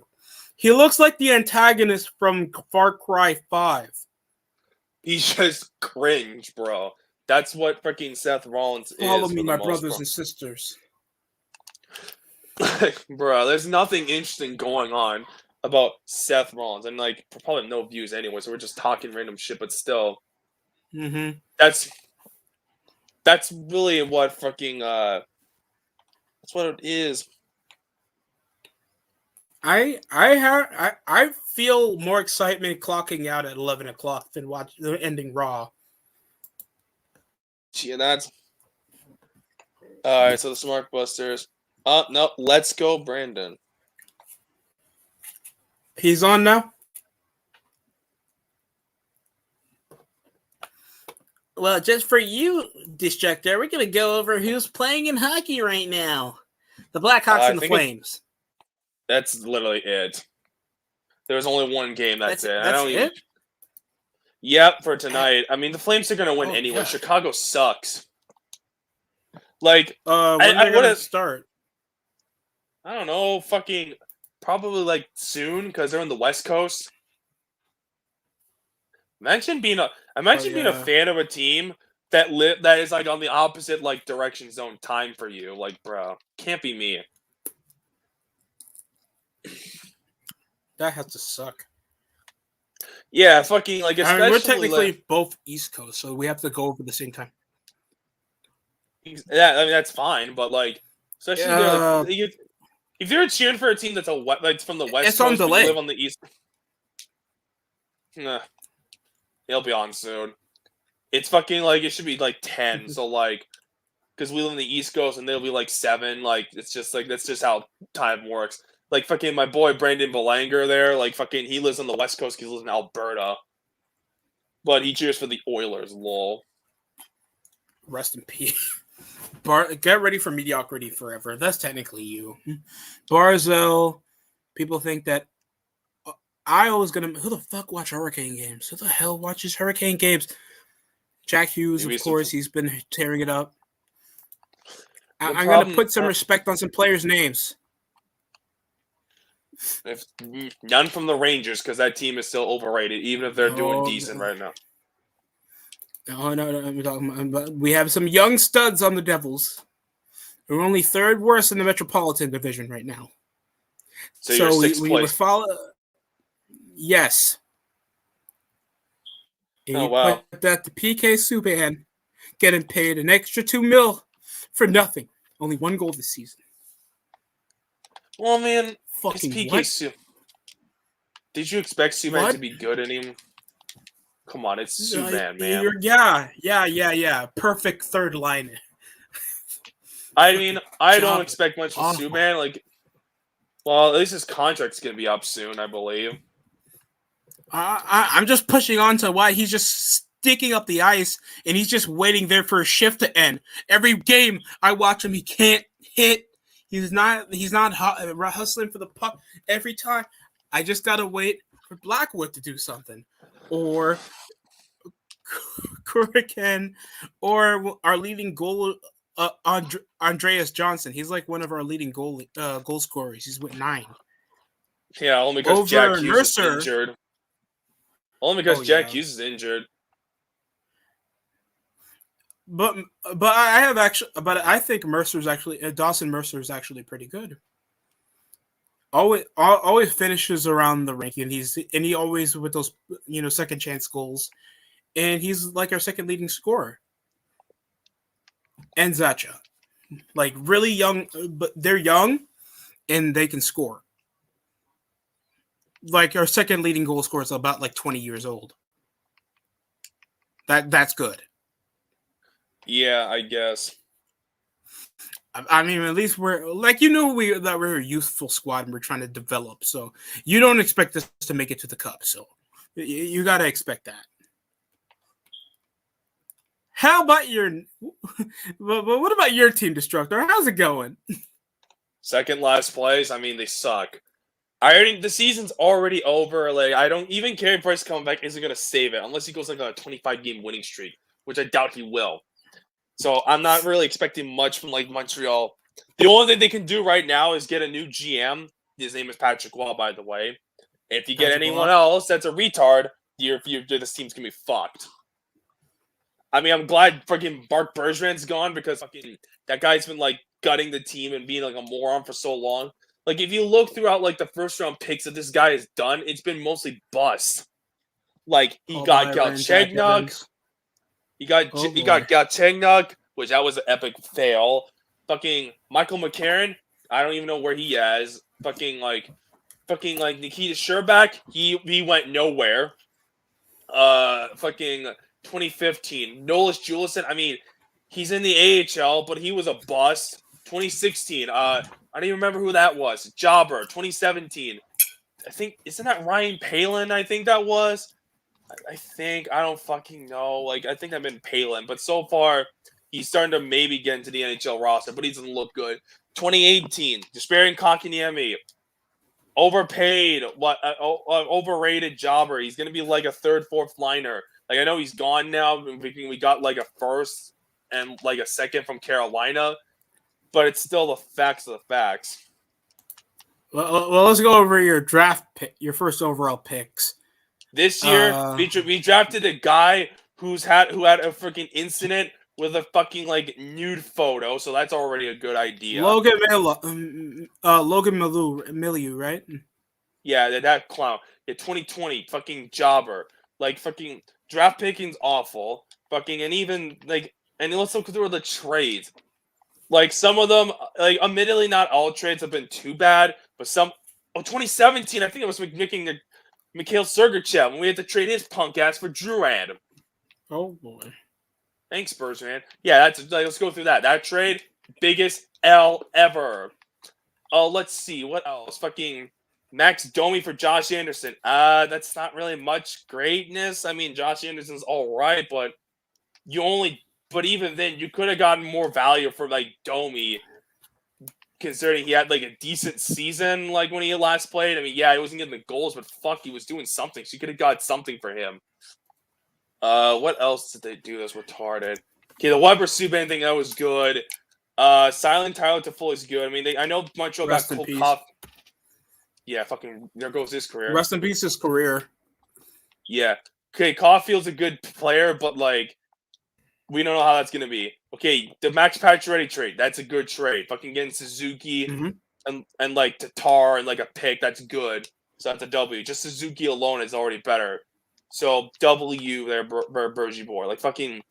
He looks like the antagonist from Far Cry 5. he's just cringe, bro. That's what freaking Seth Rollins Follow is me, for the my most brothers part. and sisters. Bro, there's nothing interesting going on about Seth Rollins, and like probably no views anyway. So we're just talking random shit, but still, Mm-hmm. that's really what fucking that's what it is. I feel more excitement clocking out at 11 o'clock than ending Raw. Yeah, that's all right. So the Smart Busters. No, let's go, Brandon. He's on now. Well, just for you, Distractor, we're gonna go over who's playing in hockey right now. The Blackhawks I and the think Flames. that's literally it. There's only one game. That's it. I That's don't even. it. Yep, for tonight. I mean, the Flames are gonna win Oh, anyway. yeah. Chicago sucks. Like, When I they're would gonna have. start? I don't know. Fucking probably like soon because they're in the West Coast. Imagine being a Yeah. fan of a team that is like on the opposite like direction zone time for you. Like, bro, can't be me. That has to suck. Yeah, fucking like I mean, we're especially technically like both East Coast, so we have to go over the same time. yeah. I mean that's fine, but like especially Uh, if you're cheering for a team that's like from the West it's on Coast but you delay. live on the East, nah, it'll be on soon. It's fucking like it should be like 10. So like because we live in the East Coast and they'll be like 7. Like it's just like that's just how time works. Like fucking my boy Brandon Belanger there, like fucking he lives on the West Coast because he lives in Alberta. But he cheers for the Oilers, lol. Rest in peace. Get ready for mediocrity forever. That's technically you. Barzell, people think that I was gonna. Who the fuck watch Hurricane games? Who the hell watches Hurricane games? Jack Hughes, Maybe of course, he's been tearing it up. the I'm gonna problem put some respect on some players' names. if none from the Rangers because that team is still overrated, even if they're doing decent right now. No, I'm talking about, we have some young studs on the Devils. We're only third worst in the Metropolitan Division right now. So you're sixth we would place. follow. Yes. And Oh wow. put that to PK Subban getting paid an extra $2 million for nothing. Only 1 goal this season. Well, man, Fucking PK what? Did you expect Subban What? to be good anymore? Come on, it's Subban, man. Yeah. Perfect third line. I mean, I don't Job expect much from awful. Subban. Like, well, at least his contract's gonna be up soon, I believe. I'm just pushing on to why he's just sticking up the ice and he's just waiting there for a shift to end. Every game I watch him, he can't hit. He's not hustling for the puck every time. I just gotta wait for Blackwood to do something, or Kurikan, or our leading goal, Andreas Johnson. He's like one of our leading goal scorers. He's with 9. Yeah, only because Jack Hughes Mercer, is injured. Only because Jack Hughes is injured. But I think Dawson Mercer is actually pretty good. Always finishes around the rink, and he always with those second chance goals, and he's like our second leading scorer. And Zacha, like really young, but they're young, and they can score. Like our second leading goal scorer is about like 20 years old. That's good. Yeah, I guess. I mean, at least we're like that we're a youthful squad and we're trying to develop. So you don't expect us to make it to the cup. So you got to expect that. How about what about your team, Destructor? How's it going? Second last place. I mean, they suck. The season's already over. Like, I don't even Carey Price coming back isn't gonna save it unless he goes like on a 25-game winning streak, which I doubt he will. So I'm not really expecting much from like Montreal. The only thing they can do right now is get a new GM. His name is Patrick Waugh, by the way. If you get anyone else that's a retard, this team's gonna be fucked. I mean, I'm glad fucking Mark Bergevin's gone because fucking that guy's been like gutting the team and being like a moron for so long. Like, if you look throughout like the first round picks that this guy has done, it's been mostly bust. Like, he got Galchenyuk. He got Galchenyuk, which that was an epic fail. Fucking Michael McCarron, I don't even know where he is. Fucking Nikita Sherbak, he went nowhere. Fucking 2015, Nolas Juleson. I mean, he's in the AHL, but he was a bust. 2016, I don't even remember who that was. Jobber. 2017, I think, isn't that Ryan Palin? I think that was. I don't fucking know. Like, I think I've been Palin, but so far he's starting to maybe get into the NHL roster, but he doesn't look good. 2018, Despairing Kotkaniemi, overpaid, overrated jobber. He's gonna be like a third, fourth liner. Like, I know he's gone now. We got like a first and like a second from Carolina, but it's still the facts of the facts. Well, let's go over your draft pick, your first overall picks. This year, we drafted a guy who had a freaking incident with a fucking like nude photo, so that's already a good idea. Logan Milieu, right? Yeah, that clown. Yeah, 2020, fucking jobber. Like, fucking draft picking's awful. Fucking, and even like, and let's look through the trades. Like, some of them, like, admittedly, not all trades have been too bad, but some. 2017, I think it was Mikhail Sergachev, when we had to trade his punk ass for Druad. Oh boy. Thanks, Spurs, man. Yeah, let's go through that. That trade, biggest L ever. Oh, let's see. What else? Fucking Max Domi for Josh Anderson. That's not really much greatness. I mean, Josh Anderson's all right, but even then, you could have gotten more value for like Domi, considering he had like a decent season, like when he last played. I mean, yeah, he wasn't getting the goals, but fuck, he was doing something. So you could have got something for him. What else did they do that's retarded? Okay, the Weber Subban thing, that was good. Silent Tyler Toffoli is good. I mean, I know Montreal got Cole Coff. Yeah, fucking, there goes his career. Rest in peace, his career. Yeah. Okay, Caulfield's a good player, but like, we don't know how that's gonna be. Okay, the Max Pacioretty trade, that's a good trade. Fucking getting Suzuki and like Tatar and like a pick, that's good. So that's a W. Just Suzuki alone is already better. So W there, Bergevor. Like, fucking,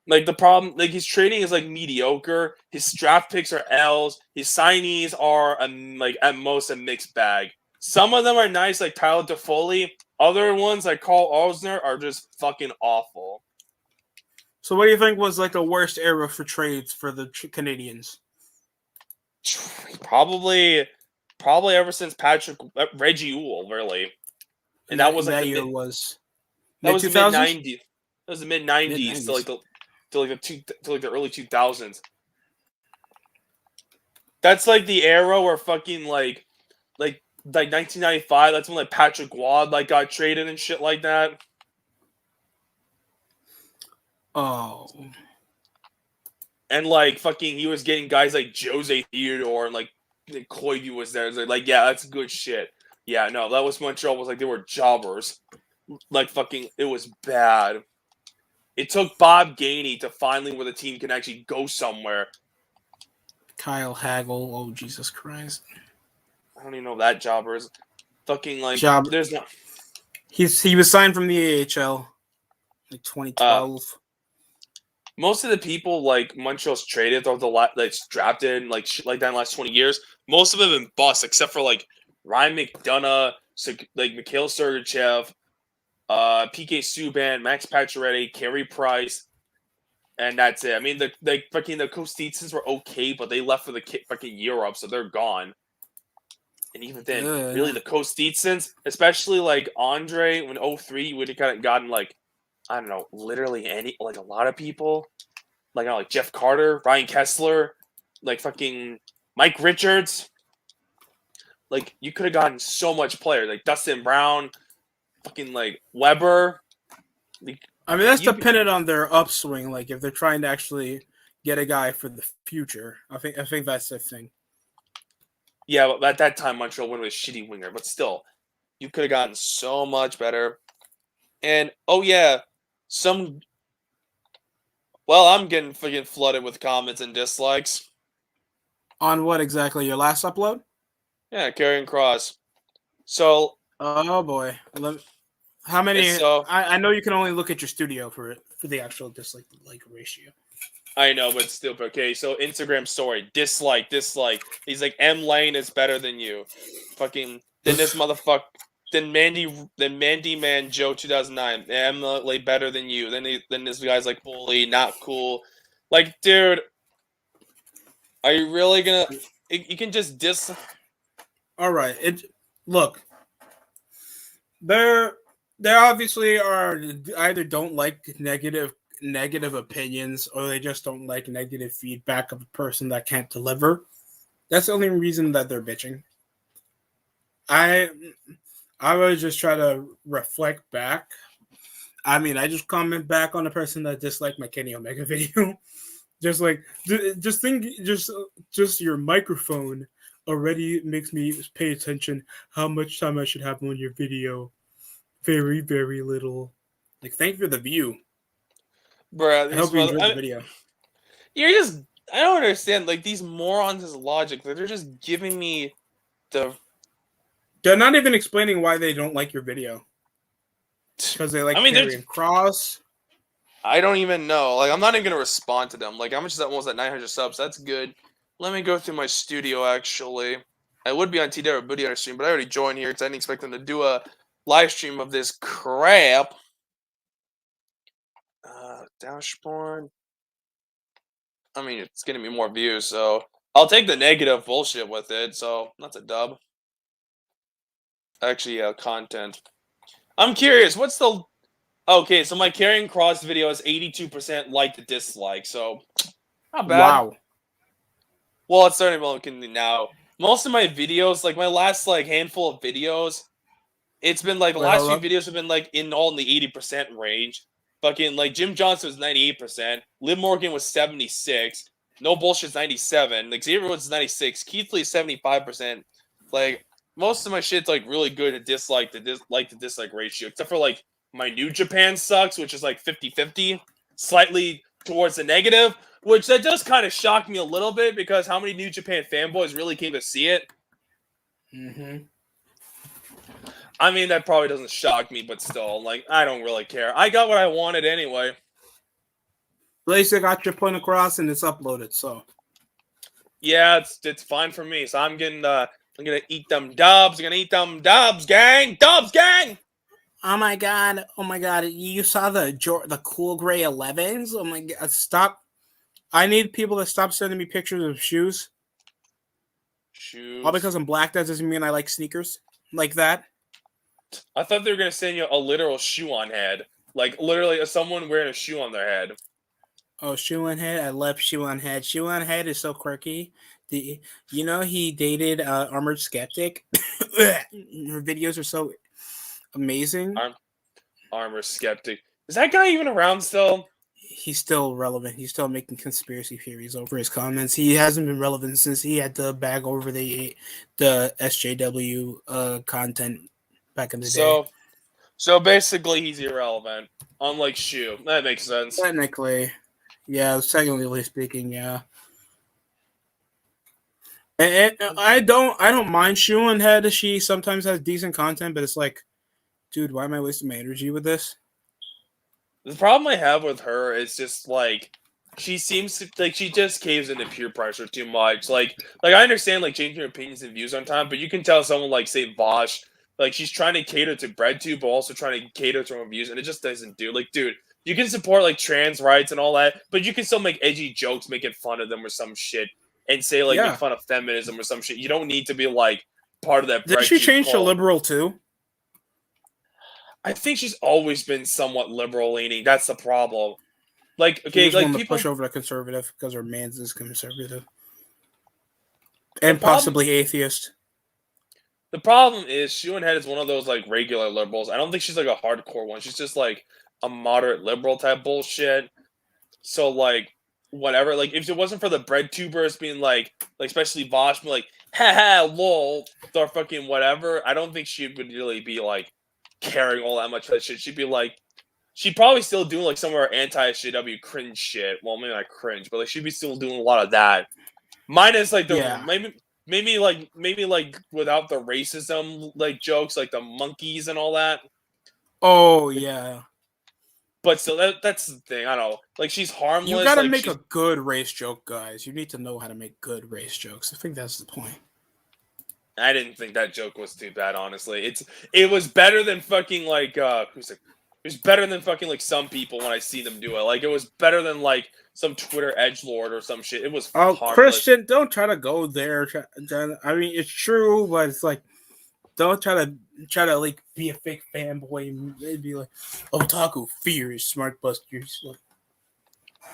like, the problem, like, his trading is like mediocre. His draft picks are L's. His signees are like at most a mixed bag. Some of them are nice, like Tyler Toffoli. Other ones, like Carl Osner, are just fucking awful. So what do you think was like the worst era for trades for the Canadians? Probably ever since Reggie Uhl, really. And that was like that year was. That was the mid-90s. That was the mid-90s to like the early 2000s. That's like the era where fucking like 1995. That's when like Patrick Waugh like got traded and shit like that. Oh. And like fucking, he was getting guys like Jose Theodore and like Koivu was there. Like, yeah, that's good shit. Yeah, no, that was Montreal. Was like they were jobbers. Like, fucking, it was bad. It took Bob Gainey to finally where the team can actually go somewhere. Kyle Hagel, oh Jesus Christ! I don't even know that jobber is. Fucking like there's no. He was signed from the AHL, like 2012. Most of the people like Montreal's traded or like drafted like shit like that in the last 20 years. Most of them have been bust, except for like Ryan McDonough, like Mikhail Sergachev. PK Subban, Max Pacioretty, Carey Price, and that's it. I mean, the Kostitsins were okay, but they left for the fucking Europe, so they're gone. And even then, really, the Kostitsins, especially like Andre, when 03, would have kind of gotten like, I don't know, literally a lot of people, like Jeff Carter, Ryan Kessler, like fucking Mike Richards. like you could have gotten so much players, like Dustin Brown, fucking like Weber. Like, I mean, that's dependent on their upswing. Like if they're trying to actually get a guy for the future, I think that's the thing. Yeah, but at that time Montreal went with a shitty winger, but still, you could have gotten so much better. And oh yeah, I'm getting fucking flooded with comments and dislikes. On what exactly? Your last upload? Yeah, Karrion Kross. So Oh boy, how many? I know you can only look at your studio for the actual dislike ratio. I know, but still okay. So Instagram story, dislike. He's like, M Lane is better than you. Fucking then this motherfucker. Then Mandy Man Joe 2009. M Lane better than you. Then this guy's like bully, not cool. Like, dude, are you really gonna? You can just diss. All right. Look. There obviously are either don't like negative opinions or they just don't like negative feedback of a person that can't deliver. That's the only reason that they're bitching. I would just try to reflect back. I mean, I just comment back on the person that disliked my Kenny Omega video. Just your microphone already makes me pay attention how much time I should have on your video. Very, very little. Like, thank you for the view. Bruh, I hope you enjoyed the video. I don't understand. Like, these morons' logic. They're just giving me the. They're not even explaining why they don't like your video. Because they like Karrion Kross. I don't even know. Like, I'm not even going to respond to them. Like, how much is that? Almost at 900 subs. That's good. Let me go through my studio, actually. I would be on TW Booty on stream, but I already joined here because I didn't expect them to do a live stream of this crap. Dashboard. I mean, it's getting me more views, so I'll take the negative bullshit with it. So that's a dub. Actually, content. I'm curious. What's the? Okay, so my Karrion Kross video is 82% like to dislike, so not bad. Wow. Well, it's starting to look now. Most of my videos, like my last like handful of videos, it's been like the last few videos have been like in the 80% range. Fucking like Jim Johnson was 98%, Liv Morgan was 76, no bullshit's 97, like Xavier Woods is 96, Keith Lee is 75%. Like most of my shit's like really good at dislike to dislike ratio, except for like my New Japan sucks, which is like 50-50, slightly towards the negative, which that does kind of shock me a little bit because how many New Japan fanboys really came to see it? Mm-hmm. I mean, that probably doesn't shock me, but still, like, I don't really care. I got what I wanted anyway. At least I got your point across and it's uploaded, so. Yeah, it's fine for me. So I'm gonna eat them dubs. I'm gonna eat them dubs, gang. Dubs, gang. Oh my god! You saw the cool gray 11s? Oh my god! Stop! I need people to stop sending me pictures of shoes. Shoes. All because I'm black. That doesn't mean I like sneakers like that. I thought they were gonna send you a literal shoe on head, like literally someone wearing a shoe on their head. Oh, shoe on head! I love shoe on head. Shoe on head is so quirky. You know he dated Armored Skeptic. Her videos are so amazing. Armored Skeptic. Is that guy even around still? He's still relevant. He's still making conspiracy theories over his comments. He hasn't been relevant since he had to bag over the SJW content back in the day. So basically, he's irrelevant. Unlike Shu, that makes sense. Technically, yeah. Technically speaking, yeah. And I don't mind Shu on head. She sometimes has decent content, but it's like, dude, why am I wasting my energy with this? The problem I have with her is just like she seems to like she just caves into peer pressure too much. Like I understand like changing your opinions and views on time, but you can tell someone like say Vosh, like she's trying to cater to BreadTube, but also trying to cater to her own views, and it just doesn't do. Like, dude, you can support like trans rights and all that, but you can still make edgy jokes, making fun of them or some shit, and say like make fun of feminism or some shit. You don't need to be like part of that. Did she change to liberal too? I think she's always been somewhat liberal leaning. That's the problem. Like, okay, she like people push over to conservative because her man's is conservative and possibly atheist. The problem is Shuan Head is one of those like regular liberals. I don't think she's like a hardcore one. She's just like a moderate liberal type bullshit. So like whatever, like if it wasn't for the bread tubers being like especially Vosh being like, haha, lol, or fucking whatever, I don't think she would really be like caring all that much for that shit. She'd be like, she'd probably still doing like some of her anti-SJW cringe shit. Well, maybe not cringe, but like she'd be still doing a lot of that. Minus like the maybe like without the racism like jokes, like the monkeys and all that. Oh yeah. But still, that's the thing. I don't know. Like she's harmless. You gotta like, make a good race joke, guys. You need to know how to make good race jokes. I think that's the point. I didn't think that joke was too bad, honestly. It was better than fucking like it was better than fucking like some people when I see them do it. Like it was better than like some Twitter edgelord or some shit. It was harmless. Christian, don't try to go there. I mean, it's true, but it's like, don't try to like be a fake fanboy. They'd be like, otaku fears smart busters. Like,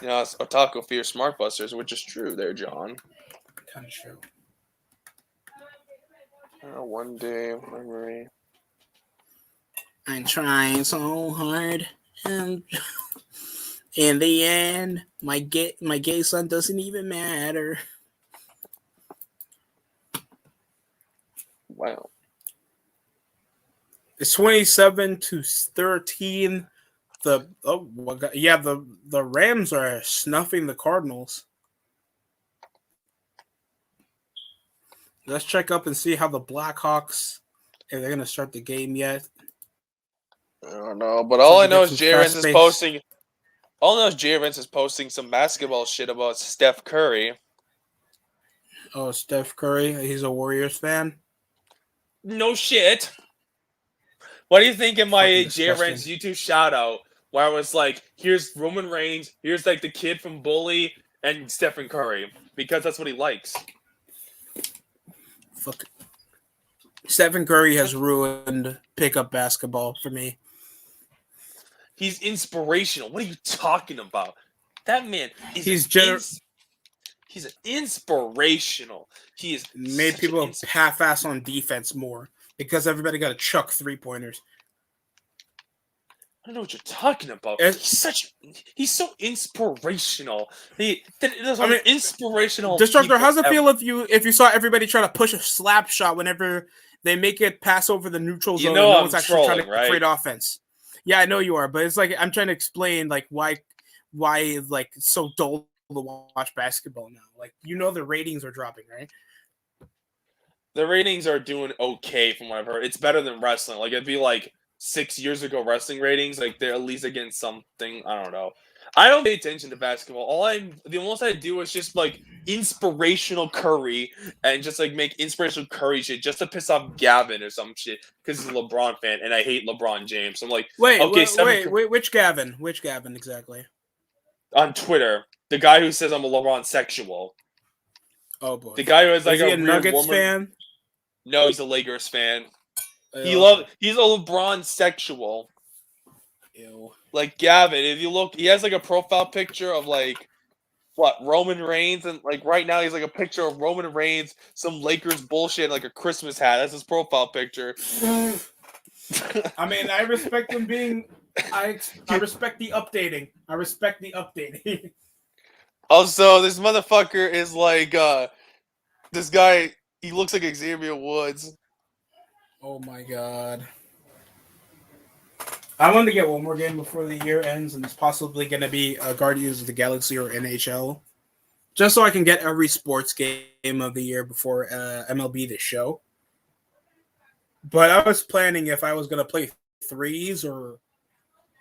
yeah, otaku fears smart busters, which is true there, John. Kind of true. One day memory. I'm trying so hard, and in the end, my gay son doesn't even matter. Wow. It's 27-13. The Rams are snuffing the Cardinals. Let's check up and see how the Blackhawks, if they're gonna start the game yet. I don't know, but all I know is Jay Rence is posting. All I know is Jay Rence is posting some basketball shit about Steph Curry. Oh, Steph Curry, he's a Warriors fan. No shit. What do you think in my Jay Rence YouTube shout out where I was like, here's Roman Reigns, here's like the kid from Bully, and Stephen Curry, because that's what he likes. Fuck. Stephen Curry has ruined pickup basketball for me. He's inspirational. What are you talking about? That man is he's an inspirational. He is made people half-ass on defense more because everybody got to chuck 3-pointers. I don't know what you're talking about. He's so inspirational. Inspirational. Destructor, how's it feel if you saw everybody try to push a slap shot whenever they make it pass over the neutral zone and no one's actually trying to create offense? Yeah, I know you are, but it's like I'm trying to explain like why like it's so dull to watch basketball now. Like the ratings are dropping, right? The ratings are doing okay from what I've heard. It's better than wrestling. Like it'd be like 6 years ago wrestling ratings. Like they're at least against something. I don't know. I don't pay attention to basketball. The most I do is just like inspirational Curry and just like make inspirational Curry shit just to piss off Gavin or some shit because he's a LeBron fan and I hate LeBron James. So I'm like, wait, which Gavin? Which Gavin exactly? On Twitter, the guy who says I'm a LeBron sexual. Oh boy, the guy who is like is he a Nuggets fan? No, he's a Lakers fan. He's a LeBron sexual. Ew. Like Gavin, if you look, he has like a profile picture of like Roman Reigns, and like right now he's like a picture of Roman Reigns, some Lakers bullshit, and, like a Christmas hat. That's his profile picture. I mean, I respect him being. I respect the updating. I respect the updating. Also, this motherfucker is like this guy. He looks like Xavier Woods. Oh my god. I want to get one more game before the year ends, and it's possibly going to be Guardians of the Galaxy or NHL. Just so I can get every sports game of the year before MLB The Show. But I was planning if I was going to play threes or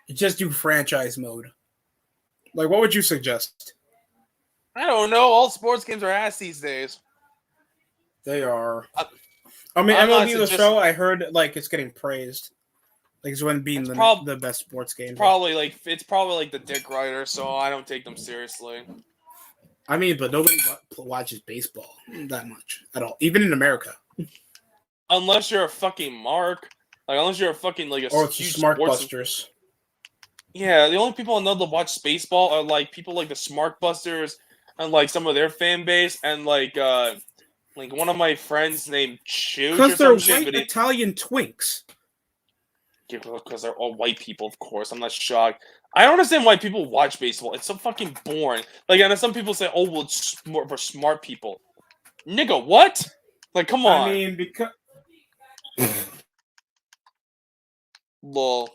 just do franchise mode. Like, what would you suggest? I don't know. All sports games are ass these days. They are. I mean, MLB The Show, I heard, like, it's getting praised. Like, it's one being the best sports game. It's probably like the Dick Rider, so I don't take them seriously. I mean, but nobody watches baseball that much at all, even in America. Unless you're a fucking mark, like unless you're a fucking like a or it's Smart Busters. Yeah, the only people I know that watch baseball are like people like the Smart Busters and like some of their fan base and like Like one of my friends named Chooch or Because they're some shit. white Italian twinks. Because they're all white people, of course. I'm not shocked. I don't understand why people watch baseball. It's so fucking boring. Like, and some people say, "Oh, well, it's more for smart people." Nigga, what? Like, come on. I mean, because Lol.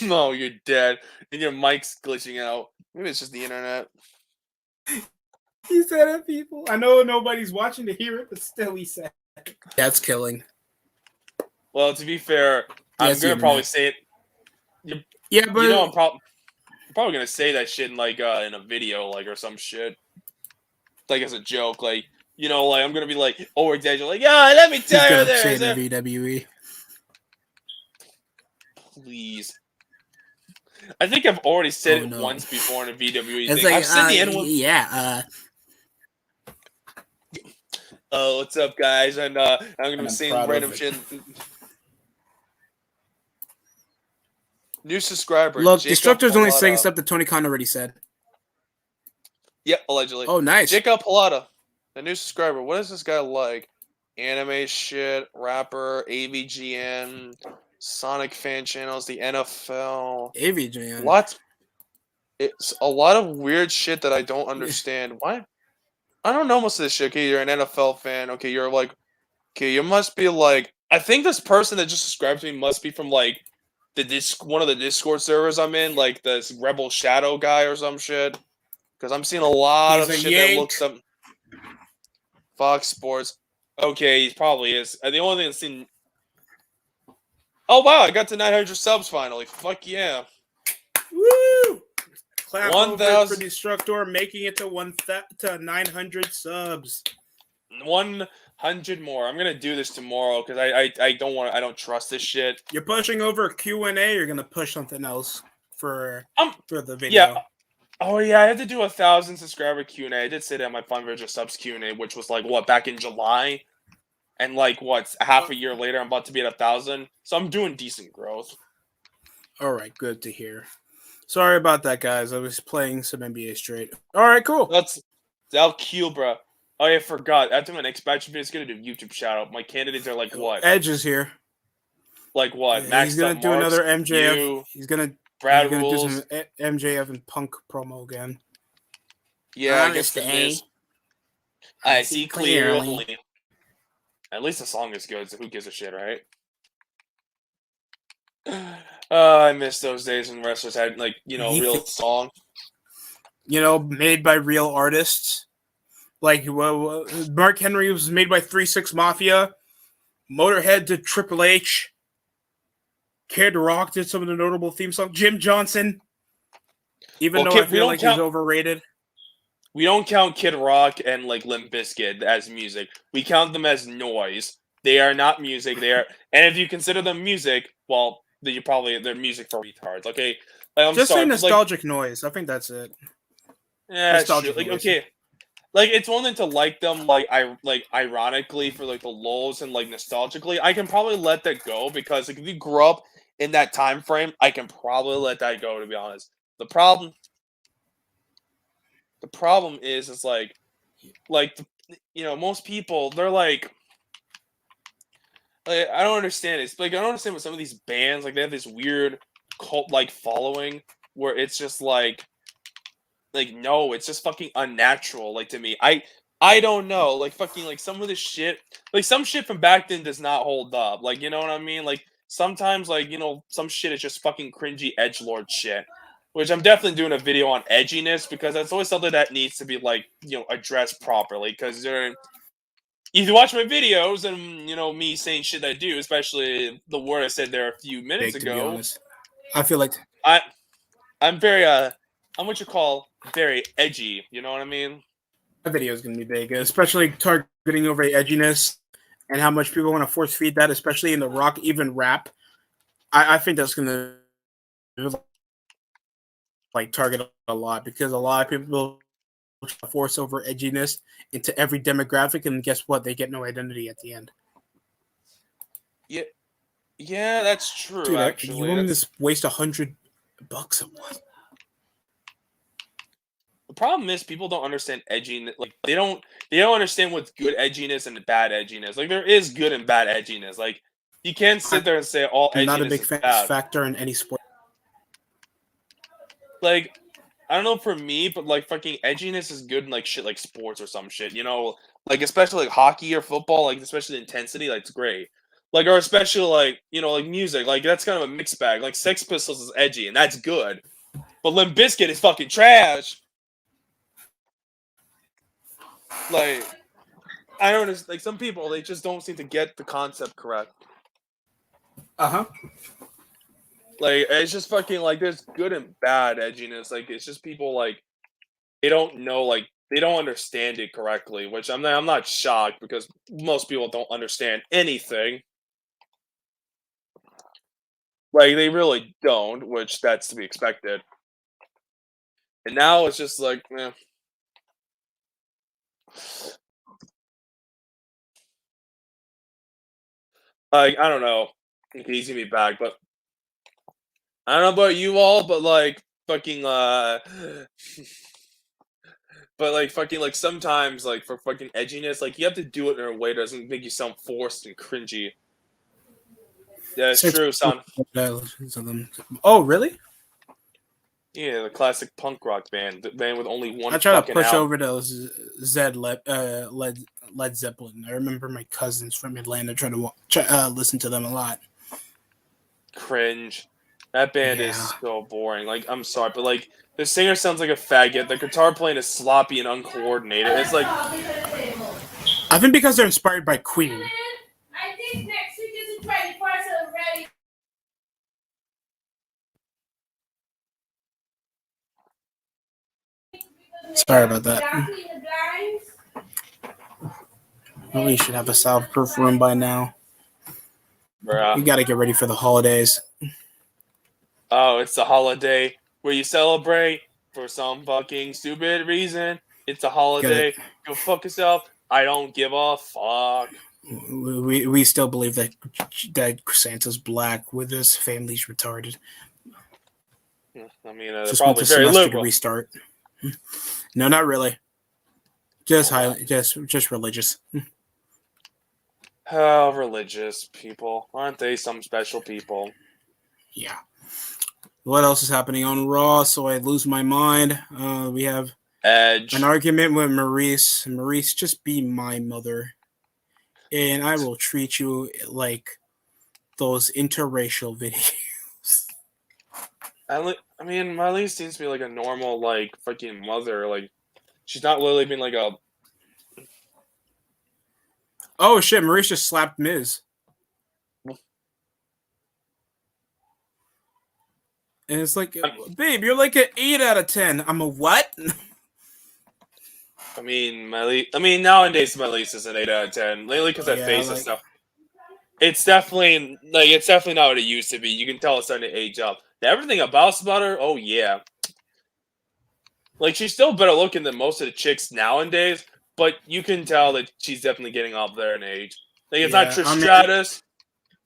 No, you're dead. And your mic's glitching out. Maybe it's just the internet. he said it, people. I know nobody's watching to hear it, but still, he said it. That's killing. Well, to be fair, I'm gonna probably say it. Yeah, but You know, I'm probably gonna say that shit in like in a video, like or some shit, like as a joke, like you know, like I'm gonna be like over exaggerating, like yeah, let me he's tell you gonna this. say it in WWE. Please. I think I've already said it once before in a VWE It's thing. like, I've said the N-word. yeah. Oh, what's up, guys? And I'm gonna be saying random shit. New subscriber. Look, Jacob Destructor's only saying Pallotta. stuff that Tony Khan already said. Yep, allegedly. Oh, nice. Jacob Pallotta, the new subscriber. What is this guy like? Anime shit, rapper, AVGN, Sonic fan channels, the NFL. AVGN. Lots. It's a lot of weird shit that I don't understand. Why? I don't know most of this shit. Okay, you're an NFL fan. Okay, you're like, okay, you must be like. I think this person that just subscribed to me must be from like one of the Discord servers I'm in, like this Rebel Shadow guy or some shit. Because I'm seeing a lot of shit that looks up. Fox Sports. Okay, he probably is. The only thing I've seen. Oh wow, I got to 900 subs finally. Fuck yeah. Woo! Clap 1,000 for Destructor, making it to 900 subs. 100 more. I'm gonna do this tomorrow because I don't trust this shit. You're pushing over Q&A. You're gonna push something else for the video. Yeah. Oh yeah, I had to do 1,000 subscriber Q&A. I did say that on my Fundraiser subs Q&A, which was like what back in July, and like what half a year later, I'm about to be at 1,000. So I'm doing decent growth. All right, good to hear. Sorry about that, guys. I was playing some NBA Straight. All right, cool. That's cute, bro. Oh yeah, I forgot. After my next batch of videos, gonna do YouTube shout out. My candidates are like what? Edge is here. Like what? Yeah, Max. He's gonna do another MJF. He's gonna do some MJF and Punk promo again. Yeah, I guess I see clearly. At least the song is good, so who gives a shit, right? I miss those days when wrestlers had like real song. Made by real artists. Like Mark Henry was made by 3-6 Mafia. Motorhead did Triple H. Kid Rock did some of the notable theme songs. Jim Johnson. Even though I feel like he's overrated. We don't count Kid Rock and like Limp Bizkit as music. We count them as noise. They are not music. And if you consider them music, well, they're music for retards. Okay, say nostalgic noise. I think that's it. Yeah, nostalgic noise. Okay, like it's one thing to like them, ironically for like the lulz and like nostalgically. I can probably let that go because like if you grew up in that time frame, I can probably let that go. To be honest, the problem is most people they're like I don't understand it. It's like I don't understand what some of these bands like they have this weird cult like following where it's just like no, it's just fucking unnatural. Like to me, I don't know. Like fucking like some of this shit, like some shit from back then does not hold up. Like you know what I mean? Like sometimes some shit is just fucking cringy edgelord shit. Which I'm definitely doing a video on edginess because that's always something that needs to be addressed properly. Because if you watch my videos and me saying shit I do, especially the word I said there a few minutes ago, I feel like I'm very I'm what you call very edgy. You know what I mean? My video is gonna be big, especially targeting over edginess and how much people want to force feed that, especially in the rock, even rap. I think that's gonna target a lot because a lot of people force over edginess into every demographic, and guess what? They get no identity at the end. Yeah, that's true. Dude, actually, you want me to waste $100 a month? The problem is people don't understand edginess. Like they don't understand what's good edginess and bad edginess. Like there is good and bad edginess. Like you can't sit there and say all I'm not a edginess big is bad. factor in any sport. Like I don't know for me, but like fucking edginess is good in like shit like sports or some shit. You know, like especially like hockey or football. Like especially intensity, like it's great. Like or especially like like music. Like that's kind of a mixed bag. Like Sex Pistols is edgy and that's good, but Limp Bizkit is fucking trash. Like I don't understand. Like some people, they just don't seem to get the concept correct. Uh-huh. Like it's just fucking like there's good and bad edginess. Like it's just people like they don't know, like they don't understand it correctly. Which I'm not shocked because most people don't understand anything. Like they really don't, which that's to be expected. And now it's just like, like I don't know. He's gonna be back, but I don't know about you all, but like fucking but like fucking like sometimes like for fucking edginess, like you have to do it in a way that doesn't make you sound forced and cringy. Yeah, it's true, son. Oh, really? Yeah, the classic punk rock band, the band with only one I try to fucking push album. over those Led Zeppelin. I remember my cousins from Atlanta trying to listen to them a lot. Cringe. That band is Yeah. so boring. Like, I'm sorry, but like the singer sounds like a faggot. The guitar playing is sloppy and uncoordinated. It's like I think because they're inspired by Queen. I think next week is the 21st already. Sorry about that. Well, we should have a soundproof room by now. bruh. We gotta get ready for the holidays. Oh, it's a holiday where you celebrate for some fucking stupid reason. It's a holiday. Go fuck yourself. I don't give a fuck. We still believe that Santa's black with his family's retarded. I mean, they're Just want probably the very semester liberal. to restart. No, not really. Just just religious. Oh, religious people. Aren't they some special people? Yeah. What else is happening on Raw? So I lose my mind. We have Edge. an argument with Maurice. Maurice, just be my mother, and I will treat you like those interracial videos. I mean, Miley seems to be like a normal, like, fucking mother. Like, she's not literally being like a. Oh shit! Maurice just slapped Miz, and it's like, babe, you're like an 8 out of 10. I'm a what? I mean, nowadays Miley's is an 8 out of 10. Lately, because of face and stuff. It's definitely not what it used to be. You can tell it's starting to age up. Everything about her, oh yeah. Like she's still better looking than most of the chicks nowadays, but you can tell that she's definitely getting up there in age. Like it's not Trish Stratus.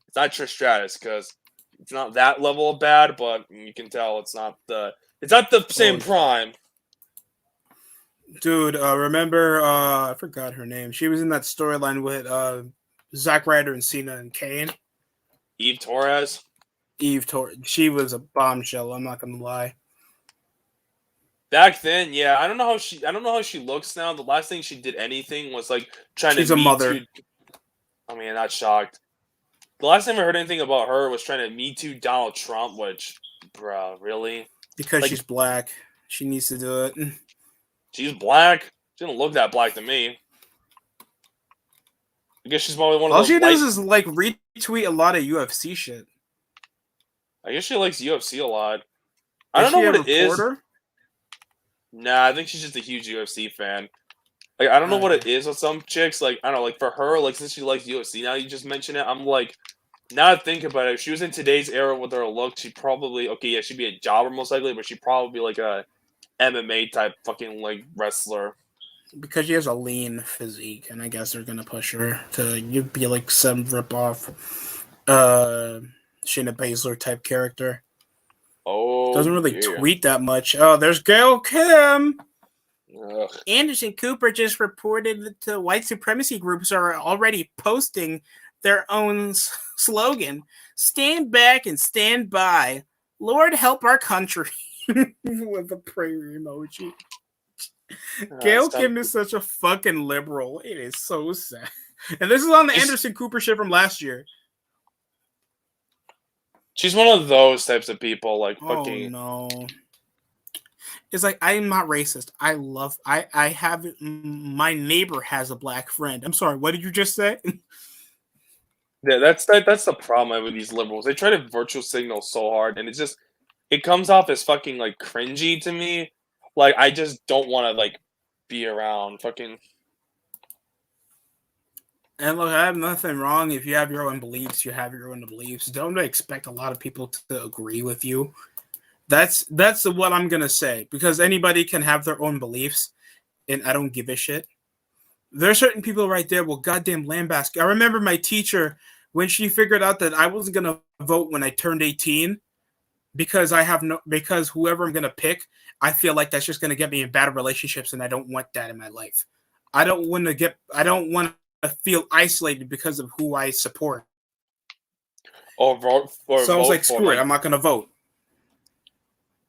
It's not Trish Stratus because it's not that level of bad, but you can tell it's not the same prime. Dude, remember I forgot her name. She was in that storyline with Zack Ryder and Cena and Kane. Eve Torres. She was a bombshell, I'm not gonna lie. Back then, yeah, I don't know how she looks now. The last thing she did anything was like trying She's to a mother. I mean, not shocked. The last time I heard anything about her was trying to Me Too Donald Trump, which, bruh, really? Because like, she's black. She needs to do it. She's black? She doesn't look that black to me. I guess she's probably one of those. All she does is like retweet a lot of UFC shit. I guess she likes UFC a lot. I don't know what it is. Nah, I think she's just a huge UFC fan. Like, I don't know what it is with some chicks. Like, I don't know, like, for her, like, since she likes UFC, now you just mention it, I'm like, now I think about it, if she was in today's era with her look, she'd probably, okay, yeah, she'd be a jobber most likely, but she'd probably be like a MMA type fucking, like, wrestler. Because she has a lean physique, and I guess they're gonna push her to be like some rip-off Shayna Baszler type character. Oh, doesn't really tweet that much. Oh, there's Gail Kim. Ugh. Anderson Cooper just reported that the white supremacy groups are already posting their own slogan: "Stand back and stand by. Lord help our country." With a prayer emoji. Gail Kim is such a fucking liberal. It is so sad. And this is on the Anderson Cooper shit from last year. She's one of those types of people, like fucking. Oh no. It's like, I am not racist. I have, my neighbor has a black friend. I'm sorry, what did you just say? Yeah, that's the problem with these liberals. They try to virtual signal so hard, and it comes off as fucking like cringy to me. Like I just don't want to like be around fucking. And look, I have nothing wrong. If you have your own beliefs, you have your own beliefs. Don't expect a lot of people to agree with you. That's what I'm gonna say, because anybody can have their own beliefs, and I don't give a shit. There are certain people right there will goddamn lambast. I remember my teacher when she figured out that I wasn't gonna vote when I turned 18 because because whoever I'm gonna pick, I feel like that's just gonna get me in bad relationships, and I don't want that in my life. I don't want to feel isolated because of who I support. Or vote for. So I was like, screw it, I'm not gonna vote.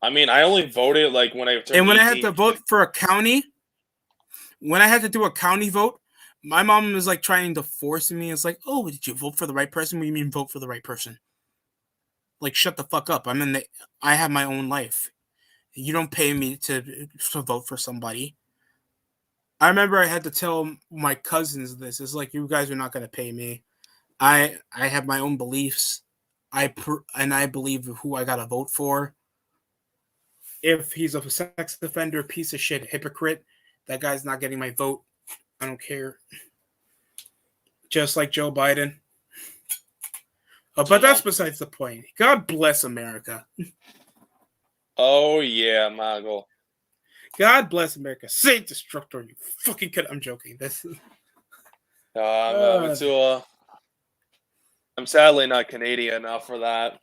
I mean, I only voted like when I turned 18. I had to vote for a county, when I had to do a county vote, my mom was like trying to force me. It's like, oh, did you vote for the right person? What do you mean vote for the right person? Like, shut the fuck up. I have my own life. You don't pay me to vote for somebody. I remember I had to tell my cousins this. It's like, you guys are not going to pay me. I have my own beliefs. And I believe who I got to vote for. If he's a sex offender, piece of shit, hypocrite, that guy's not getting my vote. I don't care. Just like Joe Biden. But that's besides the point. God bless America. Oh yeah, Mago. God bless America. Saint Destructor, you fucking kid. I'm joking. I'm sadly not Canadian enough for that.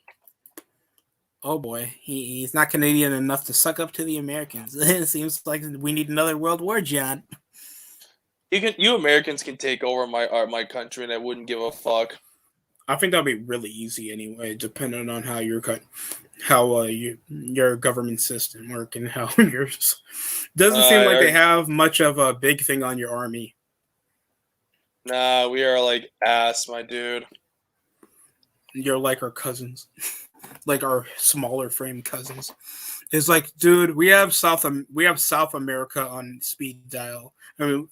Oh boy, he's not Canadian enough to suck up to the Americans. It seems like we need another World War, John. You Americans can take over my country, and I wouldn't give a fuck. I think that'll be really easy anyway, depending on how your government system work and how yours doesn't seem like they have much of a big thing on your army. Nah, we are like ass, my dude. You're like our cousins. Like our smaller frame cousins. It's like, dude, we have South America on speed dial. I mean,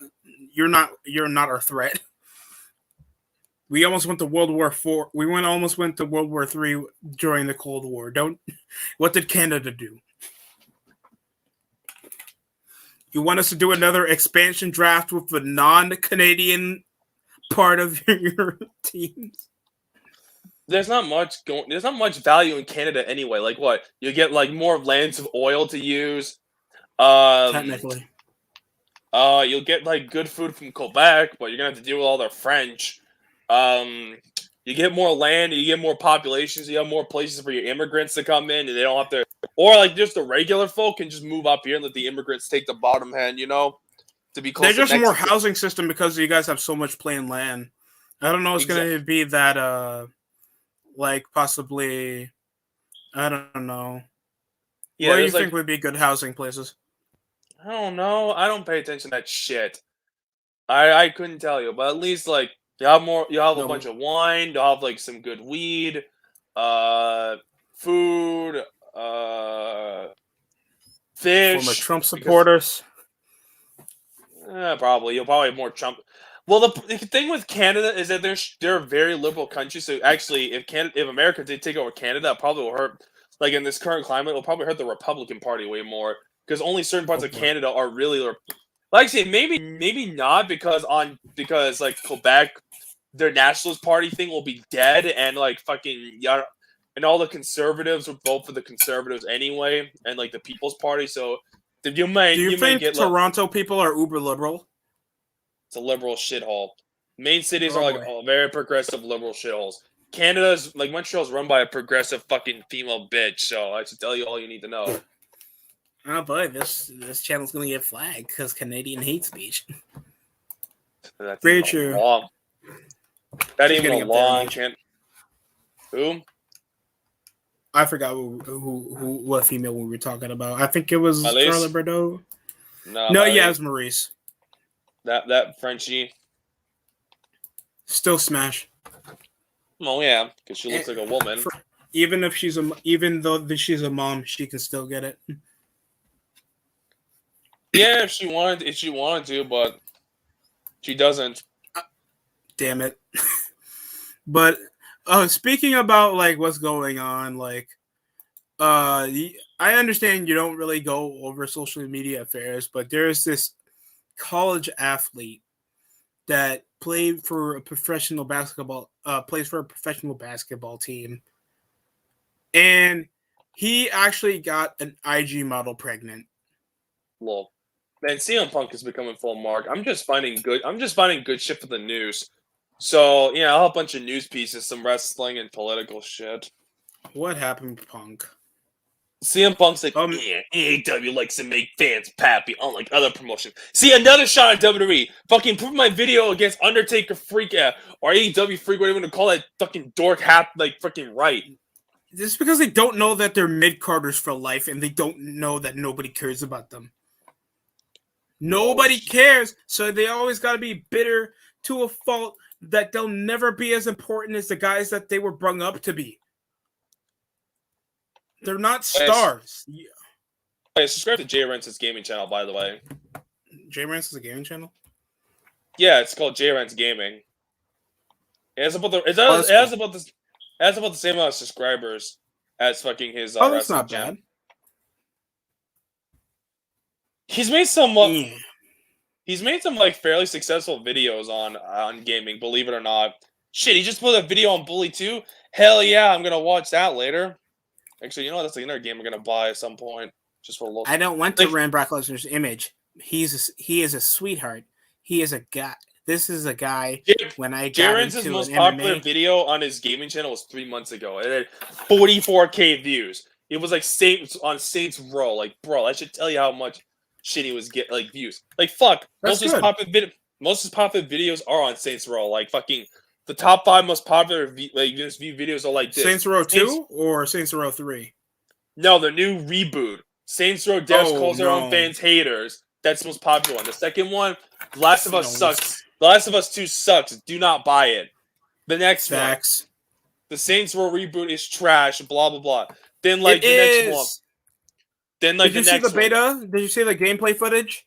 you're not our threat. We almost went to World War IV. Almost went to World War III during the Cold War. What did Canada do? You want us to do another expansion draft with the non-Canadian part of your teams? There's not much value in Canada anyway. Like what? You get like more lands of oil to use. Technically. You'll get like good food from Quebec, but you're gonna have to deal with all their French. You get more land, you get more populations, you have more places for your immigrants to come in, and they don't have to, or like just the regular folk can just move up here and let the immigrants take the bottom hand, to be close. There's just more housing system because you guys have so much plain land. I don't know. It's going to be that, like possibly, I don't know. Yeah, what do you think would be good housing places? I don't know. I don't pay attention to that shit. I couldn't tell you, but at least like. You have a bunch of wine, you'll have like some good weed, food, fish. Former Trump supporters. Probably. You'll probably have more Trump. Well, the thing with Canada is that they're a very liberal country, so actually if America did take over Canada, it probably will hurt, like in this current climate, it'll probably hurt the Republican Party way more, because only certain parts of Canada are really, like I say, maybe not, because like Quebec, their Nationalist Party thing will be dead, and like fucking and all the conservatives would vote for the conservatives anyway, and like the People's Party. So do you think Toronto people are uber liberal? It's a liberal shithole. Main cities are like very progressive liberal shitholes. Canada's like Montreal's run by a progressive fucking female bitch. So I should tell you all you need to know. Oh boy, this channel's gonna get flagged because Canadian hate speech. That's Very even true. a long. That She's even getting a up there in long age. chant. Who? I forgot what female we were talking about. I think it was Elise? Scarlett Bordeaux. No, No, yeah, it was Maurice. that Frenchie. Still smash. Oh yeah, because she looks like a woman. Even though she's a mom, she can still get it. Yeah, if she wanted to, but she doesn't. Damn it. But speaking about like what's going on, like I understand you don't really go over social media affairs, but there's this college athlete that plays for a professional basketball team, and he actually got an IG model pregnant. Lol. Man, CM Punk is becoming full mark. I'm just finding good shit for the news. So yeah, I'll have a bunch of news pieces, some wrestling and political shit. What happened with Punk? CM Punk's like, yeah, AEW likes to make fans happy, unlike other promotions. See, another shot at WWE. Fucking prove my video against Undertaker Freak or AEW Freak, whatever you want to call that fucking dork freaking right. Just because they don't know that they're mid-carders for life and they don't know that nobody cares about them. Nobody cares, so they always got to be bitter to a fault that they'll never be as important as the guys that they were brung up to be. They're not stars. Hey, subscribe to Jay Rentz's gaming channel, by the way. Jay Rentz is a gaming channel? Yeah, it's called Jay Rentz Gaming. It has about the same amount of subscribers as fucking his that's not bad. He's made some like fairly successful videos on gaming, believe it or not. Shit, he just put a video on Bully 2. Hell yeah, I'm gonna watch that later. Actually, you know what? That's another game I'm gonna buy at some point, just for a look. I don't want to run Brock Lesnar's image. He is a sweetheart. He is a guy. This is a guy. When I got Jaren's most popular video on his gaming channel was 3 months ago. It had 44K views. It was like Saints Row. Like, bro, I should tell you how much shit he was getting like views. Like, fuck. Most of his popular videos are on Saints Row. Like, fucking the top 5 most popular videos are like this. Saints Row 2 or Saints Row 3? No, the new reboot. Saints Row Devs calls their own fans haters. That's the most popular one. The second one, The Last of Us sucks. The Last of Us 2 sucks. Do not buy it. The next one, the Saints Row reboot is trash. Blah blah blah. Then like next one. Then like Did you see the beta? Did you see the gameplay footage?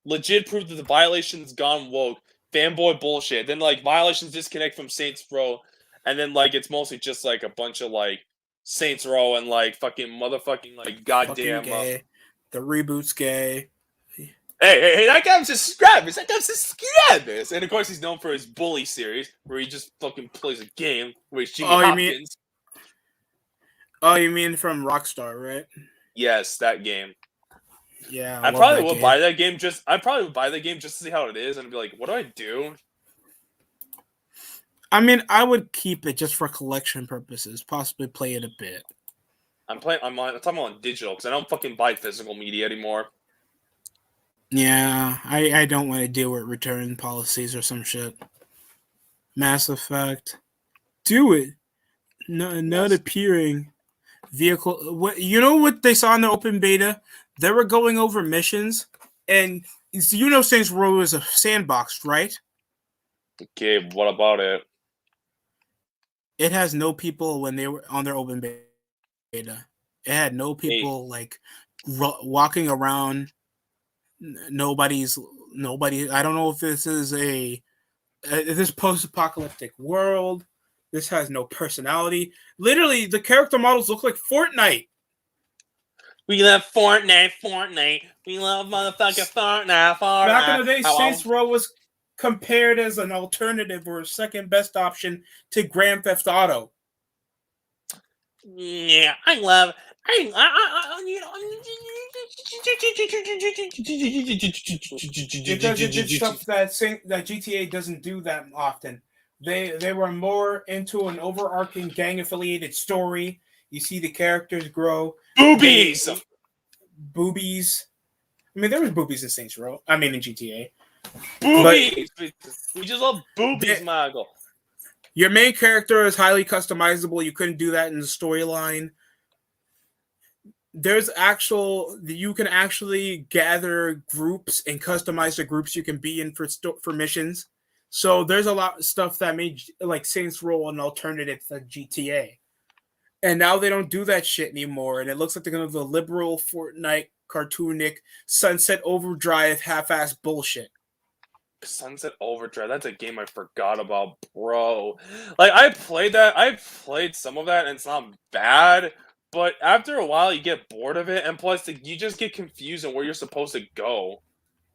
Legit proof that the Violation's gone woke. Fanboy bullshit. Then like Violations disconnect from Saints Row, and then like it's mostly just like a bunch of like Saints Row and like fucking motherfucking like goddamn. The reboot's gay. Hey, that guy's subscribers. And of course, he's known for his Bully series, where he just fucking plays a game where he's Jimmy Hopkins. You mean from Rockstar, right? Yes, that game. Yeah, I probably would buy that game just to see how it is and be like, what do I do? I mean, I would keep it just for collection purposes, possibly play it a bit. I'm talking on digital because I don't fucking buy physical media anymore. Yeah, I don't want to deal with return policies or some shit. Mass Effect. Do it. No, not appearing. Vehicle. What you know? What they saw in the open beta? They were going over missions, and you know, Saints Row is a sandbox, right? Okay, what about it? It has no people when they were on their open beta. It had no people walking around. Nobody. I don't know if this is this post-apocalyptic world. This has no personality. Literally, the character models look like Fortnite. We love Fortnite. We love motherfucking Fortnite. Back in the day, Saints Row was compared as an alternative or a second best option to Grand Theft Auto. Yeah, I love. Because it did stuff that GTA doesn't do that often. They were more into an overarching gang affiliated story. You see the characters grow. Boobies. boobies. I mean, there was boobies in Saints Row. I mean, in GTA. Boobies. We just love boobies, Michael. Your main character is highly customizable. You couldn't do that in the storyline. You can actually gather groups and customize the groups you can be in for missions. So there's a lot of stuff that made like Saints Row an alternative to GTA. And now they don't do that shit anymore. And it looks like they're going to do the liberal Fortnite cartoonic Sunset Overdrive half-ass bullshit. Sunset Overdrive, that's a game I forgot about, bro. Like, I played that. I played some of that, and it's not bad. But after a while, you get bored of it. And plus, you just get confused on where you're supposed to go.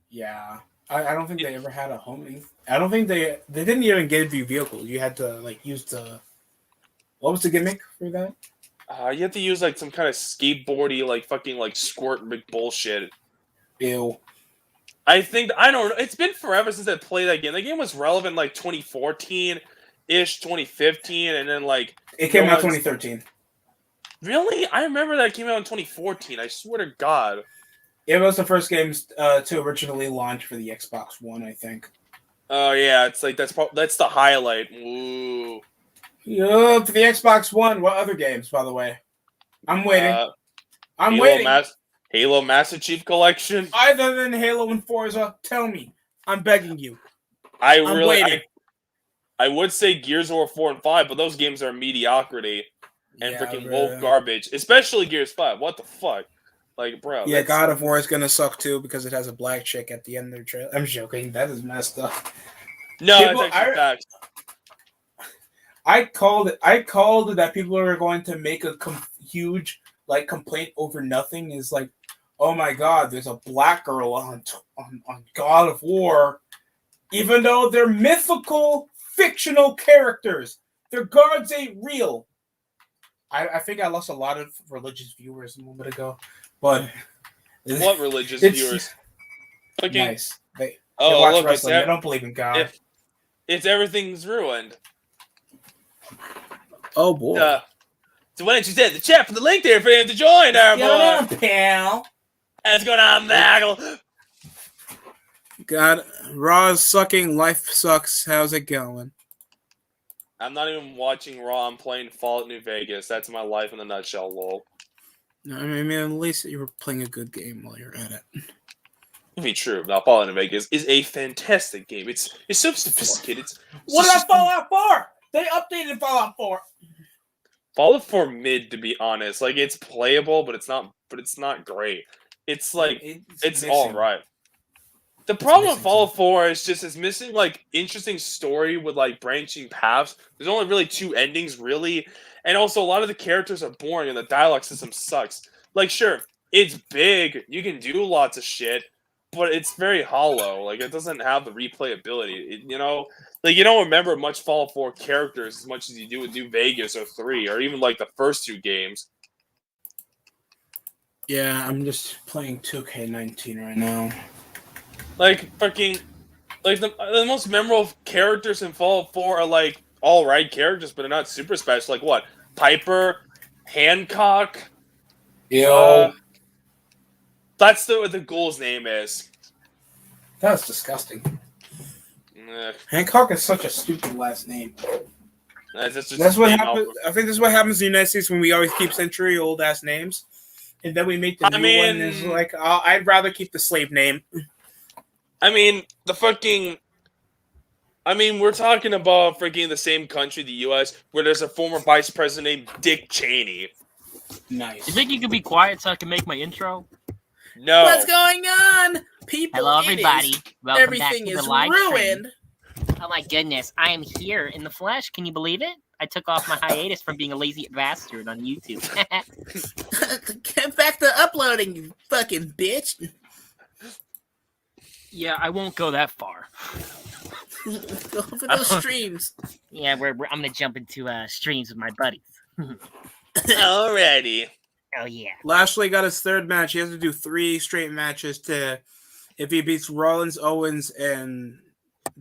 Yeah. I don't think they ever had a homing. I don't think they didn't even give you vehicles. You had to, like, use the... What was the gimmick for that? You have to use, like, some kind of skateboardy, like, fucking, like, squirt bullshit. Ew. I don't know. It's been forever since I played that game. That game was relevant, like, 2014-ish, 2015, and then, like... It came out 2013. Really? I remember that came out in 2014. I swear to God. It was the first game to originally launch for the Xbox One, I think. Oh, yeah. It's like, that's the highlight. Ooh. Yeah, for the Xbox One. What other games, by the way? I'm waiting. I'm waiting. Halo Master Chief Collection. Other than Halo and Forza, tell me. I'm begging you. I'm waiting. I would say Gears of War 4 and 5, but those games are mediocrity and freaking woke garbage. Especially Gears 5. What the fuck? Like, bro. Yeah, God of War is going to suck too because it has a black chick at the end of the trailer. I'm joking. That is messed up. No, it's actually facts. I called that people are going to make a huge like complaint over nothing. Is like, oh my God, there's a black girl on God of War, even though they're mythical, fictional characters. Their gods ain't real. I think I lost a lot of religious viewers a moment ago, but what religious viewers? Nice. They Oh, watch look, wrestling. They don't believe in God. It's everything's ruined. Oh boy. So why don't you send the chat for the link there for him to join our boy? Pal. What's going on, Maggle? God, Raw is sucking. Life sucks. How's it going? I'm not even watching Raw. I'm playing Fallout New Vegas. That's my life in a nutshell, lol. No, I mean, at least you were playing a good game while you're at it. To be true, now Fallout New Vegas is a fantastic game. It's so sophisticated. What about Fallout 4? They updated Fallout 4. Fallout 4 mid, to be honest. Like, it's playable, but it's not great. It's like it's all right. The problem with Fallout 4 is just it's missing like interesting story with like branching paths. There's only really 2 endings, really, and also a lot of the characters are boring and the dialogue system sucks. Like, sure, it's big, you can do lots of shit, but it's very hollow. Like, it doesn't have the replayability. Like, you don't remember much Fallout 4 characters as much as you do with New Vegas or 3, or even like the first 2 games. Yeah, I'm just playing 2K19 right now. Like, fucking, like, the most memorable characters in Fallout 4 are, like, alright characters, but they're not super special. Like, what? Piper? Hancock? Yo. That's what the ghoul's name is. That's disgusting. Hancock is such a stupid last name. That's what happens. I think this is what happens in the United States when we always keep century-old ass names. And then we make the new one is like, I'd rather keep the slave name. I mean, we're talking about freaking the same country, the U.S., where there's a former vice president named Dick Cheney. Nice. You think you could be quiet so I can make my intro? No. What's going on, people? Hello, everybody. Welcome everything back to is the live ruined. Stream. Oh my goodness, I am here in the flesh. Can you believe it? I took off my hiatus from being a lazy bastard on YouTube. Get back to uploading, you fucking bitch. Yeah, I won't go that far. Go for those streams. Yeah, I'm gonna jump into streams with my buddies. Alrighty. Oh yeah. Lashley got his 3rd match. He has to do 3 straight matches if he beats Rollins, Owens, and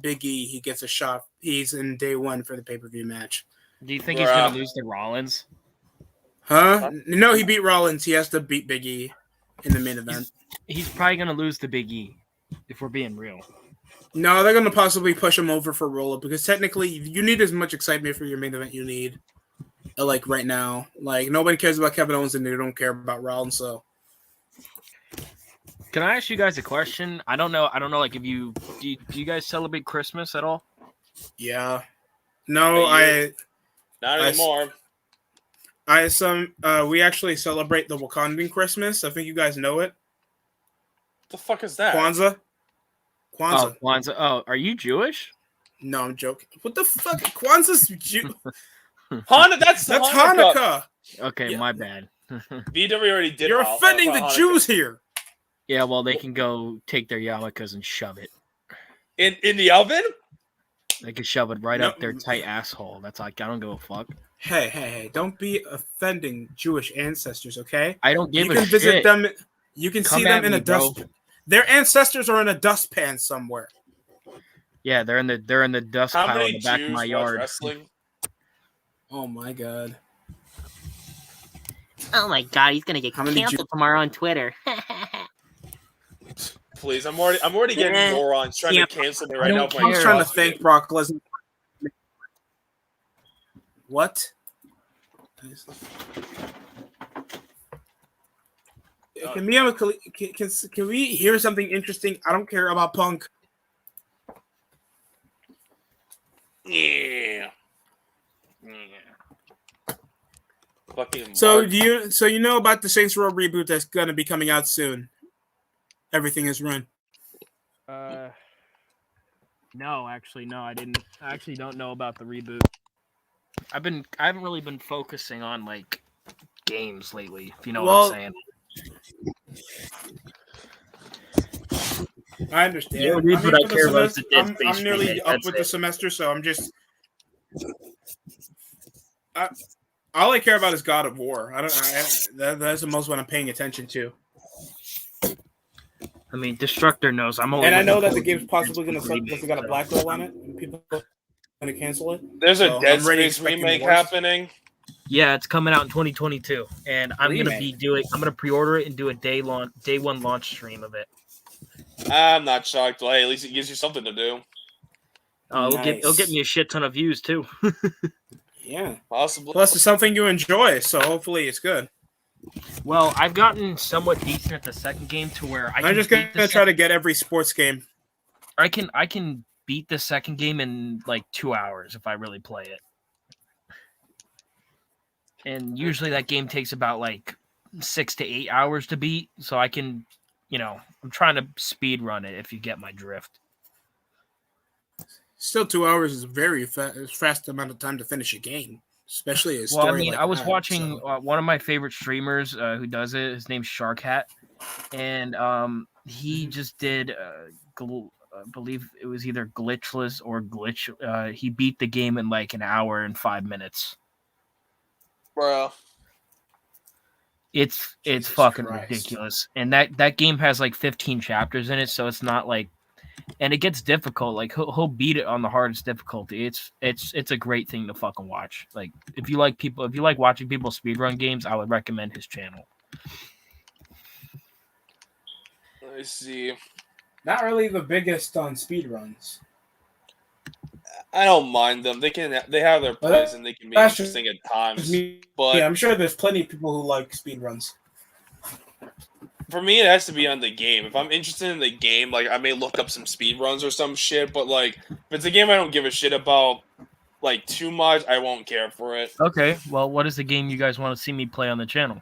Big E, he gets a shot. He's in day 1 for the pay-per-view match. Do you think he's gonna lose to Rollins? Huh? No, he beat Rollins. He has to beat Big E. in the main event. He's probably gonna lose to Big E, if we're being real. No, they're gonna possibly push him over for roll up because technically you need as much excitement for your main event you need. Like right now, like nobody cares about Kevin Owens and they don't care about Rollins. So, Can I ask you guys a question? I don't know. Like, if do you guys celebrate Christmas at all? yeah, no, Not anymore. We actually celebrate the Wakandan Christmas. I think you guys know it. What the fuck is that? Kwanzaa. Oh, Kwanzaa. Oh, are you Jewish? No, I'm joking. What the fuck? Kwanzaa's That's Hanukkah. Okay, Yeah. my bad. VW already did. You're offending the Jews here. Yeah, well, they can go take their yarmulkes and shove it. In the oven. They can shove it right No. up their tight asshole. That's like, I don't give a fuck. Hey! Don't be offending Jewish ancestors, okay? I don't give You a can shit. visit them. You can Come see them at in me, a dust. bro. Their ancestors are in a dustpan somewhere. Yeah, they're in the dust How pile in many the back Jews of my watch yard. wrestling? Oh my god! Oh my god, he's gonna get How many canceled tomorrow on Twitter. Please, I'm already getting morons trying to cancel me right now. don't for my I was trying to CrossFit. thank Brock Lesnar. What? Can we hear something interesting? I don't care about Punk. Yeah. Fucking. So Mark. you know about the Saints Row reboot that's gonna be coming out soon? Everything is run. No, actually, no, I didn't. I actually don't know about the reboot. I haven't really been focusing on like games lately. If you know what I'm saying. I understand. The only reboot I care about is the Dead Space I'm nearly remake, up that's with it. the semester, so I'm just. All I care about is God of War. That's the most what I'm paying attention to. I mean, Destructor knows. I'm only. And I know that the looking game's forward possibly to going to the suck because it remake, got a black hole on it. And people are going to cancel it. There's So a Dead I'm really Space expecting remake the worst. happening. Yeah, it's coming out in 2022, and I'm Remake. gonna pre-order it and do a day one launch stream of it. I'm not shocked. Well, hey, at least it gives you something to do. It'll get Nice. me a shit ton of views too. Yeah. Possibly. Plus, it's something you enjoy, so hopefully it's good. Well, I've gotten somewhat decent at the second game to where I'm just going to try to get every sports game. I can beat the second game in like 2 hours if I really play it. And usually that game takes about like 6 to 8 hours to beat, so I can, I'm trying to speed run it if you get my drift. Still, 2 hours is a very fast amount of time to finish a game, especially a story. Well, I mean, like I was that, watching so. one of my favorite streamers who does it. His name's Shark Hat, and he just did, I believe it was either glitchless or glitch. He beat the game in like an hour and 5 minutes. Bro. It's Jesus fucking Christ. ridiculous, and that game has like 15 chapters in it, so it's not like, and it gets difficult. Like he'll beat it on the hardest difficulty. It's a great thing to fucking watch. Like if you like watching people speedrun games, I would recommend his channel. Let me see. Not really the biggest on speedruns. I don't mind them. They have their place and they can be That's interesting at times. Me, But yeah, I'm sure there's plenty of people who like speedruns. for me, it has to be on the game. If I'm interested in the game, like I may look up some speedruns or some shit. But like, if it's a game I don't give a shit about, like too much, I won't care for it. Okay, well, what is the game you guys want to see me play on the channel?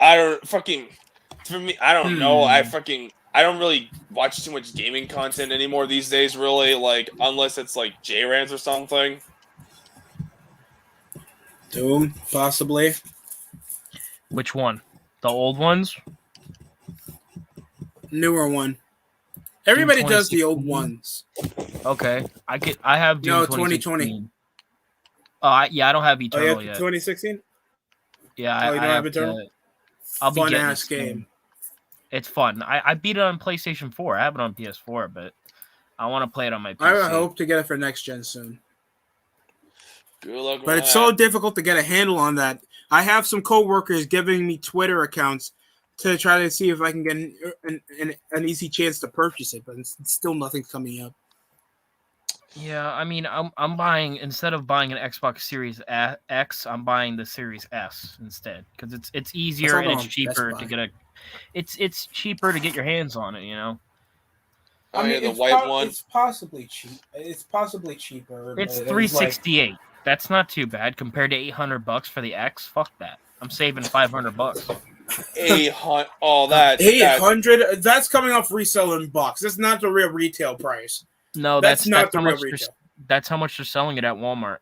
I don't fucking. For me, I don't know. I don't really watch too much gaming content anymore these days. Really, like unless it's like J-Rans or something. Doom, possibly. Which one? The old ones? Newer one. Everybody Doom does the old 2016? ones. Okay, I have Doom No, 2020. 2020. Yeah, I don't have Oh, Eternal yeah, yet. 2016? Yeah, Oh, you I don't have have Eternal? to. I'll be Fun getting ass this game. It's fun. I beat it on PlayStation 4. I have it on PS4, but I want to play it on my PC. I hope to get it for next gen soon. Good luck with But it's that. so difficult to get a handle on that. I have some coworkers giving me Twitter accounts to try to see if I can get an easy chance to purchase it, but it's still nothing's coming up. Yeah, I mean, I'm buying instead of buying an Xbox Series X, I'm buying the Series S instead because it's easier and it's cheaper to get it's cheaper to get your hands on it. You know. Oh, I mean, yeah, the white one. It's possibly cheap. It's possibly cheaper. It's but $368. That's not too bad compared to $800 for the X. Fuck that. I'm saving $500. 800. Oh, that's 800. That's coming off reselling box. That's not the real retail price. No, that's not the how real much retail. That's how much they're selling it at Walmart.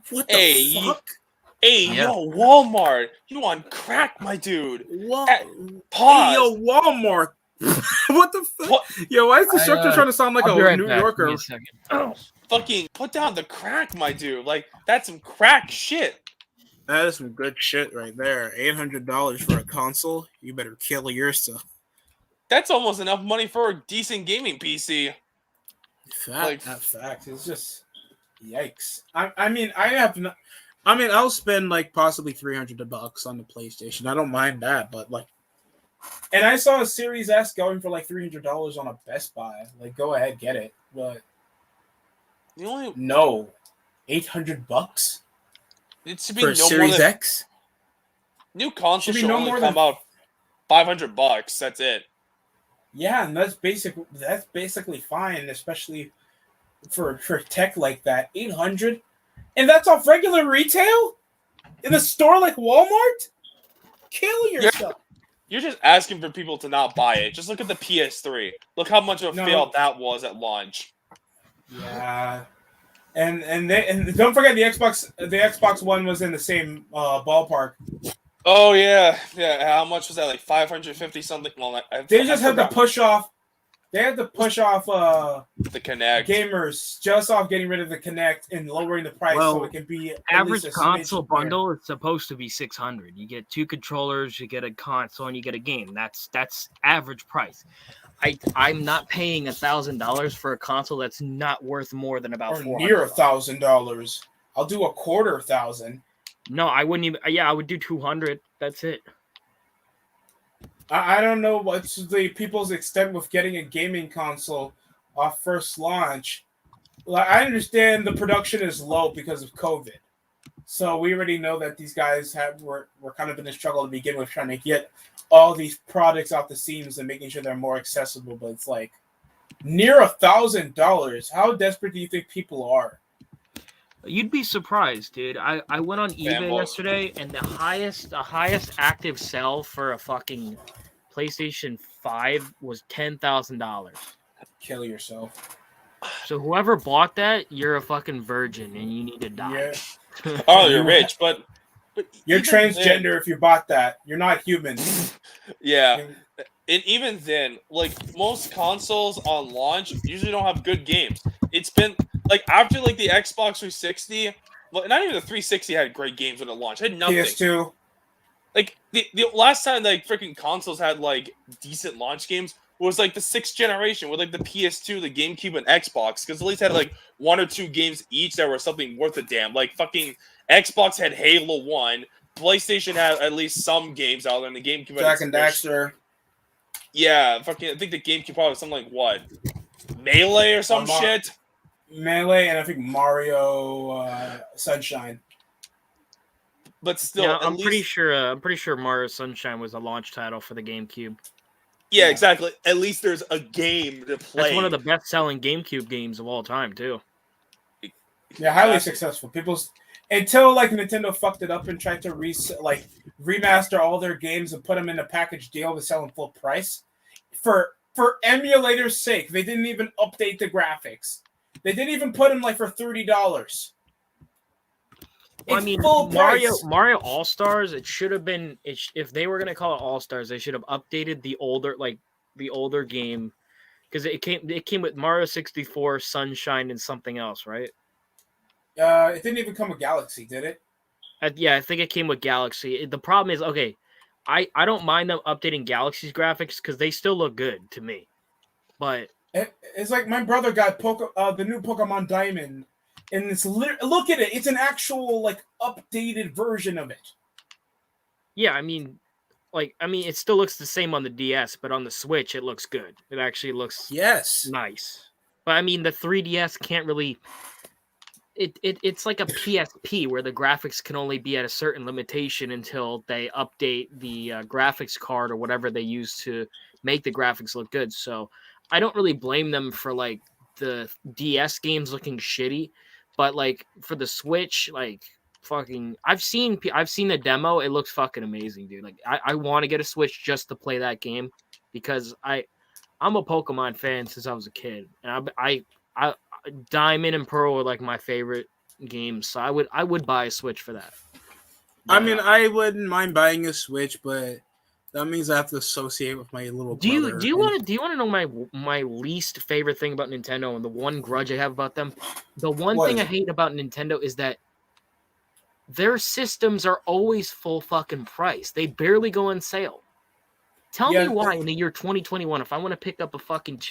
What the fuck? Yo, Walmart, you on crack, my dude? What? Pause. Hey, yo, Walmart. What the fuck? What? Yo, why is the instructor trying to sound like a New Yorker? Give me a second. Oh. Fucking put down the crack, my dude. Like, that's some crack shit. That is some good shit right there. $800 for a console? You better kill yourself. That's almost enough money for a decent gaming PC. Fact. It's just yikes. I mean, I'll spend like possibly $300 on the PlayStation. I don't mind that, but like, and I saw a Series S going for like $300 on a Best Buy. Like, go ahead, get it. But no, $800. It should be for no Series more than, X. New console should only come out $500. That's it. Yeah, and that's basically fine, especially for tech like that. 800, and that's off regular retail in a store like Walmart. Kill yourself. You're just asking for people to not buy it. Just look at the PS3. Look how much of a fail that was at launch. Yeah, and don't forget the Xbox One was in the same ballpark. Oh yeah. How much was that? Like 550 something. Well, they just had to push off. They had to push off the Kinect. Gamers just off getting rid of the Kinect and lowering the price so it can be average console bundle is supposed to be $600. You get 2 controllers, you get a console, and you get a game. That's average price. I'm not paying $1,000 for a console that's not worth more than about $400. Near $1,000. I'll do $250,000. No, I wouldn't even. Yeah, I would do 200. That's it. I don't know what's the people's extent with getting a gaming console off first launch. Like, I understand the production is low because of COVID, so we already know that these guys were kind of in a struggle to begin with, trying to get all these products out the seams and making sure they're more accessible. But it's like near $1,000. How desperate do you think people are? You'd be surprised, dude. I went on eBay yesterday, and the highest active sell for a fucking PlayStation 5 was $10,000. Kill yourself. So whoever bought that, you're a fucking virgin, and you need to die. Yeah. Oh, you're rich, but you're transgender then, if you bought that. You're not human. Yeah. And even then, like, most consoles on launch usually don't have good games. It's been like after like the Xbox 360, well, not even the 360 had great games when it launched. It had nothing. PS2. Like the last time like freaking consoles had like decent launch games was like the 6th generation with like the PS2, the GameCube, and Xbox, because at least had like 1 or 2 games each that were something worth a damn. Like fucking Xbox had Halo 1, PlayStation had at least some games out there, and the GameCube Jack and Daxter. Yeah, fucking. I think the GameCube probably was something like what, Melee or some shit. Melee, and I think Mario Sunshine. But still, yeah, I'm pretty sure Mario Sunshine was a launch title for the GameCube. Yeah, exactly. At least there's a game to play. That's one of the best-selling GameCube games of all time, too. Yeah, highly successful. Until like Nintendo fucked it up and tried to remaster all their games and put them in a package deal to sell them full price. For emulators' sake, they didn't even update the graphics. They didn't even put them like for $30. Well, I mean, Mario All Stars. It should have been. If they were gonna call it All Stars, they should have updated the older game, because it came with Mario 64, Sunshine, and something else, right? It didn't even come with Galaxy, did it? Yeah, I think it came with Galaxy. The problem is, okay, I don't mind them updating Galaxy's graphics because they still look good to me, but it's like my brother got the new Pokemon Diamond, and it's look at it. It's an actual like updated version of it. Yeah, I mean, like, I mean, it still looks the same on the DS, but on the Switch, it looks good. It actually looks Yes. nice. But I mean, the 3DS can't really. It's like a PSP where the graphics can only be at a certain limitation until they update the graphics card or whatever they use to make the graphics look good. So I don't really blame them for like the DS games looking shitty, but like for the Switch, like fucking, I've seen the demo. It looks fucking amazing, dude. Like I want to get a Switch just to play that game because I'm a Pokemon fan since I was a kid, and I Diamond and Pearl are like my favorite games, so I would buy a Switch for that. I mean, I wouldn't mind buying a Switch, but that means I have to associate with my little brother. Do you want to know my least favorite thing about Nintendo and the one grudge I have about them? The one thing I hate about Nintendo is that their systems are always full fucking price. They barely go on sale. Tell me why in the year 2021, if I want to pick up a fucking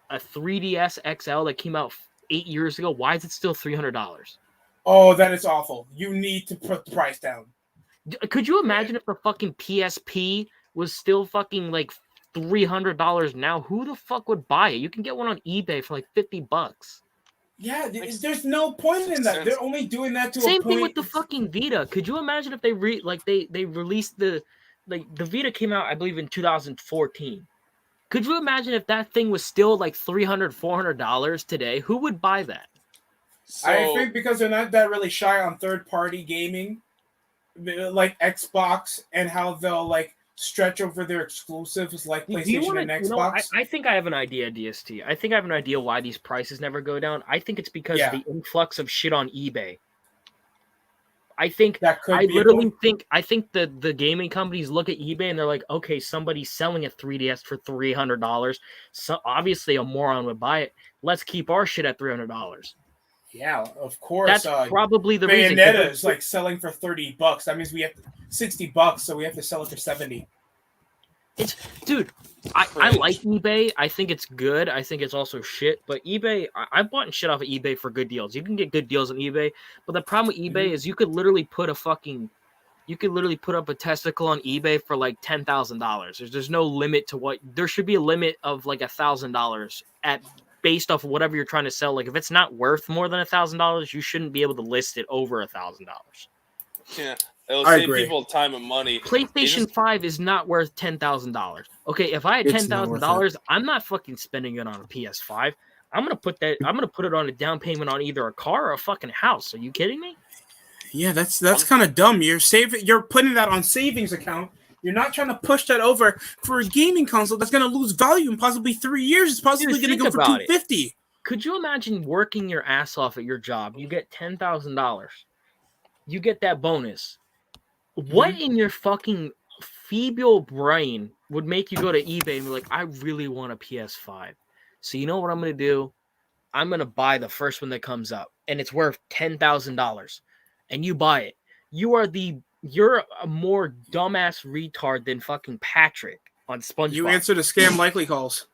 a 3DS XL that came out 8 years ago, why is it still $300? Oh, that is awful. You need to put the price down. Could you imagine if the fucking PSP was still fucking like $300 now? Who the fuck would buy it? You can get one on eBay for like $50. Yeah, there's no point in that. They're only doing that to Same a point. thing with the fucking Vita. Could you imagine if they released the Vita came out, I believe, in 2014. Could you imagine if that thing was still like $300, $400 today? Who would buy that? So, I think because they're not that really shy on third-party gaming, like Xbox, and how they'll like stretch over their exclusives like PlayStation and Xbox. I think I have an idea, DST. I think I have an idea why these prices never go down. I think it's because of the influx of shit on eBay. I think that could I think the gaming companies look at eBay and they're like, okay, somebody's selling a 3DS for $300. So obviously a moron would buy it. Let's keep our shit at $300. Yeah, of course. That's probably the reason. Bayonetta is like selling for $30. That means we have $60, so we have to sell it for $70. Dude, I like eBay. I think it's good. I think it's also shit. But eBay, I've bought shit off of eBay for good deals. You can get good deals on eBay. But the problem with eBay is you could literally put up a testicle on eBay for like $10,000. There's no limit to what. There should be a limit of like $1,000 based off of whatever you're trying to sell. Like if it's not worth more than $1,000, you shouldn't be able to list it over $1,000. Yeah. It'll save people time and money. PlayStation 5 is not worth $10,000. Okay, if I had $10,000, I'm not fucking spending it on a PS5. I'm gonna put it on a down payment on either a car or a fucking house. Are you kidding me? Yeah, that's kind of dumb. You're putting that on savings account. You're not trying to push that over for a gaming console that's gonna lose value in possibly 3 years. It's possibly gonna go for $250. Could you imagine working your ass off at your job? You get $10,000. You get that bonus. What in your fucking feeble brain would make you go to eBay and be like, I really want a PS5. So you know what I'm going to do? I'm going to buy the first one that comes up, and it's worth $10,000. And you buy it. You're a more dumbass retard than fucking Patrick on SpongeBob. You answer the scam likely calls.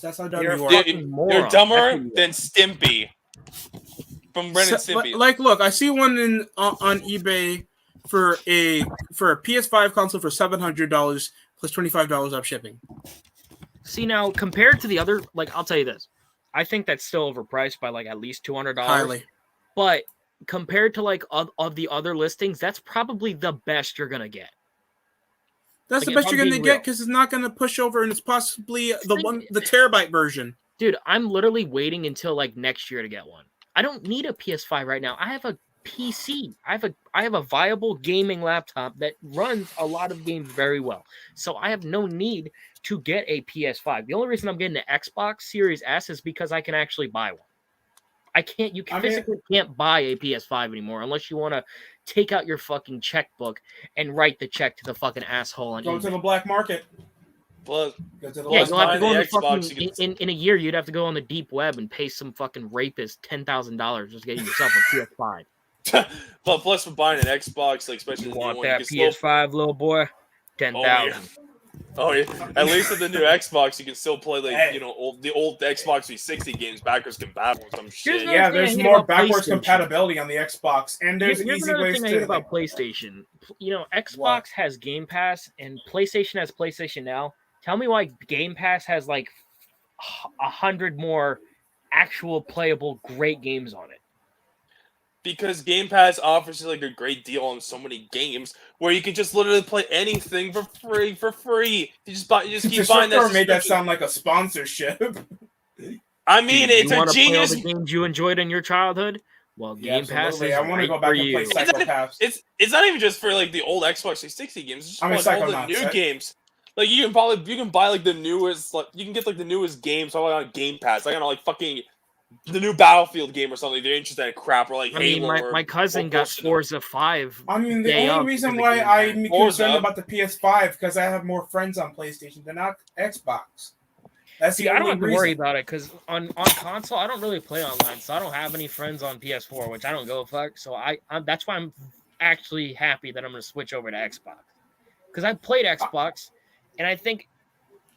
That's how dumb you are. You're dumber than Stimpy. From Ren and Stimpy. Like, look, I see one on eBay for a PS5 console for $700 plus $25 off shipping. See, now compared to the other, like, I'll tell you this, I think that's still overpriced by like at least $200. Highly. But compared to like of the other listings, that's probably the best you're gonna get. That's the best you're gonna get because it's not gonna push over, and it's possibly the terabyte version. Dude, I'm literally waiting until like next year to get one. I don't need a PS5 right now. I have a PC. I have a viable gaming laptop that runs a lot of games very well. So I have no need to get a PS5. The only reason I'm getting an Xbox Series S is because I can actually buy one. You physically can't buy a PS5 anymore unless you want to take out your fucking checkbook and write the check to the fucking asshole on Go eBay. to the black market. Well, you'll have to go on the fucking, in a year, you'd have to go on the deep web and pay some fucking rapist $10,000 just getting yourself a PS5. But plus for buying an Xbox, like especially you want that PS5, little boy, $10,000. Oh, yeah. At least with the new Xbox, you can still play like Hey. the old Xbox 360 games backwards compatible or some shit. another Yeah, thing I there's hate more about backwards PlayStation. compatibility on the Xbox, and there's Here's easy another ways thing I hate to. about PlayStation. Xbox What? has Game Pass and PlayStation has PlayStation Now. Tell me why Game Pass has like 100 more actual playable great games on it. Because Game Pass offers you like a great deal on so many games where you can just literally play anything for free. You just keep buying that Descriptor made that subscription. sound like a sponsorship. I mean, Do it's you a want to play all genius. the games you enjoyed in your childhood? Well, Yeah, Game Pass absolutely. is I want to right go for back and play you. Psychopaths. It's not even just for like the old Xbox 360 games. It's just I mean, like all the Psychonauts, new right? games. Like you can buy like the newest, like you can get like the newest games all on Game Pass. Like I don't know, like fucking the new Battlefield game or something. If you're interested in crap or like I mean, Halo. my cousin got bullshit. Forza 5. I mean, the day only of reason because of why Game I'm Pass. concerned Forza. about the PS5 because I have more friends on PlayStation than on Xbox. That's See, the I don't only have to reason. worry about it because on console I don't really play online, so I don't have any friends on PS4, which I don't go fuck. So that's why I'm actually happy that I'm going to switch over to Xbox because I played Xbox, and I think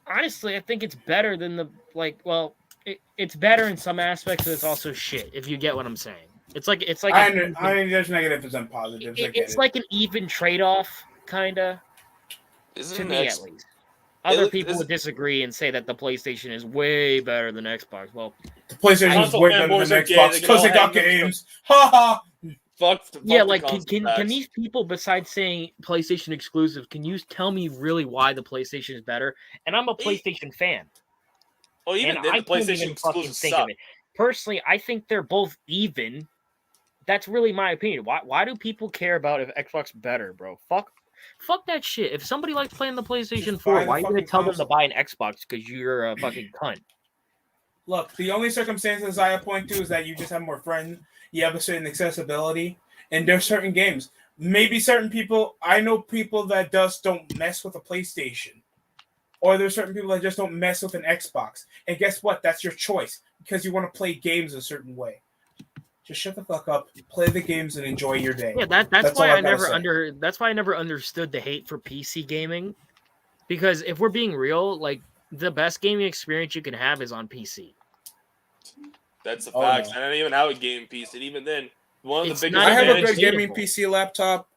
honestly I think it's better than the it's better in some aspects, but it's also shit. If you get what I'm saying, it's like I mean, there's negatives and positives. I get it's it. like an even trade off, kinda, to Isn't me X- at least. Other It- people is- would disagree and say that the PlayStation is way better than Xbox. Well, The PlayStation is Console way better fanboys than are gay, Xbox they can because all it got hang games. Ha ha. fuck yeah, the like console can tax. these people, besides saying PlayStation exclusive, can you tell me really why the PlayStation is better? And I'm a PlayStation fan, Oh, even and then, I the can't PlayStation even fucking exclusives think suck. of it. Personally, I think they're both even. That's really my opinion. Why do people care about if Xbox better, bro? Fuck that shit. If somebody likes playing the PlayStation Just 4, buy the why are you gonna fucking tell them to console. buy an Xbox because you're a fucking cunt? Look, the only circumstances I point to is that you just have more friends, you have a certain accessibility, and there's certain games. Maybe certain people, I know people that just don't mess with a PlayStation. Or there's certain people that just don't mess with an Xbox. And guess what? That's your choice because you want to play games a certain way. Just shut the fuck up, play the games, and enjoy your day. Yeah, that's That's why all I I gotta never say. that's why I never understood the hate for PC gaming. Because if we're being real, like the best gaming experience you can have is on PC. That's a Oh, fact. no. I don't even have a game piece, and even then, one of It's the biggest not I have a even advantages. good gaming sustainable. PC laptop.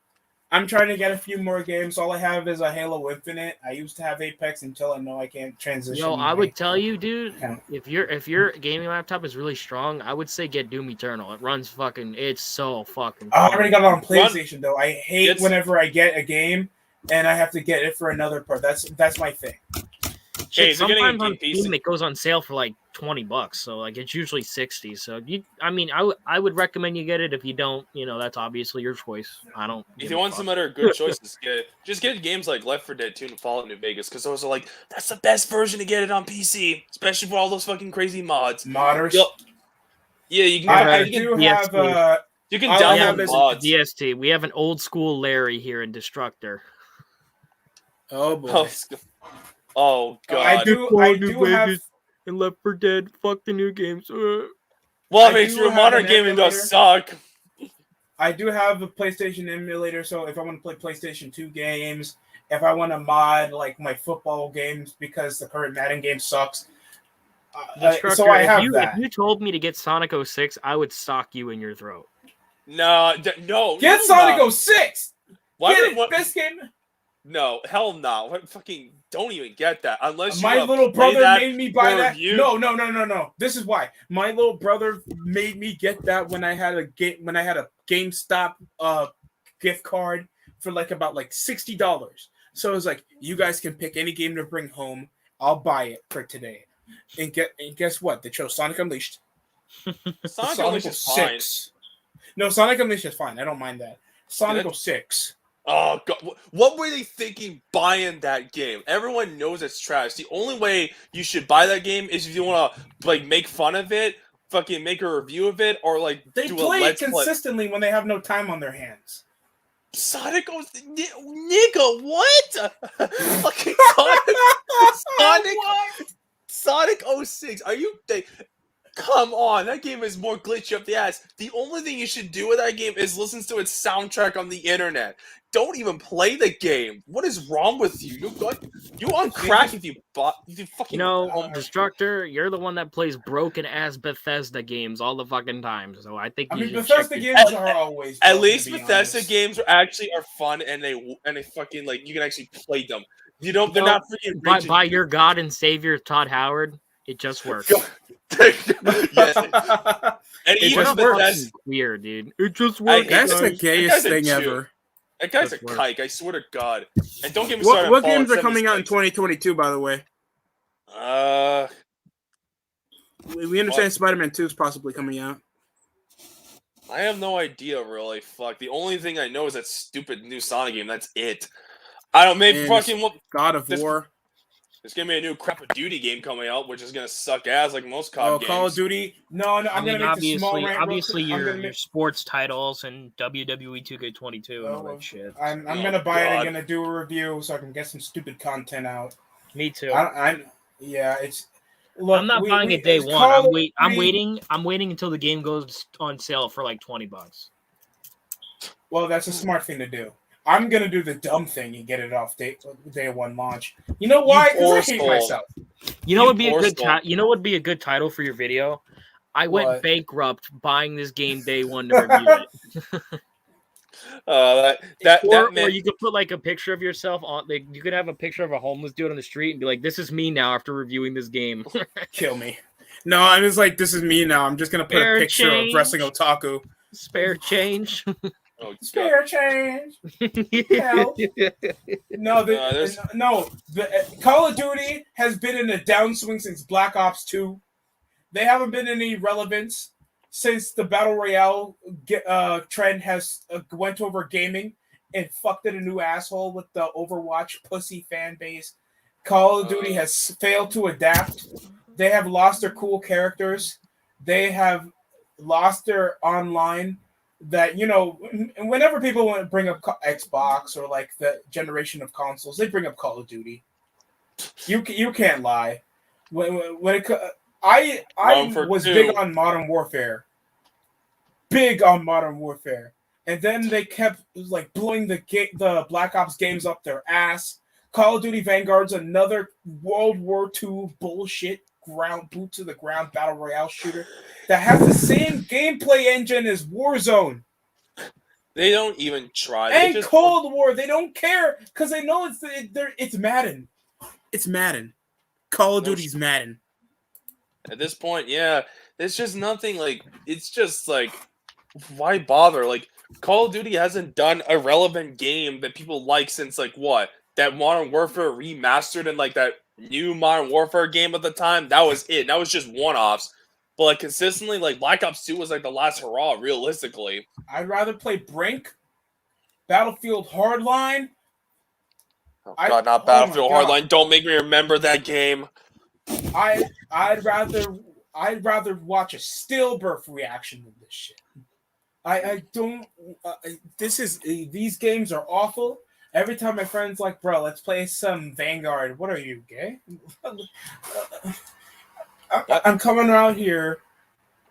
I'm trying to get a few more games. All I have is a Halo Infinite. I used to have Apex until I know I can't transition. Yo, I would tell you, dude, Yeah. if your gaming laptop is really strong, I would say get Doom Eternal. It runs fucking. It's so fucking. I fun. already got it on PlayStation though. I hate It's- whenever I get a game and I have to get it for another part. That's my thing. Shit, Hey, if you're getting a sometimes on game Steam PC it goes on sale for like $20, so like it's usually 60. So I would recommend you get it. If you don't, that's obviously your choice. I don't. if give you a want fuck. some other good choices, just get games like Left 4 Dead 2 and Fallout New Vegas, because those are like, that's the best version to get it on PC, especially for all those fucking crazy mods. Modders. Yo, yeah, you can. I you can, do Yes, have please. you can all I download have is mods. DST. We have an old school Larry here in Destructor. oh boy. Oh god. I do have and Left 4 Dead. Fuck the new games. Well, I I mean, if do you're a have modern an gaming does emulator. suck. I do have a PlayStation emulator, so if I want to play PlayStation 2 games, if I want to mod like my football games because the current Madden game sucks, Destructor, so I have if that. you told me to get Sonic 06, I would sock you in your throat. No, no. Get no, Sonic no. 06! Why Get would- it! what- Best game! No, hell no. What fucking don't even get that unless you My wanna little play brother that made me buy for that. review. No. This is why. My little brother made me get that when I had a GameStop gift card for about $60. So it was like, you guys can pick any game to bring home. I'll buy it for today. And guess what? They chose Sonic Unleashed. Sonic Unleashed is fine. No, Sonic Unleashed is fine. I don't mind that. Sonic 06. Oh god, what were they thinking buying that game? Everyone knows it's trash. The only way you should buy that game is if you want to make fun of it, fucking make a review of it, or They do play a it let's play. consistently when they have no time on their hands. Sonic goes, nigga, what? Fucking Sonic 06. Are you? Come on, that game is more glitchy up the ass. The only thing you should do with that game is listen to its soundtrack on the internet. don't even play the game. What is wrong with you? You on crack if you fucking. Destructor, you're the one that plays broken ass Bethesda games all the fucking time. So I think you should Bethesda check games are always. At broken, least to be Bethesda honest. games are fun and they fucking like you can actually play them. You don't. They're not freaking by your God and Savior Todd Howard. It just works. Yes. And It even just Bethesda, works. Weird, dude. It just works. That's the That gayest guy's a thing Jew. ever. That guy's a Just works. kike. I swear to God. And don't get me started. What on games are Fallout coming out in 76. 2022? By the way, we understand Spider-Man 2 is possibly coming out. I have no idea, really. Fuck. The only thing I know is that stupid new Sonic game. That's it. I don't. Maybe And fucking. God of War. There's gonna be a new Call of Duty game coming out, which is gonna suck ass like most COD games. Call of Duty. No, I'm gonna make the small rant. Obviously, your sports titles and WWE 2K22 and all that shit. I'm gonna buy it and gonna do a review so I can get some stupid content out. Me too. It's. Look, I'm not buying it day one. I'm waiting until the game goes on sale for like $20. Well, that's a smart thing to do. I'm gonna do the dumb thing and get it off day one launch. You know why? Because I hate myself. You know what would be a good You know what would be a good title for your video? I went bankrupt buying this game day one to review it. Or you could put like a picture of yourself on. Like, you could have a picture of a homeless dude on the street and be like, "This is me now after reviewing this game." Kill me. No, I'm just like, this is me now. I'm just gonna put a picture of Wrestling Otaku. Spare change. Oh, spare change. No, Call of Duty has been in a downswing since Black Ops 2. They haven't been any relevance since the Battle Royale trend has went over gaming and fucked it a new asshole with the Overwatch pussy fan base. Call of Duty has failed to adapt. They have lost their cool characters. They have lost their online. That, whenever people want to bring up Xbox or like the generation of consoles, they bring up Call of Duty. You can't lie. I was big on Modern Warfare. And then they kept like blowing the Black Ops games up their ass. Call of Duty Vanguard's another World War II bullshit boot to the ground battle royale shooter that has the same gameplay engine as Warzone. They don't even try. And Cold War, they don't care because they know it's Madden. It's Madden. Call of Duty's Madden. At this point, yeah, it's just nothing. Like, it's just like, why bother? Like, Call of Duty hasn't done a relevant game that people like since like what? That Modern Warfare remastered and like that new Modern Warfare game at the time. That was it. That was just one-offs. But like consistently, like Black Ops 2 was like the last hurrah, realistically. I'd rather play Brink, Battlefield Hardline. Oh God, not Battlefield Hardline. Don't make me remember that game. I'd rather watch a stillbirth reaction than this shit. I don't. These games are awful. Every time my friends like, bro, let's play some Vanguard. What are you, gay? I'm coming around here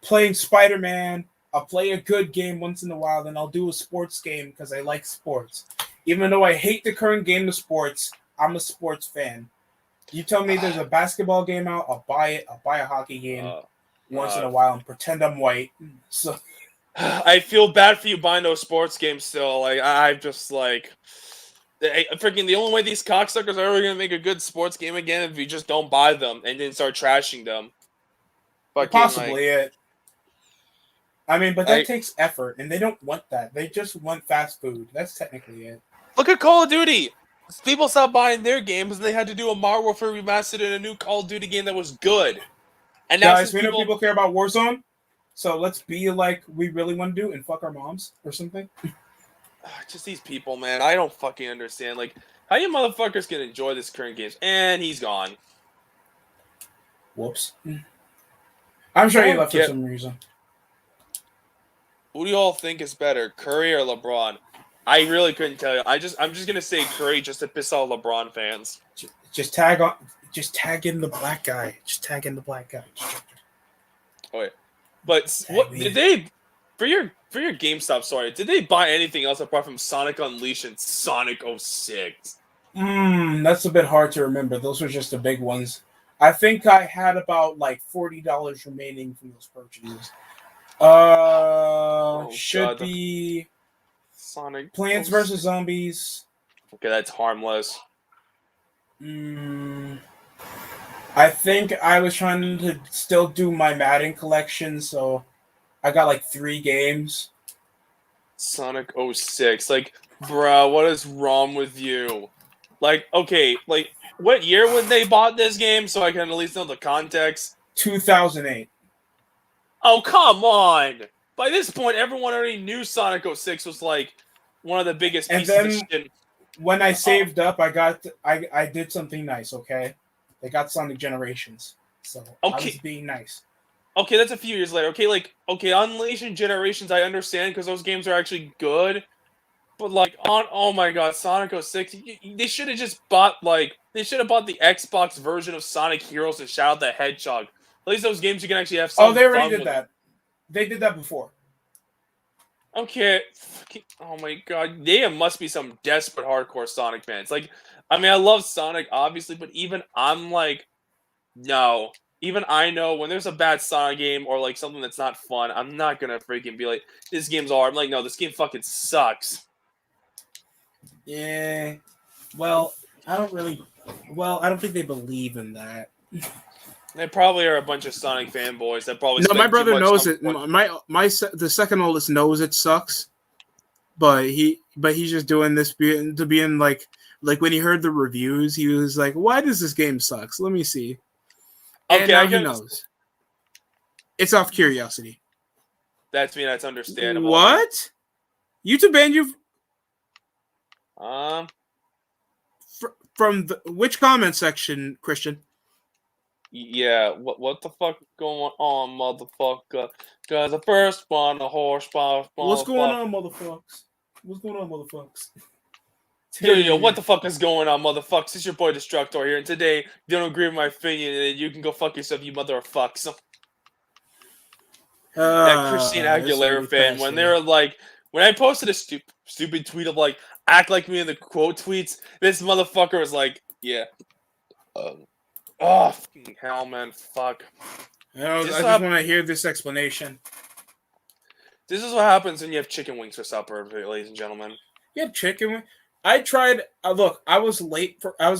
playing Spider-Man. I'll play a good game once in a while, then I'll do a sports game because I like sports. Even though I hate the current game of sports, I'm a sports fan. You tell me there's a basketball game out, I'll buy it. I'll buy a hockey game once in a while and pretend I'm white. So I feel bad for you buying those sports games still. Like, I'm just like... Freaking the only way these cocksuckers are ever gonna make a good sports game again if you just don't buy them and then start trashing them. Possibly it. I mean, but that takes effort, and they don't want that. They just want fast food. That's technically it. Look at Call of Duty. People stopped buying their games, and they had to do a Modern Warfare remastered and a new Call of Duty game that was good. And now, guys, we know people care about Warzone, so let's be like we really want to do and fuck our moms or something. Just these people, man. I don't fucking understand. Like, how you motherfuckers can enjoy this current games? And he's gone. Whoops. I'm sure he left for some reason. Who do you all think is better, Curry or LeBron? I really couldn't tell you. I'm just gonna say Curry just to piss off LeBron fans. Just tag in the black guy. Oh yeah. But what did they? For your GameStop story, did they buy anything else apart from Sonic Unleashed and Sonic 06? That's a bit hard to remember. Those were just the big ones. I think I had about like $40 remaining from those purchases. Should be Sonic Plants 06. vs Zombies. Okay, that's harmless. I think I was trying to still do my Madden collection, so I got like 3 games. Sonic 06. Like, bruh, what is wrong with you? Like, okay, like, what year when they bought this game so I can at least know the context? 2008. Oh, come on! By this point, everyone already knew Sonic 06 was, like, one of the biggest And pieces then of shit. when I saved up, I did something nice, okay? They got Sonic Generations. So I was being nice. Okay, that's a few years later. Okay, like, okay, Unleashing Generations, I understand because those games are actually good. But, like, oh my god, Sonic 06, they should have just bought, like, they should have bought the Xbox version of Sonic Heroes and Shadow the Hedgehog. At least those games you can actually have some they already fun did with. that. They did that before. Okay, oh my god, they must be some desperate hardcore Sonic fans. Like, I mean, I love Sonic, obviously, but even I'm like, no. Even I know when there's a bad Sonic game or, like, something that's not fun, I'm not gonna freaking be like, this game's hard. I'm like, no, this game fucking sucks. Yeah. Well, I don't think they believe in that. They probably are a bunch of Sonic fanboys that probably. No, my spend too brother much knows time it. playing- The second oldest knows it sucks, but he's just doing this being like when he heard the reviews, he was like, "Why does this game sucks? Let me see." And Okay, now I he can. knows. It's off curiosity. That's understandable. What? YouTube banned you from which comment section, Christian? Yeah. What the fuck going on, motherfucker? Cause the first one, a horsepower. What's going on, motherfuckers? What's going on, motherfuckers? Yo, what the fuck is going on, motherfuckers? It's your boy Destructor here, and today, if you don't agree with my opinion, then you can go fuck yourself, you motherfucks. That Christine Aguilera fan, when they were like, when I posted a stupid tweet of like, act like me in the quote tweets, this motherfucker was like, yeah. Oh, fucking hell, man, fuck. I just want to hear this explanation. This is what happens when you have chicken wings for supper, ladies and gentlemen. You have chicken wings? I tried. Look, I was late for. I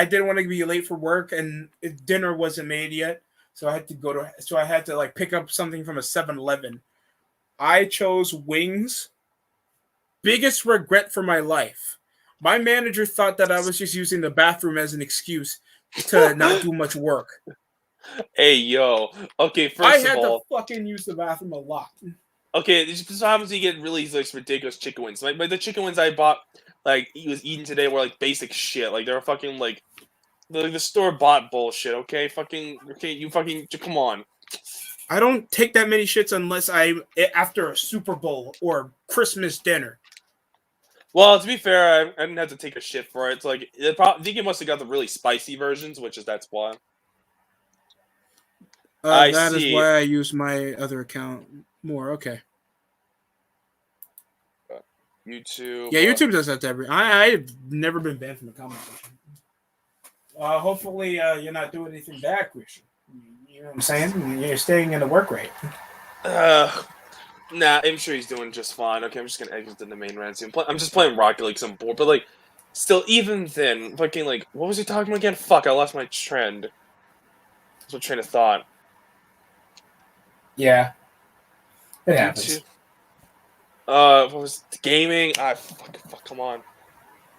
didn't want to be late for work, and dinner wasn't made yet, so I had to I had to like pick up something from a 7-Eleven. I chose wings. Biggest regret for my life. My manager thought that I was just using the bathroom as an excuse to not do much work. Hey, yo. Okay, first I of had all, to fucking use the bathroom a lot. okay, this is what happens when you get really like ridiculous chicken wings. Like the chicken wings I bought, like he was eating today, were like basic shit. Like they were fucking like the store bought bullshit. Okay, you fucking come on. I don't take that many shits unless I'm after a Super Bowl or Christmas dinner. Well, to be fair, I didn't have to take a shit for it. It's like I think it must have got the really spicy versions, that's why. That is why I use my other account more. Okay. YouTube. Yeah, YouTube does that to every. I've never been banned from the comment section. Hopefully, you're not doing anything bad, Christian. You know what I'm saying? You're staying in the work rate. Nah, I'm sure he's doing just fine. Okay, I'm just gonna exit the main rant soon. I'm just playing Rocket League because I'm bored. But like, still, even then, fucking like, what was he talking about again? Fuck, I lost my trend. That's my train of thought. Yeah, it happens. YouTube. What was gaming? Fuck, come on.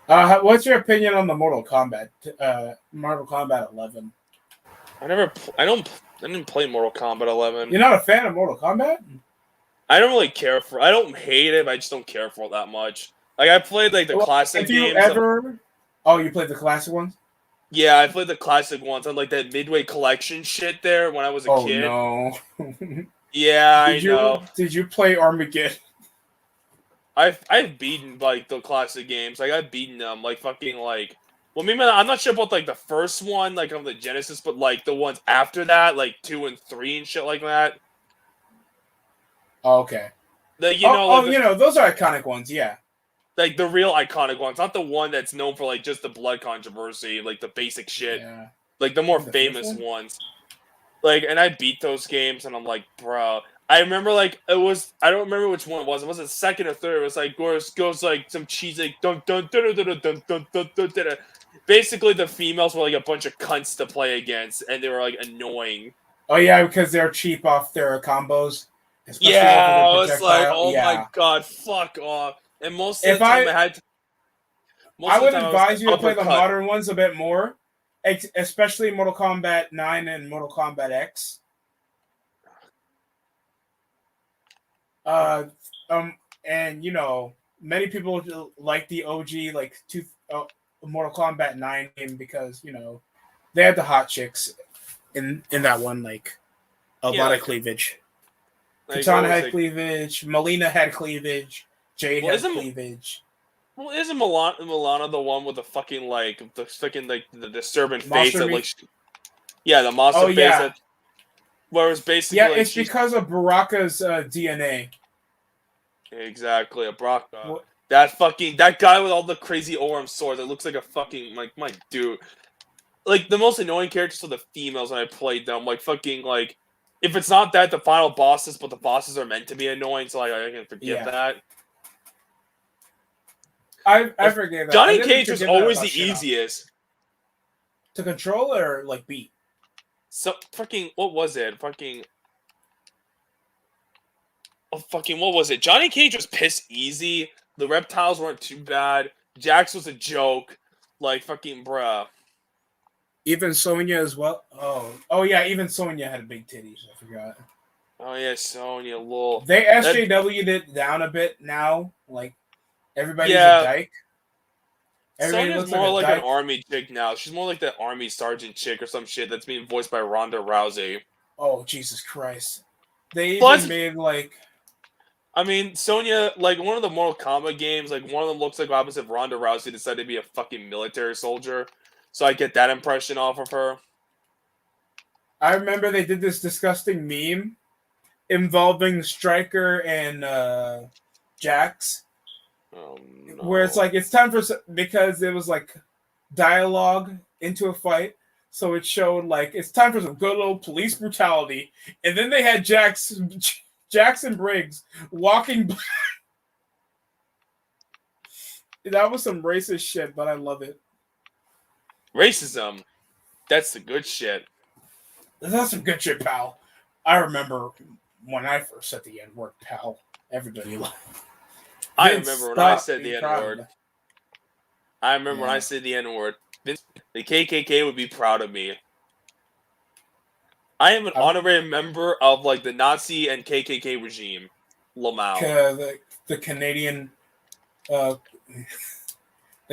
What's your opinion on the Mortal Kombat 11? I didn't play Mortal Kombat 11. You're not a fan of Mortal Kombat? I don't really care for. I don't hate it, but I just don't care for it that much. Like I played like the classic games. You played the classic ones? Yeah, I played the classic ones on like that Midway Collection shit there when I was a kid. Oh no. Yeah, I know. Did you play Armageddon? I've beaten like the classic games. Like I've beaten them. Like fucking like. Well, maybe I'm not sure about like the first one, like on the Genesis, but like the ones after that, like 2 and 3 and shit like that. Oh, okay. Like, you know, like you know, those are iconic ones. Yeah. like the real iconic ones, not the one that's known for like just the blood controversy, like the basic shit, Yeah. like the more The fifth famous one? ones. Like, and I beat those games, and I'm like, bro. I remember like it was. I don't remember which one it was. It wasn't second or third. It was like goes like some cheesy like dun dun dun dun dun dun dun dun dun dun. Basically, the females were like a bunch of cunts to play against, and they were like annoying. Oh yeah, because they're cheap off their combos, especially Yeah, over I the was like, projectile. oh my Yeah. god, fuck off. And most of If the time, I- I had. Most I of the would time was advise you to play the uppercut. modern ones a bit more, especially Mortal Kombat 9 and Mortal Kombat X. And you know, many people like the OG Mortal Kombat 9 game because you know they had the hot chicks in that one, like a Yeah, lot like- of cleavage. Like, Katana what was had it? cleavage. Melina had cleavage. Jade Well, had isn't- cleavage. Well, isn't Milana the one with the fucking like the disturbing Monster face that meat? like? Yeah, the monster Oh, face. yeah. That, where it's basically Yeah, like it's she's because of Baraka's DNA. exactly a Brocka. What- That guy with all the crazy ORM swords. It looks like a fucking like my dude. Like the most annoying characters are the females when I played them. Like fucking like. If it's not that the final bosses, but the bosses are meant to be annoying, so like, I can forgive Yeah. that. I forgave that. I Johnny didn't Cage was forgive that always about the shit up. easiest. To control or like beat. So fucking what was it? Fucking what was it? Johnny Cage was piss easy. The reptiles weren't too bad. Jax was a joke. Like fucking bruh. Even Sonya as well. Oh yeah. Even Sonya had big titties. I forgot. Oh yeah, Sonya, lol. They SJW'd it down a bit now. Like everybody's Yeah. a dyke. Everybody Sonya's looks more like like a an dyke. army chick now. She's more like that army sergeant chick or some shit that's being voiced by Ronda Rousey. Oh Jesus Christ! They Plus- even made like I mean, Sonya, like one of the Mortal Kombat games, like one of them looks like opposite Ronda Rousey decided to be a fucking military soldier. So I get that impression off of her. I remember they did this disgusting meme involving Stryker and Jax, Oh, no. where it's like it's time for because it was like dialogue into a fight, so it showed like it's time for some good old police brutality, and then they had Jackson Briggs walking. That was some racist shit, but I love it. Racism. That's the good shit. That's some good shit, pal. I remember when I first said the N word, pal. Everybody laughed. I Vince, remember when I stop said the being N proud of word. me. I remember when Yeah. I said the N word. The KKK would be proud of me. I am an honorary member of like the Nazi and KKK regime. Lamau. The Canadian, the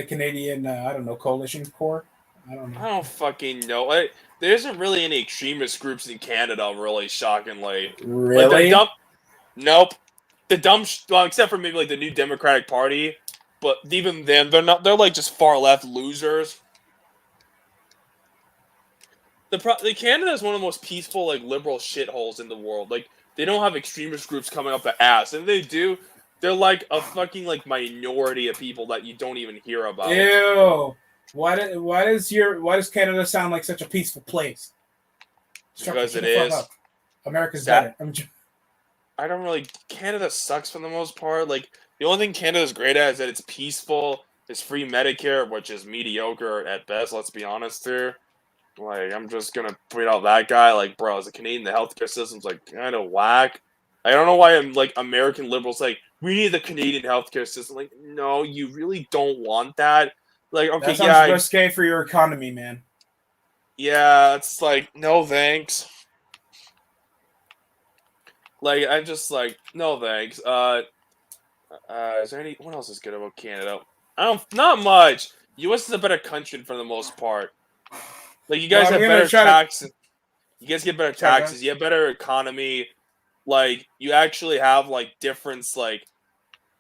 Canadian, I don't know, coalition corps. I don't know. I don't fucking know. There isn't really any extremist groups in Canada, really, shockingly. Really? Like the dumb. Nope. The dumb. Well, except for maybe like the New Democratic Party, but even then, they're not. They're like just far left losers. The Canada is one of the most peaceful, like liberal shitholes in the world. Like they don't have extremist groups coming up the ass, and if they do, they're like a fucking like minority of people that you don't even hear about. Ew. Why does Canada sound like such a peaceful place? Because Shut it the fuck is. up. America's That- better. I don't really. Canada sucks for the most part. Like the only thing Canada's great at is that it's peaceful. It's free Medicare, which is mediocre at best. Let's be honest here. Like I'm just gonna point out that guy. Like, bro, as a Canadian, the healthcare system's like kind of whack. I don't know why like American liberals like we need the Canadian healthcare system. Like, no, you really don't want that. Like, okay, That sounds yeah, risque for your economy, man. yeah, it's like no thanks. Like I'm just like no thanks. Is there any what else is good about Canada? Not much. U.S. is a better country for the most part. Like you guys Well, I'm have gonna better try to- taxes. You guys get better Sorry, taxes. You have better economy. Like you actually have like difference. Like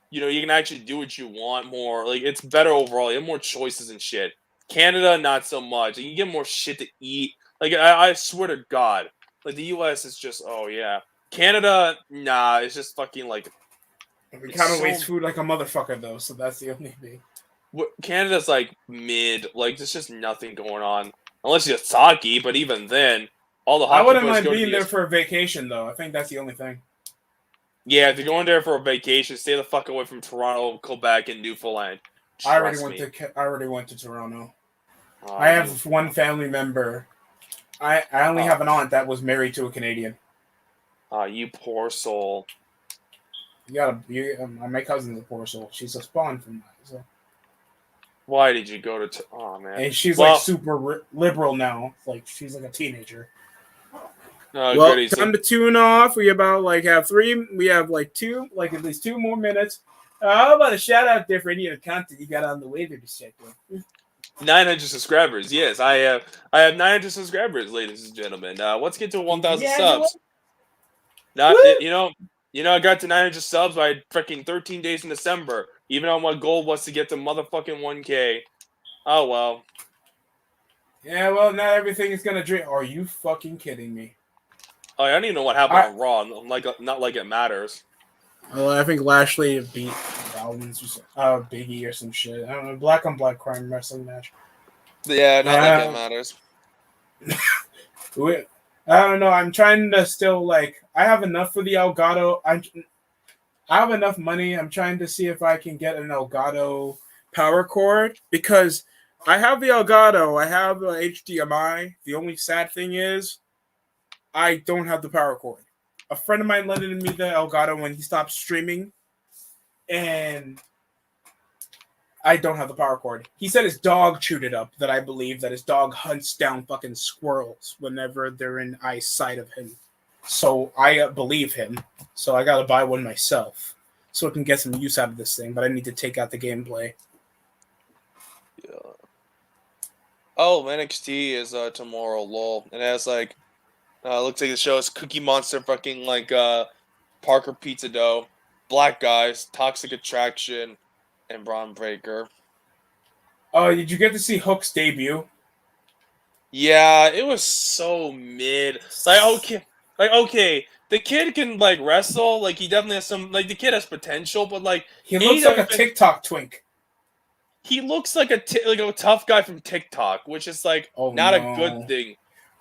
you know you can actually do what you want more. Like it's better overall. You have more choices and shit. Canada, not so much. You get more shit to eat. Like I swear to God. Like the U.S. is just oh yeah. Canada, nah. It's just fucking like We It's kind of so- waste food like a motherfucker, though, so that's the only thing. Canada's like mid, like there's just nothing going on unless you get sake. But even then, all the I hockey wouldn't players mind go to being the there for a vacation, though. I think that's the only thing. Yeah, if you're going there for a vacation, stay the fuck away from Toronto, Quebec, and Newfoundland. I already Trust went me. I already went to Toronto. Oh, I have one family member. I only have an aunt that was married to a Canadian. You poor soul. My cousin's a poor soul. She's a spawn from that. So. Why did you go to? Oh man. And she's Well- like super liberal now. Like she's like a teenager. Oh, Well, goody. So- time to tune off. We about like have three. We have like two, like at least 2 more minutes. How about a shout out there for any of the content you got on the way there to check in? 900 subscribers. Yes, I have 900 subscribers, ladies and gentlemen. Let's get to 1,000 Yeah, subs. I got to 900 subs by freaking 13 days in December. Even though my goal was to get to motherfucking 1K. Oh well. Yeah, well, not everything is gonna drink. Are you fucking kidding me? Oh, I don't even know what happened on Raw. Not like it matters. I think Lashley beat Rollins, Biggie or some shit. I don't know. Black on black crime wrestling match. Yeah, not like it matters. I don't know. I'm trying to still like. I have enough for the Elgato. I have enough money. I'm trying to see if I can get an Elgato power cord because I have the Elgato. I have the HDMI. The only sad thing is I don't have the power cord. A friend of mine lended me the Elgato when he stopped streaming, and I don't have the power cord. He said his dog chewed it up. That I believe that his dog hunts down fucking squirrels whenever they're in eyesight of him. So I believe him. So I gotta buy one myself so I can get some use out of this thing. But I need to take out the gameplay. Yeah. Oh, NXT is tomorrow, lol. And it has like looks like the show is Cookie Monster, fucking like Parker Pizza Dough, Black Guys, Toxic Attraction, and Braun Breaker. Oh, did you get to see Hook's debut? Yeah, it was so mid. Like okay, the kid can like wrestle. Like he definitely has some. Like the kid has potential, but like He looks like a TikTok twink. he looks like a tough guy from TikTok, which is like not a good thing.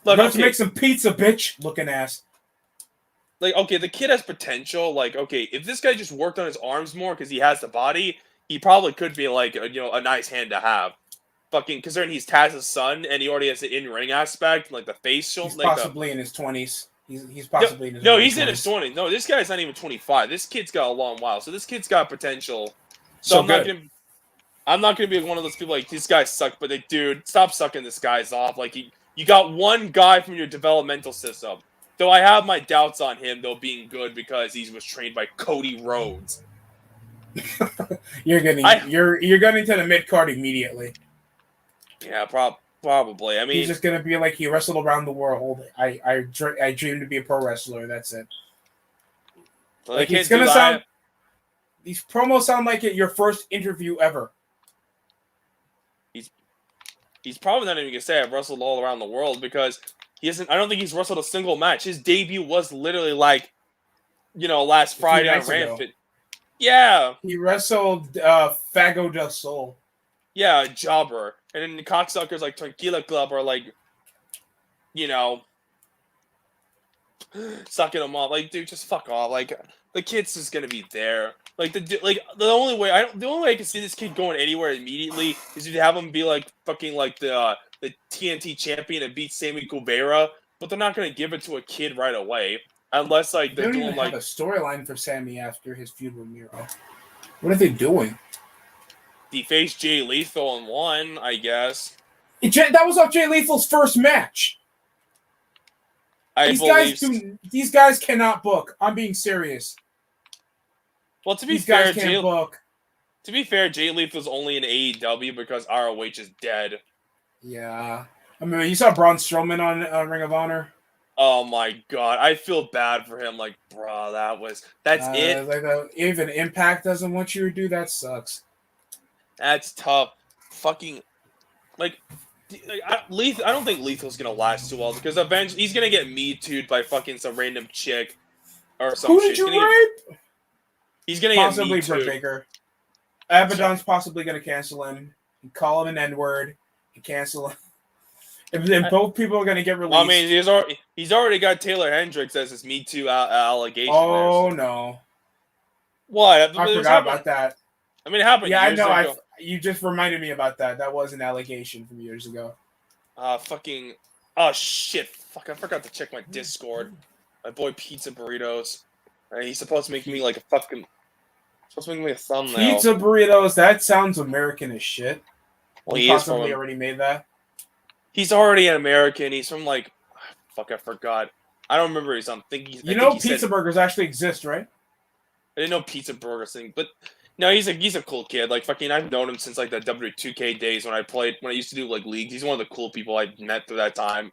Look, Let's make some pizza, bitch. Looking ass. Like, okay, the kid has potential. Like, okay, if this guy just worked on his arms more because he has the body, he probably could be like, a nice hand to have. Fucking, considering he's Taz's son and he already has the in-ring aspect, like the facial. He's like possibly in his 20s. He's possibly in his he's 20s. in his 20s. No, this guy's not even 25. This kid's got a long while, so this kid's got potential. So I'm not gonna be one of those people like these guys suck, but like, dude, stop sucking this guy's off. Like you got one guy from your developmental system. Though I have my doubts on him though being good because he was trained by Cody Rhodes. You're getting to the mid card immediately. Yeah, probably. I mean, he's just gonna be like he wrestled around the world. I dream to be a pro wrestler. That's it. Like it's gonna sound. These promos sound like your first interview ever. He's probably not even gonna say I've wrestled all around the world because he isn't. I don't think he's wrestled a single match. His debut was literally like, last Friday on Rampant. Yeah, he wrestled Fago del Sol. Yeah, a jobber, and then the cocksuckers like Tranquila Club are like, sucking him off. Like, dude, just fuck off. Like, the kid's just gonna be there. Like the only way I can see this kid going anywhere immediately is if you have him be like fucking like the TNT champion and beat Sammy Guevara, but they're not gonna give it to a kid right away unless like they're doing like have a storyline for Sammy after his feud with Miro. What are they doing? He faced Jay Lethal and won, I guess. That was off Jay Lethal's first match. These guys cannot book. I'm being serious. Well, to be fair, Jay Lethal's only in AEW because ROH is dead. Yeah. I mean, you saw Braun Strowman on Ring of Honor. Oh my god, I feel bad for him. Like, bro, that's it. Like even Impact doesn't want you to do that. Sucks. That's tough. Fucking, I don't think Lethal's gonna last too well because eventually he's gonna get Me Too'd by fucking some random chick or some shit. Who did you rape? He's gonna get Possibly me Britt too. Baker. Abaddon's possibly gonna cancel him, and call him an N-word, and cancel him. And then both people are gonna get released. I mean, he's already got Taylor Hendricks as his Me Too allegation. Oh there, so. no! What? I forgot about that. I mean, it happened. Yeah, I years know. Ago. You just reminded me about that. That was an allegation from years ago. Fucking. Oh shit! Fuck! I forgot to check my Discord. My boy Pizza Burritos. He's supposed to make me like a fucking. Supposed to make me a thumbnail. Pizza burritos. That sounds American as shit. Well, he possibly already made that. He's already an American. He's from like. Fuck! I forgot. I don't remember his. You know, pizza burgers actually exist, right? I didn't know pizza burgers thing, but no, he's a cool kid. Like fucking, I've known him since like the W2K days when I used to do like leagues. He's one of the cool people I met through that time.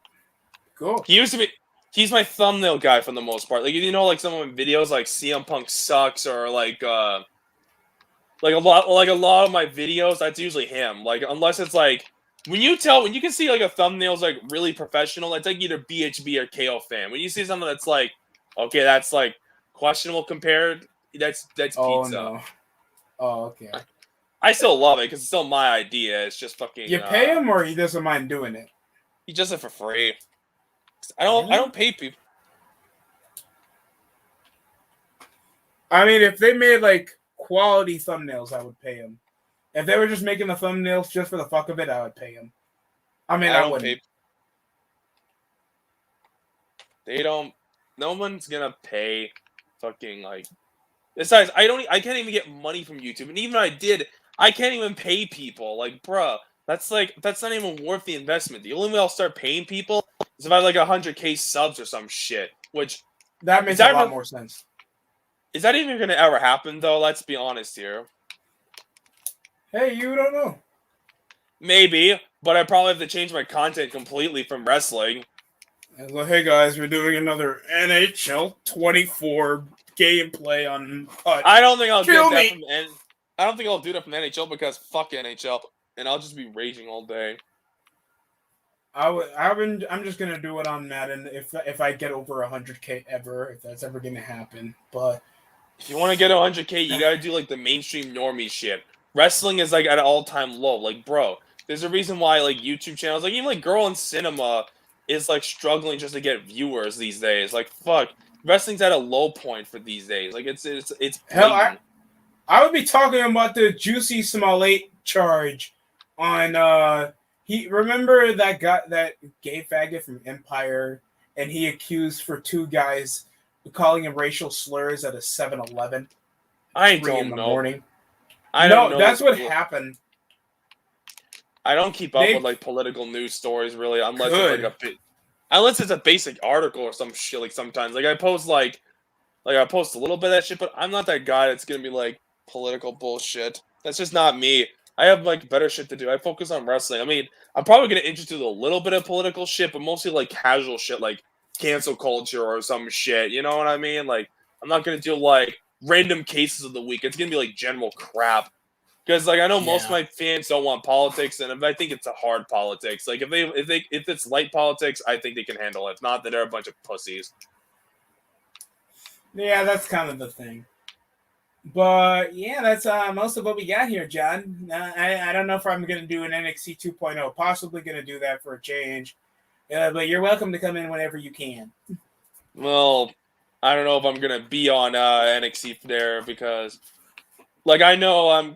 Cool. He's my thumbnail guy for the most part. Like you know, like some of my videos, like CM Punk sucks, or like a lot of my videos. That's usually him. Like unless it's like when you can see like a thumbnail's like really professional. That's like either BHB or KO fan. When you see something that's like, okay, that's like questionable compared. That's Oh pizza. no. Oh okay. I still love it because it's still my idea. It's just fucking. You pay him, or he doesn't mind doing it. He does it for free. I don't pay people. I mean, if they made like quality thumbnails, I would pay him. If they were just making the thumbnails just for the fuck of it, I would pay him. I mean, I wouldn't. Pay. They don't. No one's gonna pay. Fucking like. Besides, I can't even get money from YouTube, and even if I did, I can't even pay people. Like, bruh, that's not even worth the investment. The only way I'll start paying people is if I have like 100K subs or some shit. Which that makes a lot more sense. Is that even gonna ever happen though? Let's be honest here. Hey, you don't know. Maybe, but I probably have to change my content completely from wrestling. And like, hey guys, we're doing another NHL 24 gameplay on. I don't think I'll get that from. I don't think I'll do that from NHL because fuck NHL, and I'll just be raging all day. I'm just gonna do it on Madden if I get over 100K ever, if that's ever gonna happen. But if you want to get 100K, you gotta do like the mainstream normie shit. Wrestling is like at an all-time low. Like, bro, there's a reason why like YouTube channels, like even like Girl in Cinema, is like struggling just to get viewers these days. Like, fuck, wrestling's at a low point for these days. Like, it's hell, I would be talking about the Juicy Smollett charge on remember that guy, that gay faggot from Empire, and he accused for two guys calling him racial slurs at a 7-Eleven. I don't know. Morning. I don't know. That's what happened. I don't keep up with like political news stories really, unless it's a basic article or some shit. Like sometimes, like I post a little bit of that shit, but I'm not that guy that's gonna be like political bullshit. That's just not me. I have like better shit to do. I focus on wrestling. I mean, I'm probably gonna introduce a little bit of political shit, but mostly like casual shit, like cancel culture or some shit. You know what I mean? Like I'm not gonna do like random cases of the week. It's gonna be like general crap. Because like I know most of my fans don't want politics, and I think it's a hard politics. Like if it's light politics, I think they can handle it. If not, then they're a bunch of pussies. Yeah, that's kind of the thing. But yeah, that's most of what we got here, John. I don't know if I'm gonna do an NXT 2.0. Possibly gonna do that for a change. But you're welcome to come in whenever you can. Well, I don't know if I'm gonna be on NXT there because. Like I know I'm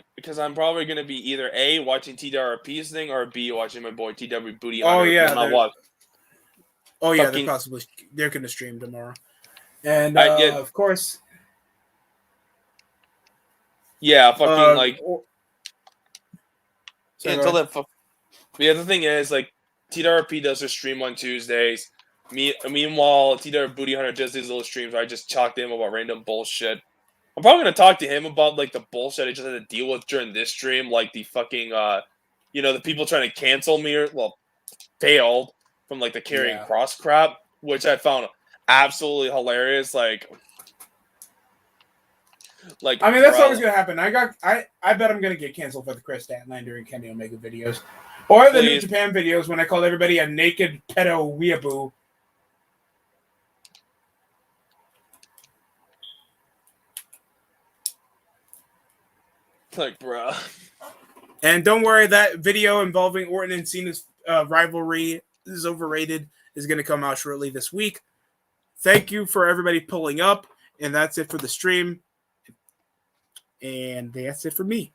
probably gonna be either A watching TWRP's thing or B watching my boy TW Booty. Oh yeah, fucking... they're gonna stream tomorrow, and of course, yeah, fucking like. Until then, yeah. The thing is, like TWRP does their stream on Tuesdays. Meanwhile, TW Booty Hunter does these little streams where I just talk to him about random bullshit. I'm probably gonna talk to him about like the bullshit I just had to deal with during this stream, like the fucking the people trying to cancel me or failed from like the carrying cross crap, which I found absolutely hilarious. Like I mean that's always gonna happen. I bet I'm gonna get canceled for the Chris Statlander and Kenny Omega videos. Or the New Japan videos when I called everybody a naked pedo weeaboo. Like, bro. And don't worry, that video involving Orton and Cena's rivalry is overrated. Is going to come out shortly this week. Thank you for everybody pulling up, and that's it for the stream. And that's it for me.